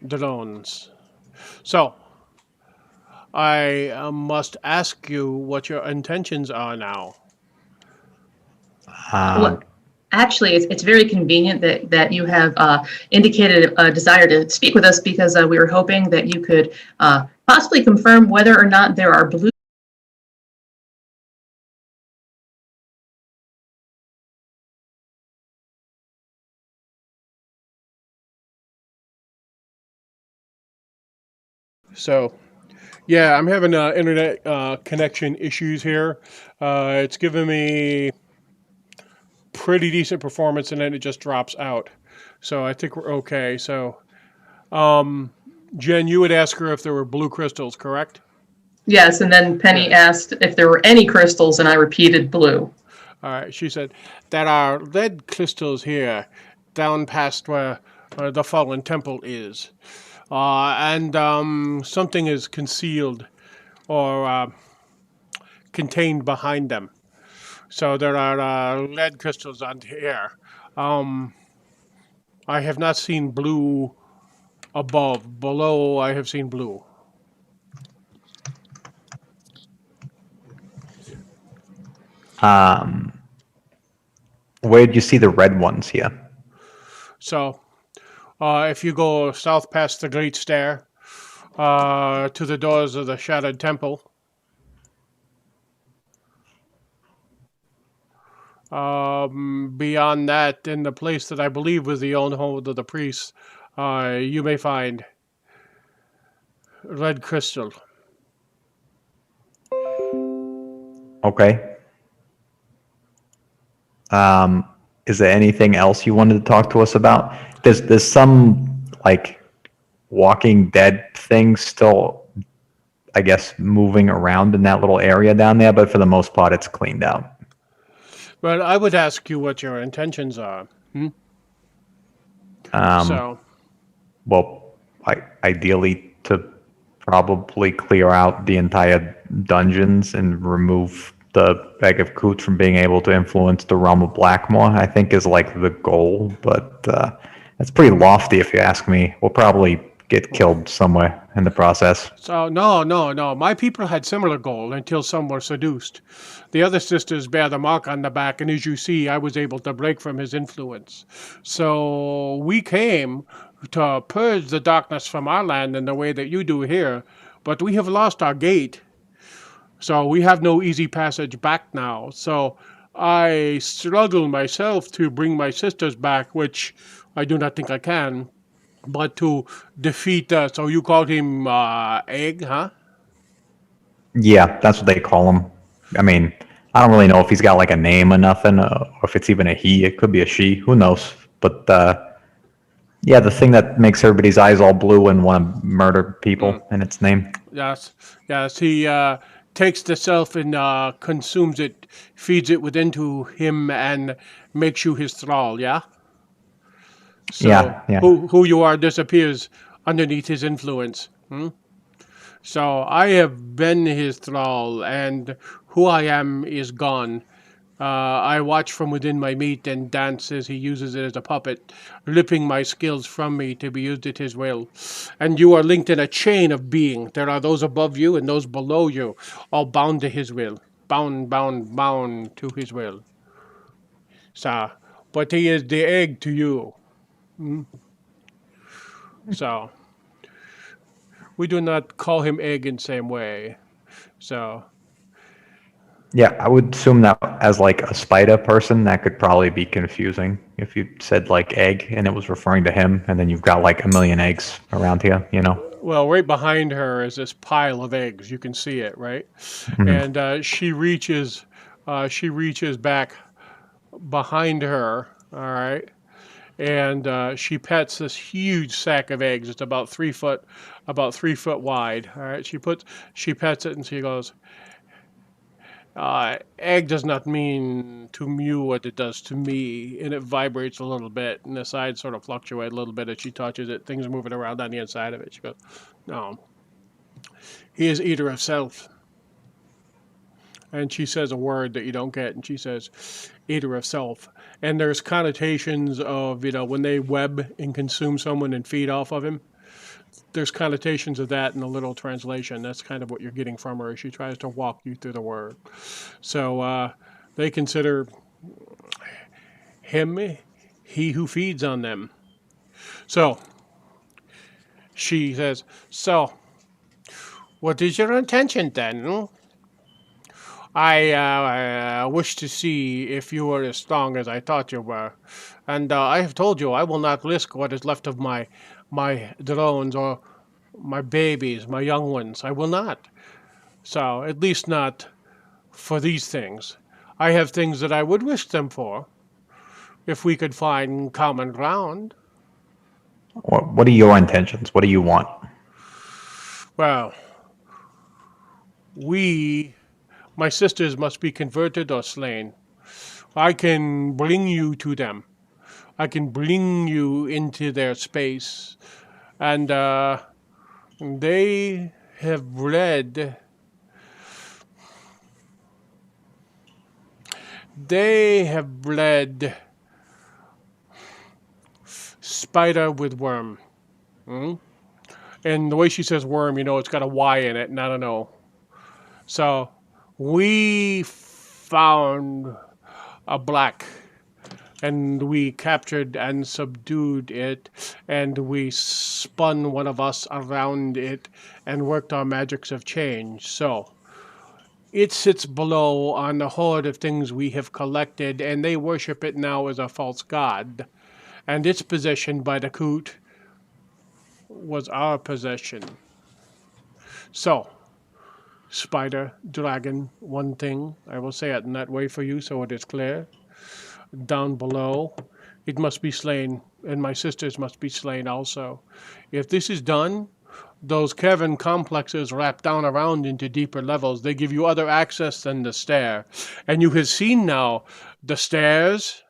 drones. So, I must ask you what your intentions are now. Well, actually, it's very convenient that you have indicated a desire to speak with us because we were hoping that you could possibly confirm whether or not there are blue. So, Yeah, I'm having internet connection issues here. It's giving me pretty decent performance, and then it just drops out. So I think we're okay. So, um, Jen, you would ask her if there were blue crystals, correct? Yes, and then Yeah. Penny asked if there were any crystals, and I repeated blue. All right. She said there are lead crystals here, down past where the fallen temple is, and something is concealed or contained behind them. So there are lead crystals on here. Um, I have not seen blue above. Below, I have seen blue. Um, where did you see the red ones here? So if you go south past the Great Stair to the doors of the Shattered Temple, beyond that, in the place that I believe was the old home of the priests, you may find red crystal. Okay. Is there anything else you wanted to talk to us about? There's some like Walking Dead thing still, I guess, moving around in that little area down there, but for the most part, it's cleaned out. But I would ask you what your intentions are. Um, So, well, ideally to probably clear out the entire dungeons and remove the Bag of Coots from being able to influence the realm of Blackmoor, I think is like the goal, but that's pretty lofty if you ask me. We'll probably get killed somewhere in the process. So no. My people had similar goal until some were seduced. The other sisters bear the mark on the back, and as you see, I was able to break from his influence. So we came to purge the darkness from our land in the way that you do here, but we have lost our gate. So we have no easy passage back now. So I struggle myself to bring my sisters back, which I do not think I can. But to defeat, so you called him Egg, huh? Yeah, that's what they call him. I mean, I don't really know if he's got like a name or nothing, or if it's even a he. It could be a she. Who knows? But yeah, the thing that makes everybody's eyes all blue and want to murder people in its name. Yes. He takes the self and consumes it, feeds it within to him, and makes you his thrall. Yeah. So Yeah. who you are disappears underneath his influence. So I have been his thrall, and who I am is gone. I watch from within my meat and dance as he uses it as a puppet, ripping my skills from me to be used at his will. And you are linked in a chain of being. There are those above you and those below you, all bound to his will. Bound to his will. So, but he is the egg to you. So, we do not call him egg in the same way. So, Yeah, I would assume that as like a spider person, that could probably be confusing if you said like egg and it was referring to him, and then you've got like a million eggs around here, you know? well, right behind her is this pile of eggs. You can see it, right? And she reaches back behind her. All right, and she pets this huge sack of eggs. It's about 3 foot wide. All right, she pets it, and she goes, egg does not mean to you what it does to me, and it vibrates a little bit, and the sides sort of fluctuate a little bit as she touches it. Things are moving around on the inside of it. She goes, no, he is eater of self. And she says a word that you don't get, and she says, eater of self. And there's connotations of, when they web and consume someone and feed off of him, there's connotations of that in the little translation. That's kind of what you're getting from her as she tries to walk you through the word. So they consider him he who feeds on them. So she says, so what is your intention then? I wish to see if you were as strong as I thought you were. And I have told you I will not risk what is left of my drones or my babies, my young ones. I will not. So, at least not for these things. I have things that I would wish them for if we could find common ground. What are your intentions? What do you want? Well, my sisters must be converted or slain. I can bring you to them. I can bring you into their space. And they have read. They have bled spider with worm. Hmm? And the way she says worm, it's got a Y in it, not an O. So we found a black, and we captured and subdued it, and we spun one of us around it and worked our magics of change. So it sits below on the hoard of things we have collected, and they worship it now as a false god. And its possession by the coot was our possession. So, spider, dragon, one thing, I will say it in that way for you so it is clear. Down below, it must be slain, and my sisters must be slain also. If this is done, those cavern complexes wrap down around into deeper levels. They give you other access than the stair. And you have seen now, the stairs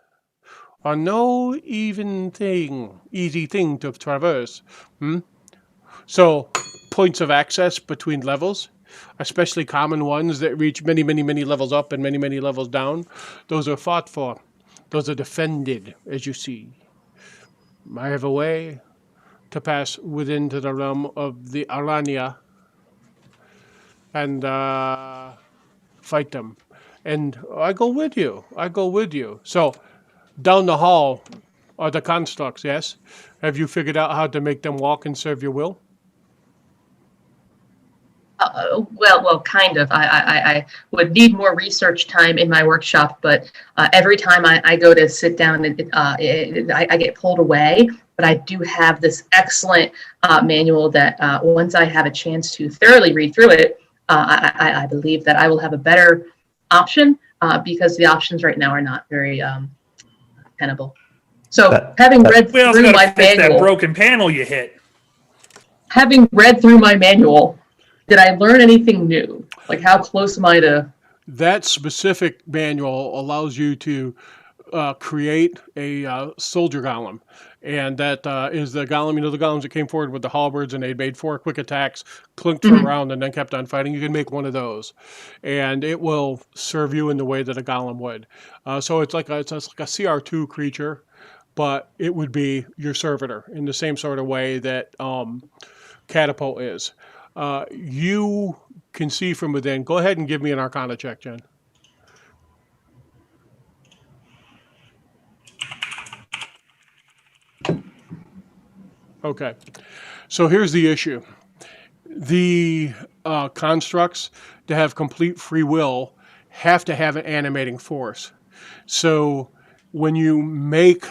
are no easy thing to traverse. So, points of access between levels, especially common ones that reach many, many, many levels up and many, many levels down, those are fought for. Those are defended, as you see. I have a way to pass within to the realm of the Aranya and fight them. And I go with you. So, down the hall are the constructs, yes? Have you figured out how to make them walk and serve your will? Well, kind of. I would need more research time in my workshop, but every time I go to sit down, I get pulled away. But I do have this excellent manual that once I have a chance to thoroughly read through it, I believe that I will have a better option because the options right now are not very tenable. So having read We also through got my to fix that manual, broken panel you hit. having read through my manual, did I learn anything new? Like, how close am I to? That specific manual allows you to create a soldier golem. And that is the golem, the golems that came forward with the halberds and they made 4 quick attacks, clunked for a round, and then kept on fighting. You can make one of those. And it will serve you in the way that a golem would. So it's like a CR2 creature, but it would be your servitor in the same sort of way that Catapult is. You can see from within. Go ahead and give me an Arcana check, Jen. Okay. So here's the issue. The constructs, to have complete free will, have to have an animating force. So when you make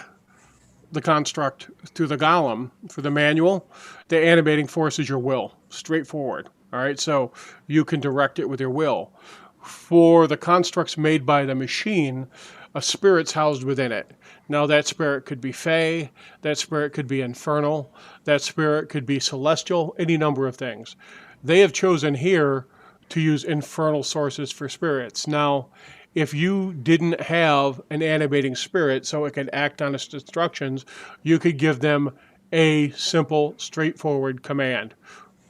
the construct through the golem for the manual, the animating force is your will, straightforward. All right, so you can direct it with your will. For the constructs made by the machine, a spirit's housed within it. Now that spirit could be fey, that spirit could be infernal, that spirit could be celestial, any number of things. They have chosen here to use infernal sources for spirits. Now, if you didn't have an animating spirit so it could act on its instructions, you could give them a simple, straightforward command.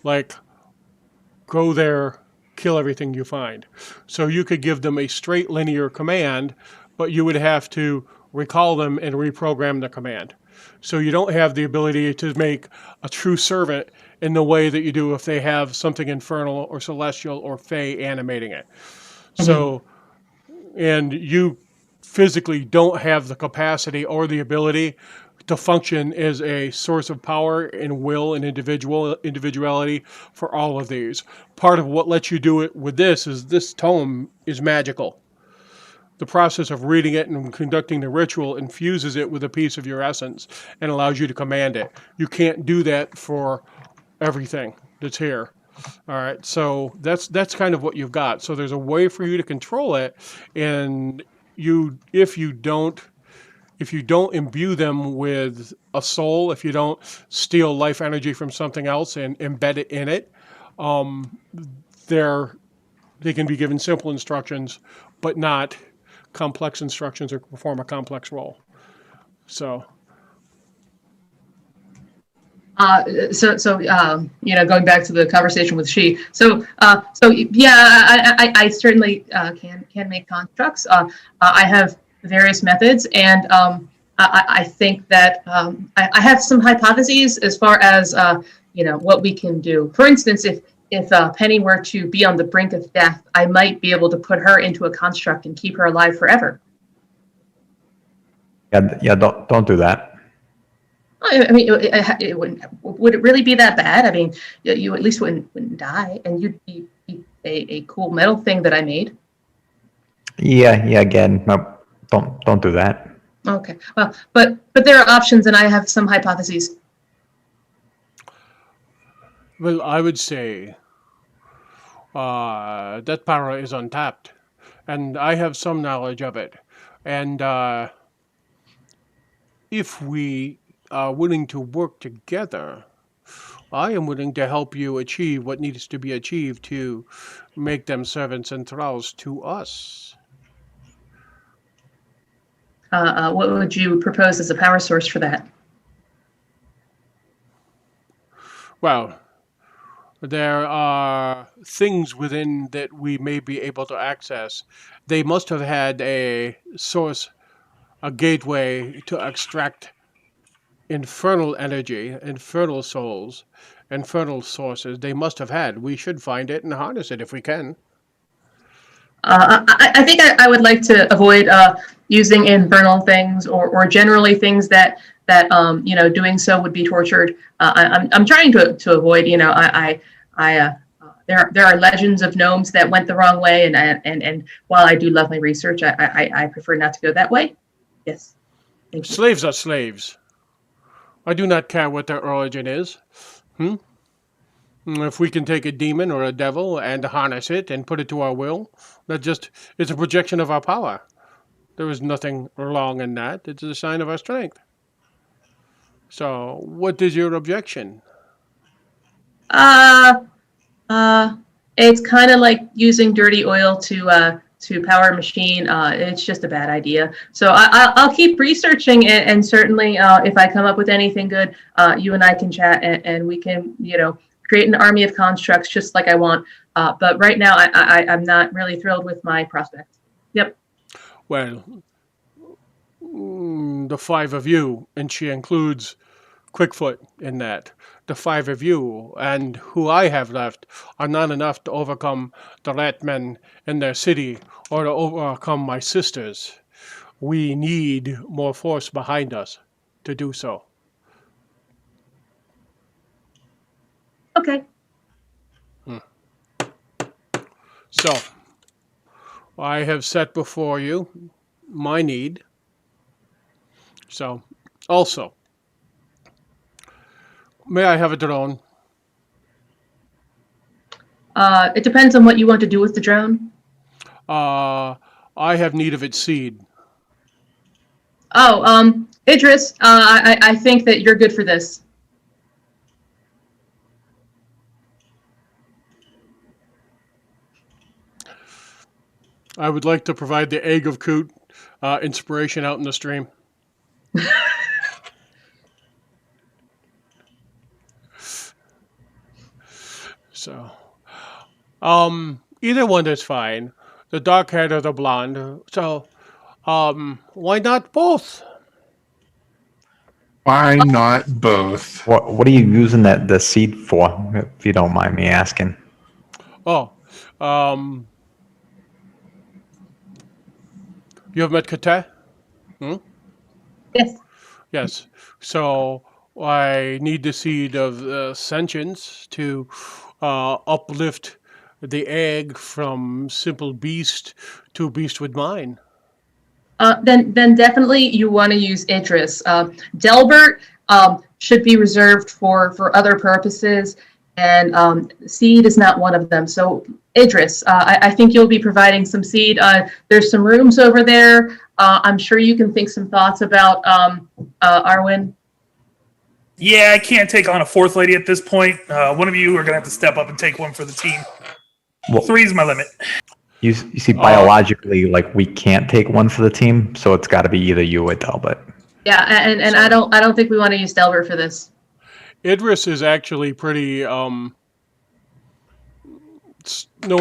Like, go there, kill everything you find. So you could give them a straight linear command, but you would have to recall them and reprogram the command. So you don't have the ability to make a true servant in the way that you do if they have something infernal or celestial or fey animating it. So, and you physically don't have the capacity or the ability to function as a source of power and will and individuality for all of these. Part of what lets you do it with this is this tome is magical. The process of reading it and conducting the ritual infuses it with a piece of your essence and allows you to command it. You can't do that for everything that's here. All right, so that's kind of what you've got. So there's a way for you to control it, and if you don't imbue them with a soul, if you don't steal life energy from something else and embed it in it, um, they're they can be given simple instructions, but not complex instructions or perform a complex role. So Going back to the conversation with she. I certainly can make constructs. I have various methods, and I think that I have some hypotheses as far as what we can do. For instance, if Penny were to be on the brink of death, I might be able to put her into a construct and keep her alive forever. Yeah. Don't do that. I mean, it wouldn't. Would it really be that bad? I mean, you at least wouldn't die, and you'd be a cool metal thing that I made. Yeah. Again, no, don't do that. Okay. Well, but there are options, and I have some hypotheses. well, I would say that power is untapped, and I have some knowledge of it. And if we are willing to work together, I am willing to help you achieve what needs to be achieved to make them servants and thralls to us. What would you propose as a power source for that? Well, there are things within that we may be able to access. They must have had a source, a gateway to extract infernal energy, infernal souls, infernal sources. They must have had. We should find it and harness it if we can. I think I would like to avoid using infernal things or generally things that doing so would be tortured. I'm trying to avoid. There are legends of gnomes that went the wrong way, and while I do love my research, I prefer not to go that way. Yes. Thank you. Slaves are slaves. I do not care what their origin is. If we can take a demon or a devil and harness it and put it to our will, it's a projection of our power. There is nothing wrong in that. It's a sign of our strength. So, what is your objection? It's kind of like using dirty oil to power a machine. It's just a bad idea. So I'll keep researching it, and certainly if I come up with anything good, you and I can chat, and we can create an army of constructs just like I want. But right now, I'm not really thrilled with my prospects. Yep. Well, the five of you, and she includes Quickfoot in that. The five of you and who I have left are not enough to overcome the rat men in their city or to overcome my sisters. We need more force behind us to do so. Okay. So, I have set before you my need. So, also, may I have a drone? It depends on what you want to do with the drone. I have need of its seed. Oh, Idris, I think that you're good for this. I would like to provide the egg of Coot inspiration out in the stream. So, either one is fine. The dark haired or the blonde. So, why not both? Why not both? What are you using the seed for, if you don't mind me asking? Oh, you have met Kate? Yes. Yes. So I need the seed of sentience to uplift the egg from simple beast to beast with mind. Then definitely you want to use Idris. Delbert should be reserved for other purposes, and seed is not one of them. So Idris, I think you'll be providing some seed. There's some rooms over there. I'm sure you can think some thoughts about Arwen. Yeah, I can't take on a fourth lady at this point. One of you are going to have to step up and take one for the team. Well, 3 is my limit. you see, biologically, like we can't take one for the team, so it's got to be either you or Delbert. Yeah, and I don't think we want to use Delbert for this. Idris is actually pretty. No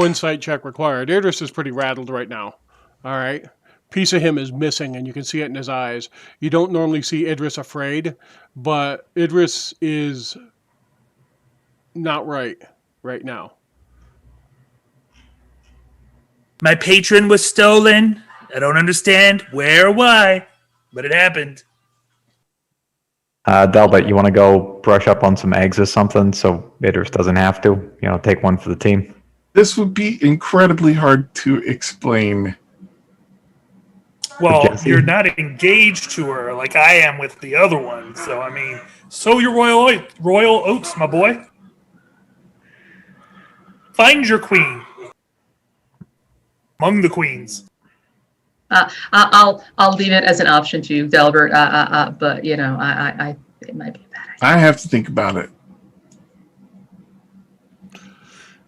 insight check required. Idris is pretty rattled right now. All right. Piece of him is missing, and you can see it in his eyes. You don't normally see Idris afraid, but Idris is not right now. My patron was stolen. I don't understand where or why, but it happened. Delbert, you want to go brush up on some eggs or something so Idris doesn't have to, take one for the team? This would be incredibly hard to explain. Well, Jesse? you're not engaged to her like I am with the other one. So, I mean, sow your royal oats, my boy. Find your queen among the queens. I'll leave it as an option to you, Delbert. But it might be a bad idea. I have to think about it.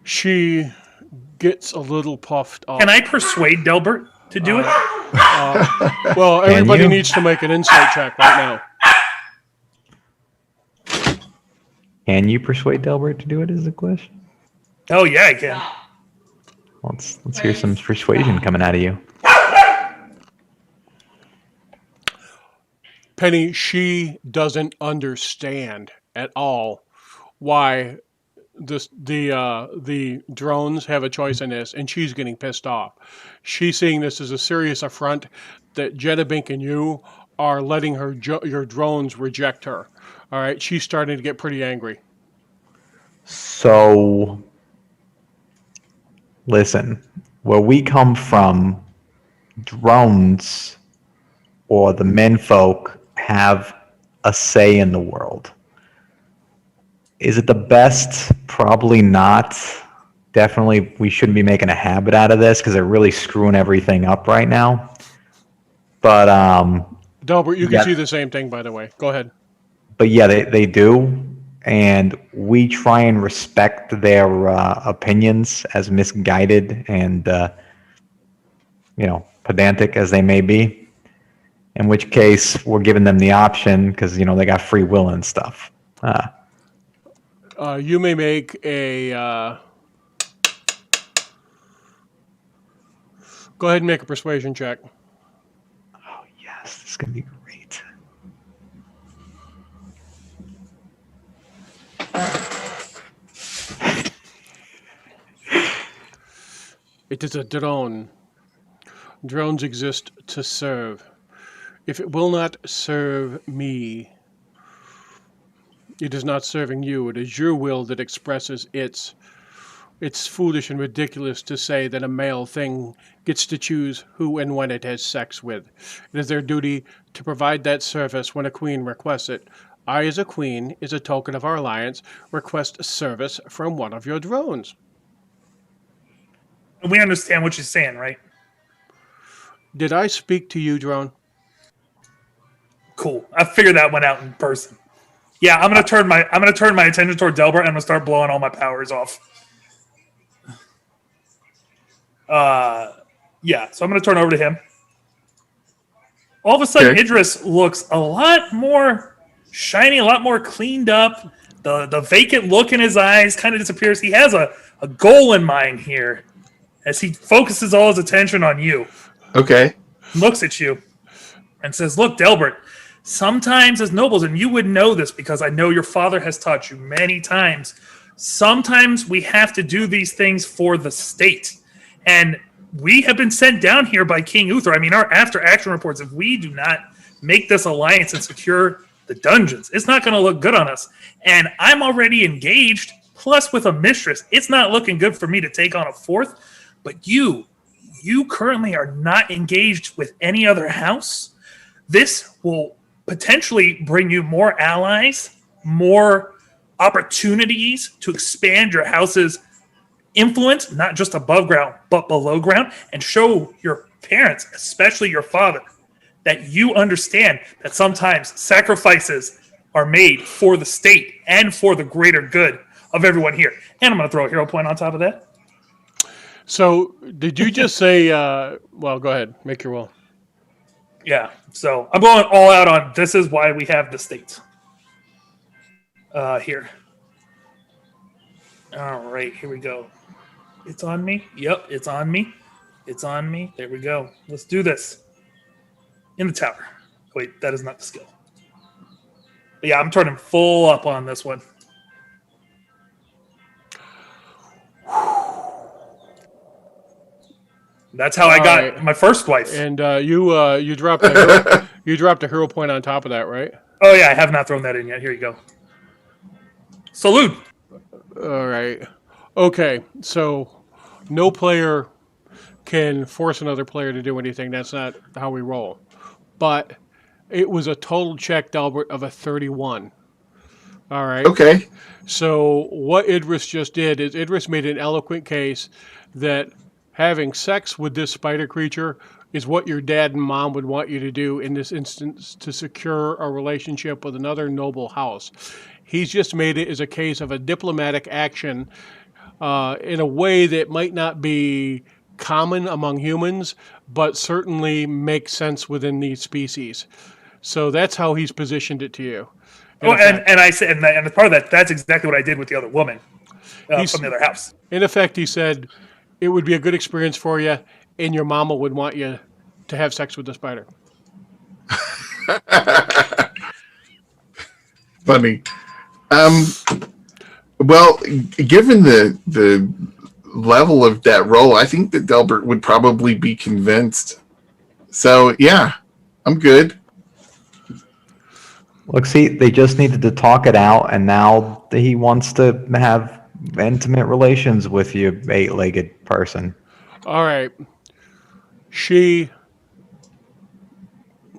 She gets a little puffed up. Can I persuade Delbert to do it? Well, everybody you? needs to make an insight check right now. Can you persuade Delbert to do it is the question? Oh, yeah, I can. Let's hear some persuasion coming out of you. Penny, she doesn't understand at all why the drones have a choice in this, and she's getting pissed off. She's seeing this as a serious affront that Jedabink and you are letting your drones reject her. All right, she's starting to get pretty angry. So, listen, where we come from, drones or the menfolk have a say in the world. Is it the best? Probably not. Definitely, we shouldn't be making a habit out of this because they're really screwing everything up right now. But Delbert, you can Yeah. see the same thing, by the way. Go ahead. But yeah, they do, and we try and respect their opinions, as misguided and pedantic as they may be. In which case, we're giving them the option because they got free will and stuff. You may make a. Go ahead and make a persuasion check. Oh yes, this is gonna be great. It is a drone. Drones exist to serve. If it will not serve me, it is not serving you. It is your will that expresses its. It's foolish and ridiculous to say that a male thing gets to choose who and when it has sex with. It is their duty to provide that service when a queen requests it. I, as a queen, as a token of our alliance, request service from one of your drones. We understand what she's saying, right? Did I speak to you, drone? Cool. I figured that one out in person. Yeah, I'm gonna turn my attention toward Delbert and I'm gonna start blowing all my powers off. Yeah, so I'm gonna turn over to him. All of a sudden, Okay. Idris looks a lot more shiny, a lot more cleaned up. The vacant look in his eyes kind of disappears. He has a goal in mind here as he focuses all his attention on you. Okay. Looks at you and says, "Look, Delbert, sometimes as nobles, and you would know this because I know your father has taught you many times, sometimes we have to do these things for the state. And we have been sent down here by King Uther. I mean, our after-action reports, if we do not make this alliance and secure the dungeons, it's not going to look good on us. And I'm already engaged, plus with a mistress. It's not looking good for me to take on a fourth. But you currently are not engaged with any other house. This will potentially bring you more allies more opportunities to expand your house's influence, not just above ground, but below ground, and show your parents, especially your father, that you understand that sometimes sacrifices are made for the state and for the greater good of everyone here. And I'm going to throw a hero point on top of that. So, did you just say? Well, go ahead, make your roll. Yeah, so I'm going all out on this is why we have the state here. All right, here we go. It's on me. Yep, it's on me. It's on me. There we go. Let's do this. In the tower. Wait, that is not the skill. But yeah, I'm turning full up on this one. That's how I got my first wife. And you dropped a hero, you dropped a hero point on top of that, right? Oh yeah, I have not thrown that in yet. Here you go. Salute. All right. Okay. So no player can force another player to do anything. That's not how we roll. But it was a total check, Delbert, of a 31. All right. Okay. So what Idris just did is Idris made an eloquent case that having sex with this spider creature is what your dad and mom would want you to do in this instance to secure a relationship with another noble house. He's just made it as a case of a diplomatic action in a way that might not be common among humans, but certainly makes sense within these species. So that's how he's positioned it to you. And I said, and as part of that, that's exactly what I did with the other woman from the other house. In effect, he said, it would be a good experience for you, and your mama would want you to have sex with the spider. Funny. Well, given the level of that role, I think that Delbert would probably be convinced. So, yeah, I'm good. Look, see, they just needed to talk it out, and now he wants to have intimate relations with you, eight-legged person. All right. She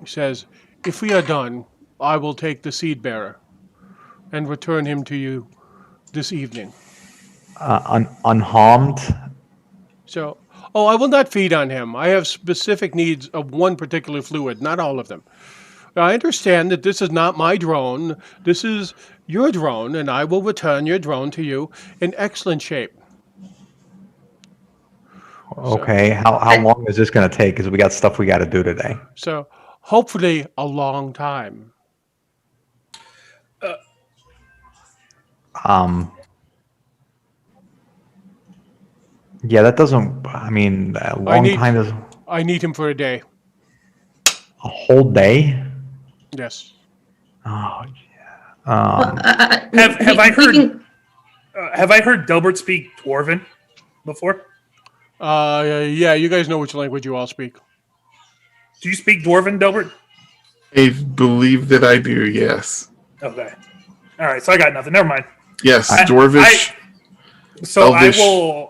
says, if we are done, I will take the seed bearer and return him to you this evening. Unharmed? So, I will not feed on him. I have specific needs of one particular fluid, not all of them. I understand that this is not my drone. This is your drone, and I will return your drone to you in excellent shape. Okay, how long is this going to take? Because we got stuff we got to do today. So, hopefully, a long time. Yeah, that doesn't. I mean, a long time is I need him for a day. a whole day. Yes. Oh, yeah. Have I heard Delbert speak Dwarven before? Yeah, you guys know which language you all speak. Do you speak Dwarven, Delbert? I believe that I do, yes. Okay. All right, so I got nothing. Never mind. Yes, Dwarvish. Elvish,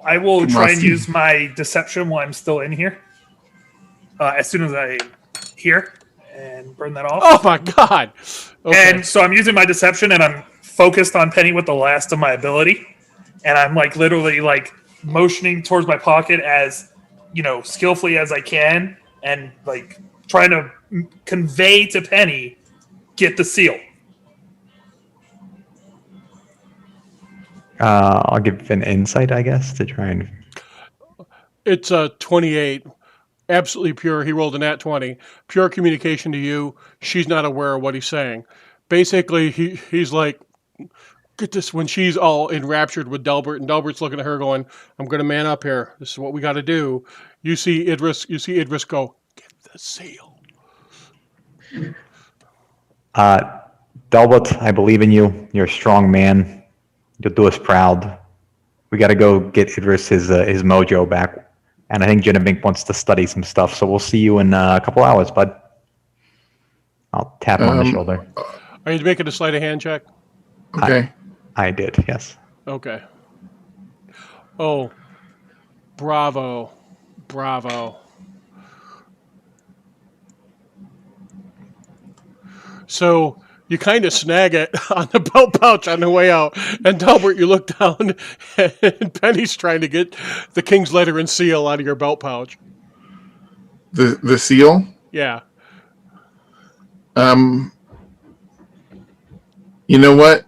I will try and Kumasi. use my deception while I'm still in here. As soon as I hear and burn that off. Oh my God! Okay. And so I'm using my deception and I'm focused on Penny with the last of my ability. And I'm like literally like motioning towards my pocket as, skillfully as I can and like trying to convey to Penny, get the seal. I'll give an insight, I guess, to try and. It's a 28. Absolutely pure. He rolled a nat 20. Pure communication to you. She's not aware of what he's saying. Basically, he's like, get this, when she's all enraptured with Delbert, and Delbert's looking at her going, I'm going to man up here. This is what we got to do. You see Idris go, get the seal. Delbert, I believe in you. You're a strong man. You'll do us proud. We got to go get Idris his mojo back. And I think Genevieve wants to study some stuff, so we'll see you in a couple hours, bud. I'll tap him on the shoulder. Are you making a sleight of hand check? Okay. I did, yes. Okay. Oh, bravo. So You kind of snag it on the belt pouch on the way out. And Delbert, you look down, and Penny's trying to get the king's letter and seal out of your belt pouch. The seal? Yeah. You know what?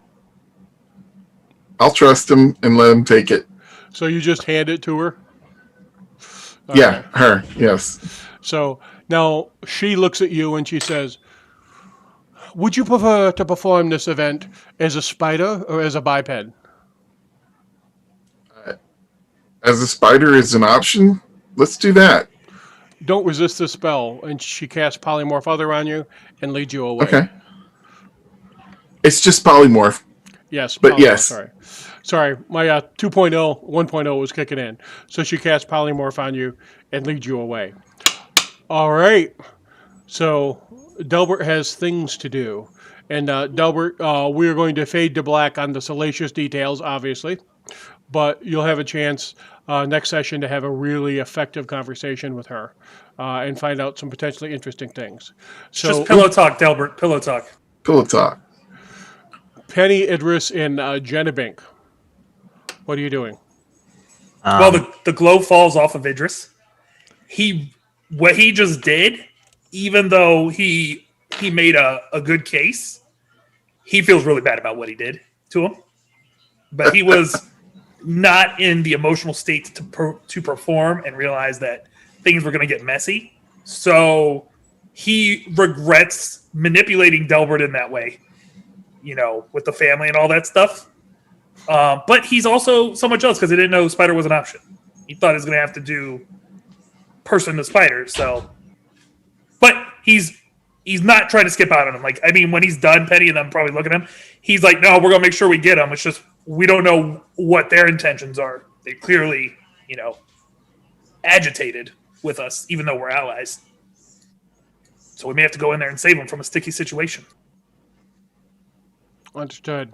I'll trust him and let him take it. So you just hand it to her? Yeah, her. Yes. So now she looks at you and she says, would you prefer to perform this event as a spider or as a biped? As a spider is an option, let's do that. Don't resist the spell. And she casts polymorph other on you and leads you away. Okay. It's just polymorph. Yes. But polymorph, yes. Sorry. My 2.0, 1.0 was kicking in. So she casts polymorph on you and leads you away. All right. So Delbert has things to do. And Delbert, we are going to fade to black on the salacious details, obviously. But you'll have a chance next session to have a really effective conversation with her and find out some potentially interesting things. So, just pillow talk, Delbert. Pillow talk. Pillow talk. Penny, Idris, and Jenabink, what are you doing? Well, the glow falls off of Idris. What he just did, even though he made a good case, he feels really bad about what he did to him. But he was not in the emotional state to perform and realize that things were going to get messy. So he regrets manipulating Delbert in that way, with the family and all that stuff. But he's also so much else because he didn't know spider was an option. He thought he was going to have to do person to spider. So, but he's not trying to skip out on him. Like, I mean, when he's done, Penny and them probably look at him. He's like, no, we're going to make sure we get him. It's just, we don't know what their intentions are. They clearly, agitated with us, even though we're allies. So we may have to go in there and save them from a sticky situation. Understood.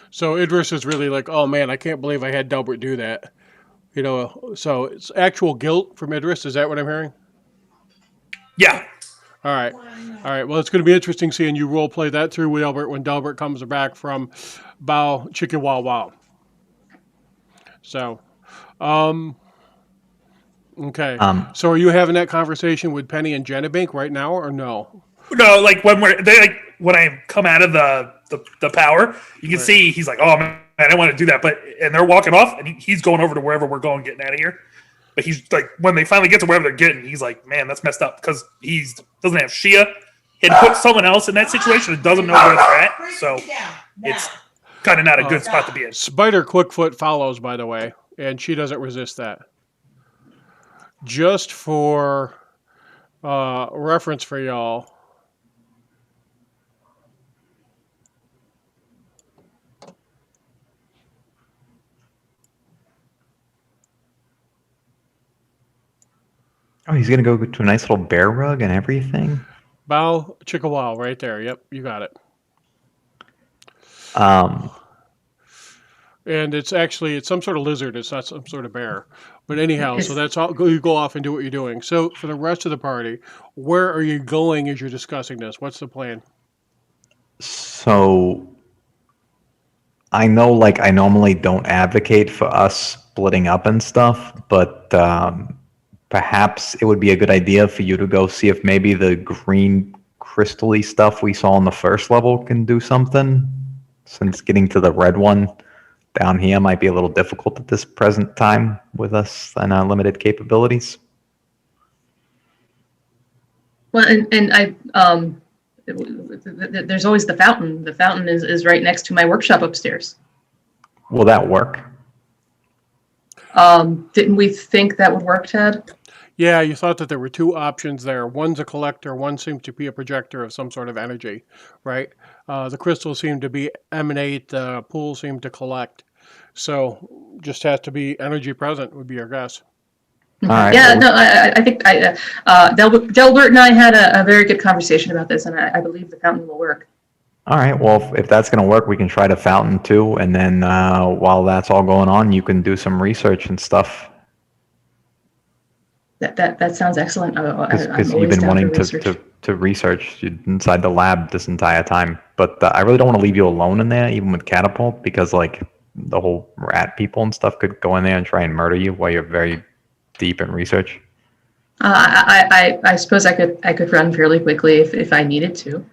So Idris is really like, oh man, I can't believe I had Delbert do that. So it's actual guilt from Idris. Is that what I'm hearing? Yeah. All right. Well, it's going to be interesting seeing you role play that through with Delbert when Delbert comes back from Bow Chicken Wow Wow. So, okay. So are you having that conversation with Penny and Jenabink right now or no? No, like when I come out of the power, you can see he's like, oh man, I don't want to do that. And they're walking off and he's going over to wherever we're going, getting out of here. But he's like, when they finally get to wherever they're getting, he's like, man, that's messed up because he doesn't have Shia. He had put someone else in that situation that doesn't know where they're at. So it's kind of not a good spot to be in. Spider Quickfoot follows, by the way, and she doesn't resist that. Just for reference for y'all, Oh, he's going to go to a nice little bear rug and everything? Bow Chickawaw right there. Yep, you got it. And it's some sort of lizard. It's not some sort of bear. But anyhow, so that's all. You go off and do what you're doing. So for the rest of the party, where are you going as you're discussing this? What's the plan? So I know, I normally don't advocate for us splitting up and stuff, but perhaps it would be a good idea for you to go see if maybe the green crystal-y stuff we saw on the first level can do something, since getting to the red one down here might be a little difficult at this present time with us and our limited capabilities. Well, and I there's always the fountain. The fountain is right next to my workshop upstairs. Will that work? Didn't we think that would work, Ted? Yeah, you thought that there were two options there. One's a collector, one seems to be a projector of some sort of energy, right? The crystals seem to emanate, the pool seemed to collect. So just has to be energy present would be your guess. All right. Yeah, no, I think Delbert and I had a very good conversation about this, and I believe the fountain will work. All right. Well, if that's going to work, we can try the fountain too. And then while that's all going on, you can do some research and stuff. That sounds excellent. Because you've been wanting to research inside the lab this entire time. but I really don't want to leave you alone in there, even with catapult, because like the whole rat people and stuff could go in there and try and murder you while you're very deep in research. I suppose I could run fairly quickly if I needed to.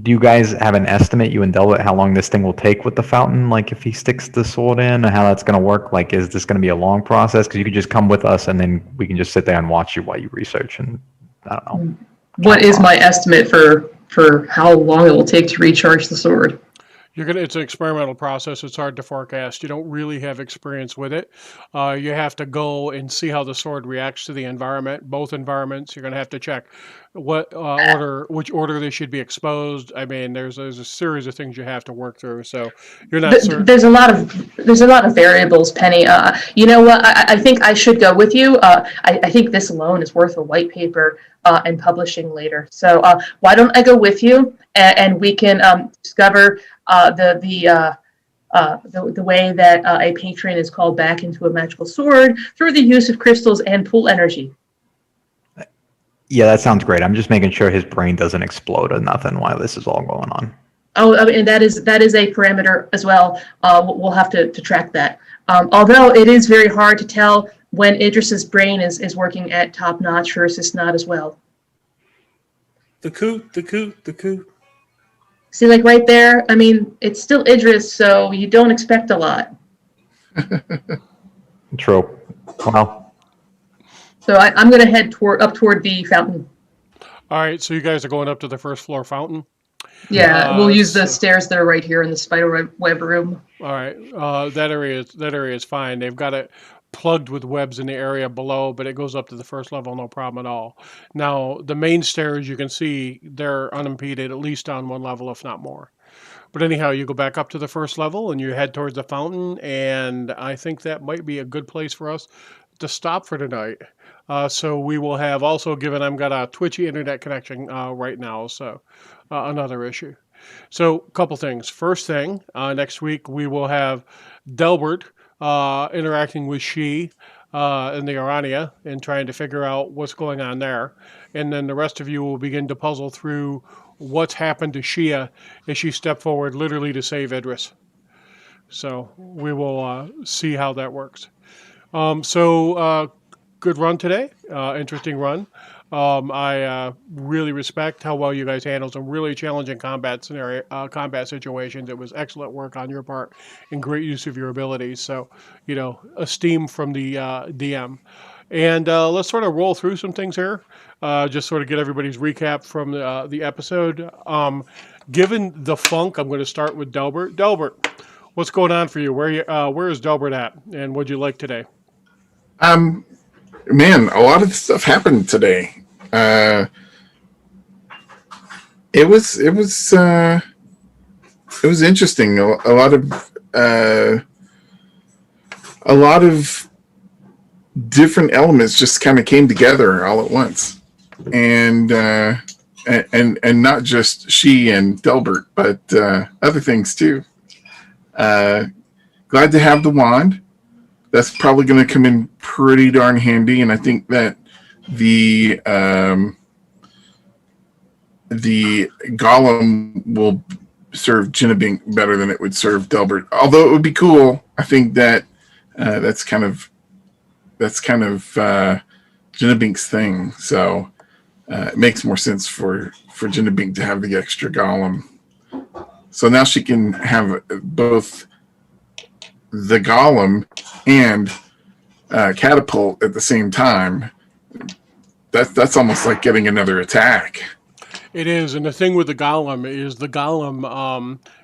Do you guys have an estimate, you and Delbert, how long this thing will take with the fountain? Like if he sticks the sword in, or how that's going to work? Like, is this going to be a long process? Because you could just come with us, and then we can just sit there and watch you while you research. And I don't know. What is my estimate for how long it will take to recharge the sword? It's an experimental process. It's hard to forecast. You don't really have experience with it. You have to go and see how the sword reacts to the environment. Both environments, you're going to have to check which order they should be exposed. I mean, there's a series of things you have to work through. So you're not certain. There's a lot of variables, Penny. You know what? I think I should go with you. I think this alone is worth a white paper and publishing later. So why don't I go with you, and we can discover the way that a patron is called back into a magical sword through the use of crystals and pool energy. Yeah, that sounds great. I'm just making sure his brain doesn't explode or nothing while this is all going on. Oh, I mean, and that is a parameter as well. We'll have to track that. Although it is very hard to tell when Idris's brain is working at top notch versus not as well. The coot. See, like right there, I mean, it's still Idris, so you don't expect a lot. True. Well, so I'm going to head up toward the fountain. All right, so you guys are going up to the first floor fountain. Yeah, we'll use the stairs that are right here in the spider web room. All right, that area is fine. They've got it plugged with webs in the area below, but it goes up to the first level, no problem at all. Now, the main stairs, you can see they're unimpeded, at least on one level, if not more. But anyhow, you go back up to the first level and you head towards the fountain, and I think that might be a good place for us to stop for tonight. So we will have also, given I've got a twitchy internet connection right now, so another issue. So a couple things. First thing, next week we will have Delbert interacting with she in the Arania and trying to figure out what's going on there. And then the rest of you will begin to puzzle through what's happened to Shia as she stepped forward literally to save Idris. So we will see how that works. Good run today. Interesting run. I really respect how well you guys handled some really challenging combat situations. It was excellent work on your part and great use of your abilities. So, esteem from the DM. And let's sort of roll through some things here. Just sort of get everybody's recap from the episode. Given the funk, I'm going to start with Delbert. Delbert, what's going on for you? Where is Delbert at? And what'd you like today? Man, a lot of stuff happened today. It was interesting. A lot of different elements just kind of came together all at once, and not just she and Delbert, but other things too. Glad to have the wand. That's probably going to come in pretty darn handy, and I think that the golem will serve Jinnabink better than it would serve Delbert. Although it would be cool, I think that that's kind of Jinnabink's thing. So it makes more sense for Jinnabink to have the extra golem. So now she can have both the golem and catapult at the same time. That's almost like getting another attack. It is, and the thing with the golem is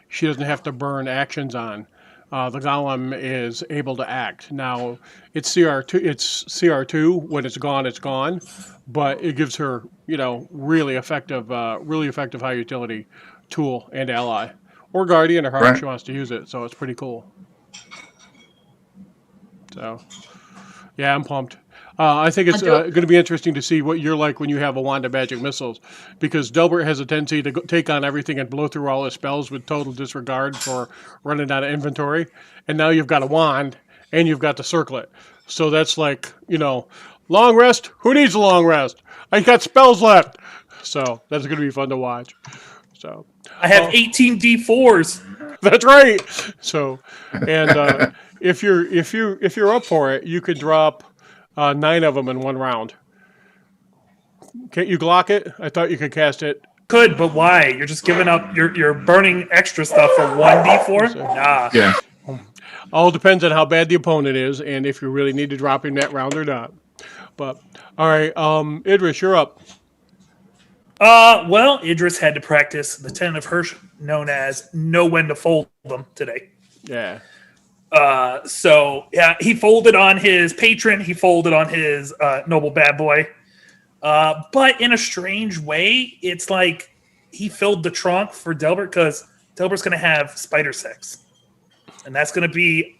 she doesn't have to burn actions on. The golem is able to act. Now it's CR2. It's CR2. When it's gone. But it gives her, really effective high utility tool and ally, or guardian, or however she wants to use it. So it's pretty cool. So, yeah, I'm pumped. I think it's going to be interesting to see what you're like when you have a wand of magic missiles, because Delbert has a tendency to take on everything and blow through all his spells with total disregard for running out of inventory. And now you've got a wand and you've got the circlet. So that's like, long rest? Who needs a long rest? I got spells left. So that's going to be fun to watch. So I have 18 D4s. that's right. So, and if you're up for it, you could drop 9 of them in one round. Can't you Glock it? I thought you could cast it. Could, but why? You're just giving up. You're burning extra stuff for one D4. Nah. Yeah. All depends on how bad the opponent is and if you really need to drop him that round or not. But all right, Idris, you're up. Well, Idris had to practice the tentative Hirsch known as know when to fold them today. Yeah. So yeah, he folded on his patron. He folded on his noble bad boy. But in a strange way, it's like he filled the trunk for Delbert because Delbert's going to have spider sex. And that's going to be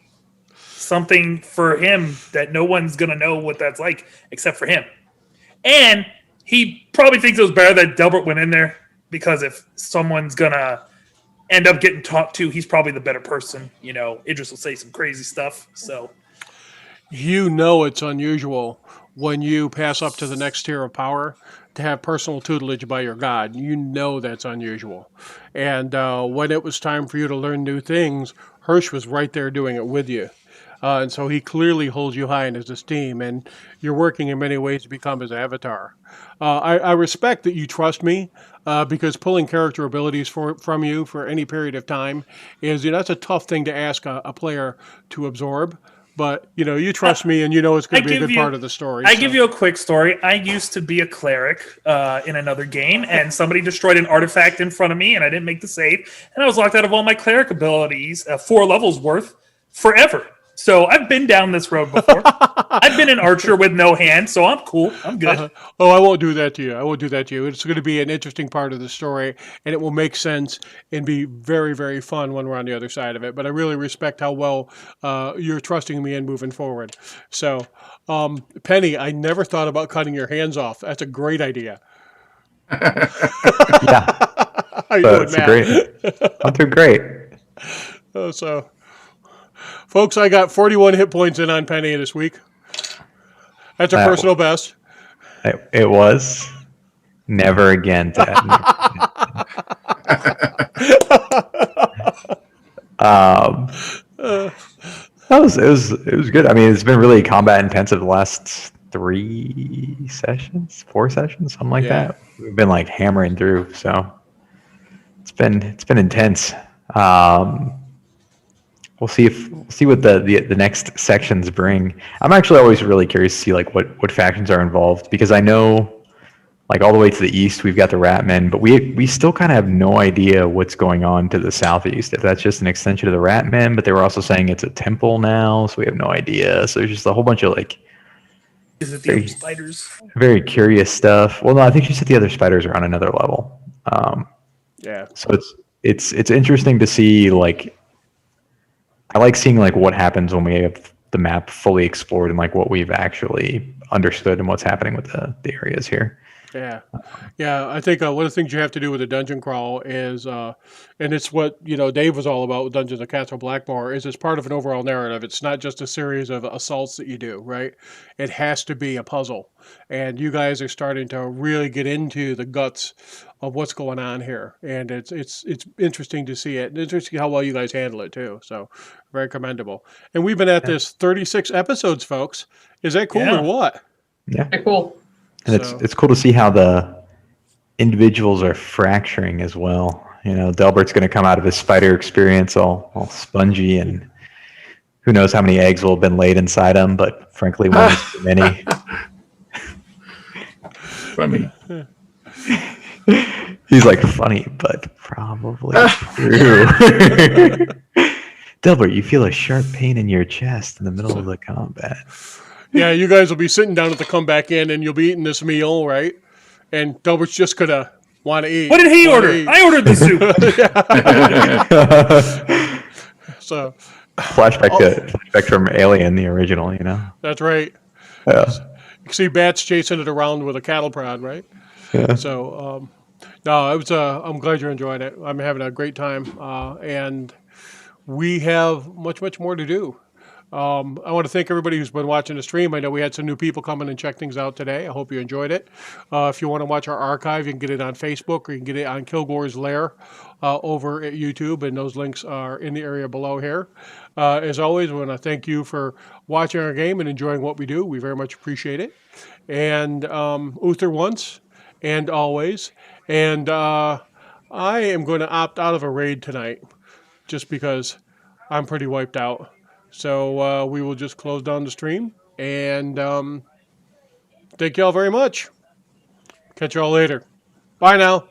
something for him that no one's going to know what that's like except for him. And he probably thinks it was better that Delbert went in there because if someone's going to end up getting talked to, he's probably the better person. You know, Idris will say some crazy stuff. So, You know it's unusual when you pass up to the next tier of power to have personal tutelage by your god. You know that's unusual. And when it was time for you to learn new things, Hirsch was right there doing it with you. And so he clearly holds you high in his esteem, and you're working in many ways to become his avatar. I respect that you trust me because pulling character abilities from you for any period of time is, that's a tough thing to ask a player to absorb. But, you trust me and you know it's going to be a good part of the story. I give you a quick story. I used to be a cleric in another game, and somebody destroyed an artifact in front of me, and I didn't make the save. And I was locked out of all my cleric abilities, 4 levels worth, forever. So I've been down this road before. I've been an archer with no hand, so I'm cool. I'm good. Oh, I won't do that to you. It's going to be an interesting part of the story, and it will make sense and be very, very fun when we're on the other side of it. But I really respect how well you're trusting me and moving forward. So, Penny, I never thought about cutting your hands off. That's a great idea. Yeah, How you doing, it's Matt? great. I'm doing great. So, folks, I got 41 hit points in on Penny this week. That's a personal best. It was never again, Dad. It was good. I mean, it's been really combat intensive the last 4 sessions, something like that. We've been like hammering through, so it's been intense. We'll see what the next sections bring. I'm actually always really curious to see like what factions are involved, because I know like all the way to the east we've got the Ratmen, but we still kind of have no idea what's going on to the southeast. If that's just an extension of the Ratmen, but they were also saying it's a temple now, so we have no idea. So there's just a whole bunch of like Is it the other spiders? very curious stuff. Well, no, I think she said the other spiders are on another level. Yeah. So it's interesting to see like. I like seeing like what happens when we have the map fully explored and like what we've actually understood and what's happening with the areas here. Yeah. I think one of the things you have to do with a dungeon crawl is, and it's what Dave was all about with Dungeons of Castle Blackmoor, is it's part of an overall narrative. It's not just a series of assaults that you do, right? It has to be a puzzle, and you guys are starting to really get into the guts of what's going on here, and it's interesting to see it. And interesting how well you guys handle it too. So very commendable. And we've been at this 36 episodes, folks. Is that cool or what? Yeah. Very cool. And it's cool to see how the individuals are fracturing as well. Delbert's going to come out of his spider experience all spongy, and who knows how many eggs will have been laid inside him, but frankly, one is too many. Funny. He's like, funny, but probably true. Delbert, you feel a sharp pain in your chest in the middle of the combat. Yeah, you guys will be sitting down at the comeback in, and you'll be eating this meal, right? And Delbert's just gonna want to eat. What did he order? I ordered the soup. So, flashback from Alien, the original. That's right. Yeah. You can see bats chasing it around with a cattle prod, right? Yeah. So, no, it was. I'm glad you're enjoying it. I'm having a great time, and we have much more to do. I want to thank everybody who's been watching the stream. I know we had some new people coming and check things out today. I hope you enjoyed it. If you want to watch our archive, you can get it on Facebook or you can get it on Kilgore's Lair over at YouTube, and those links are in the area below here. As always, I want to thank you for watching our game and enjoying what we do. We very much appreciate it. And Uther once and always. And I am going to opt out of a raid tonight just because I'm pretty wiped out. So we will just close down the stream. And thank you all very much. Catch you all later. Bye now.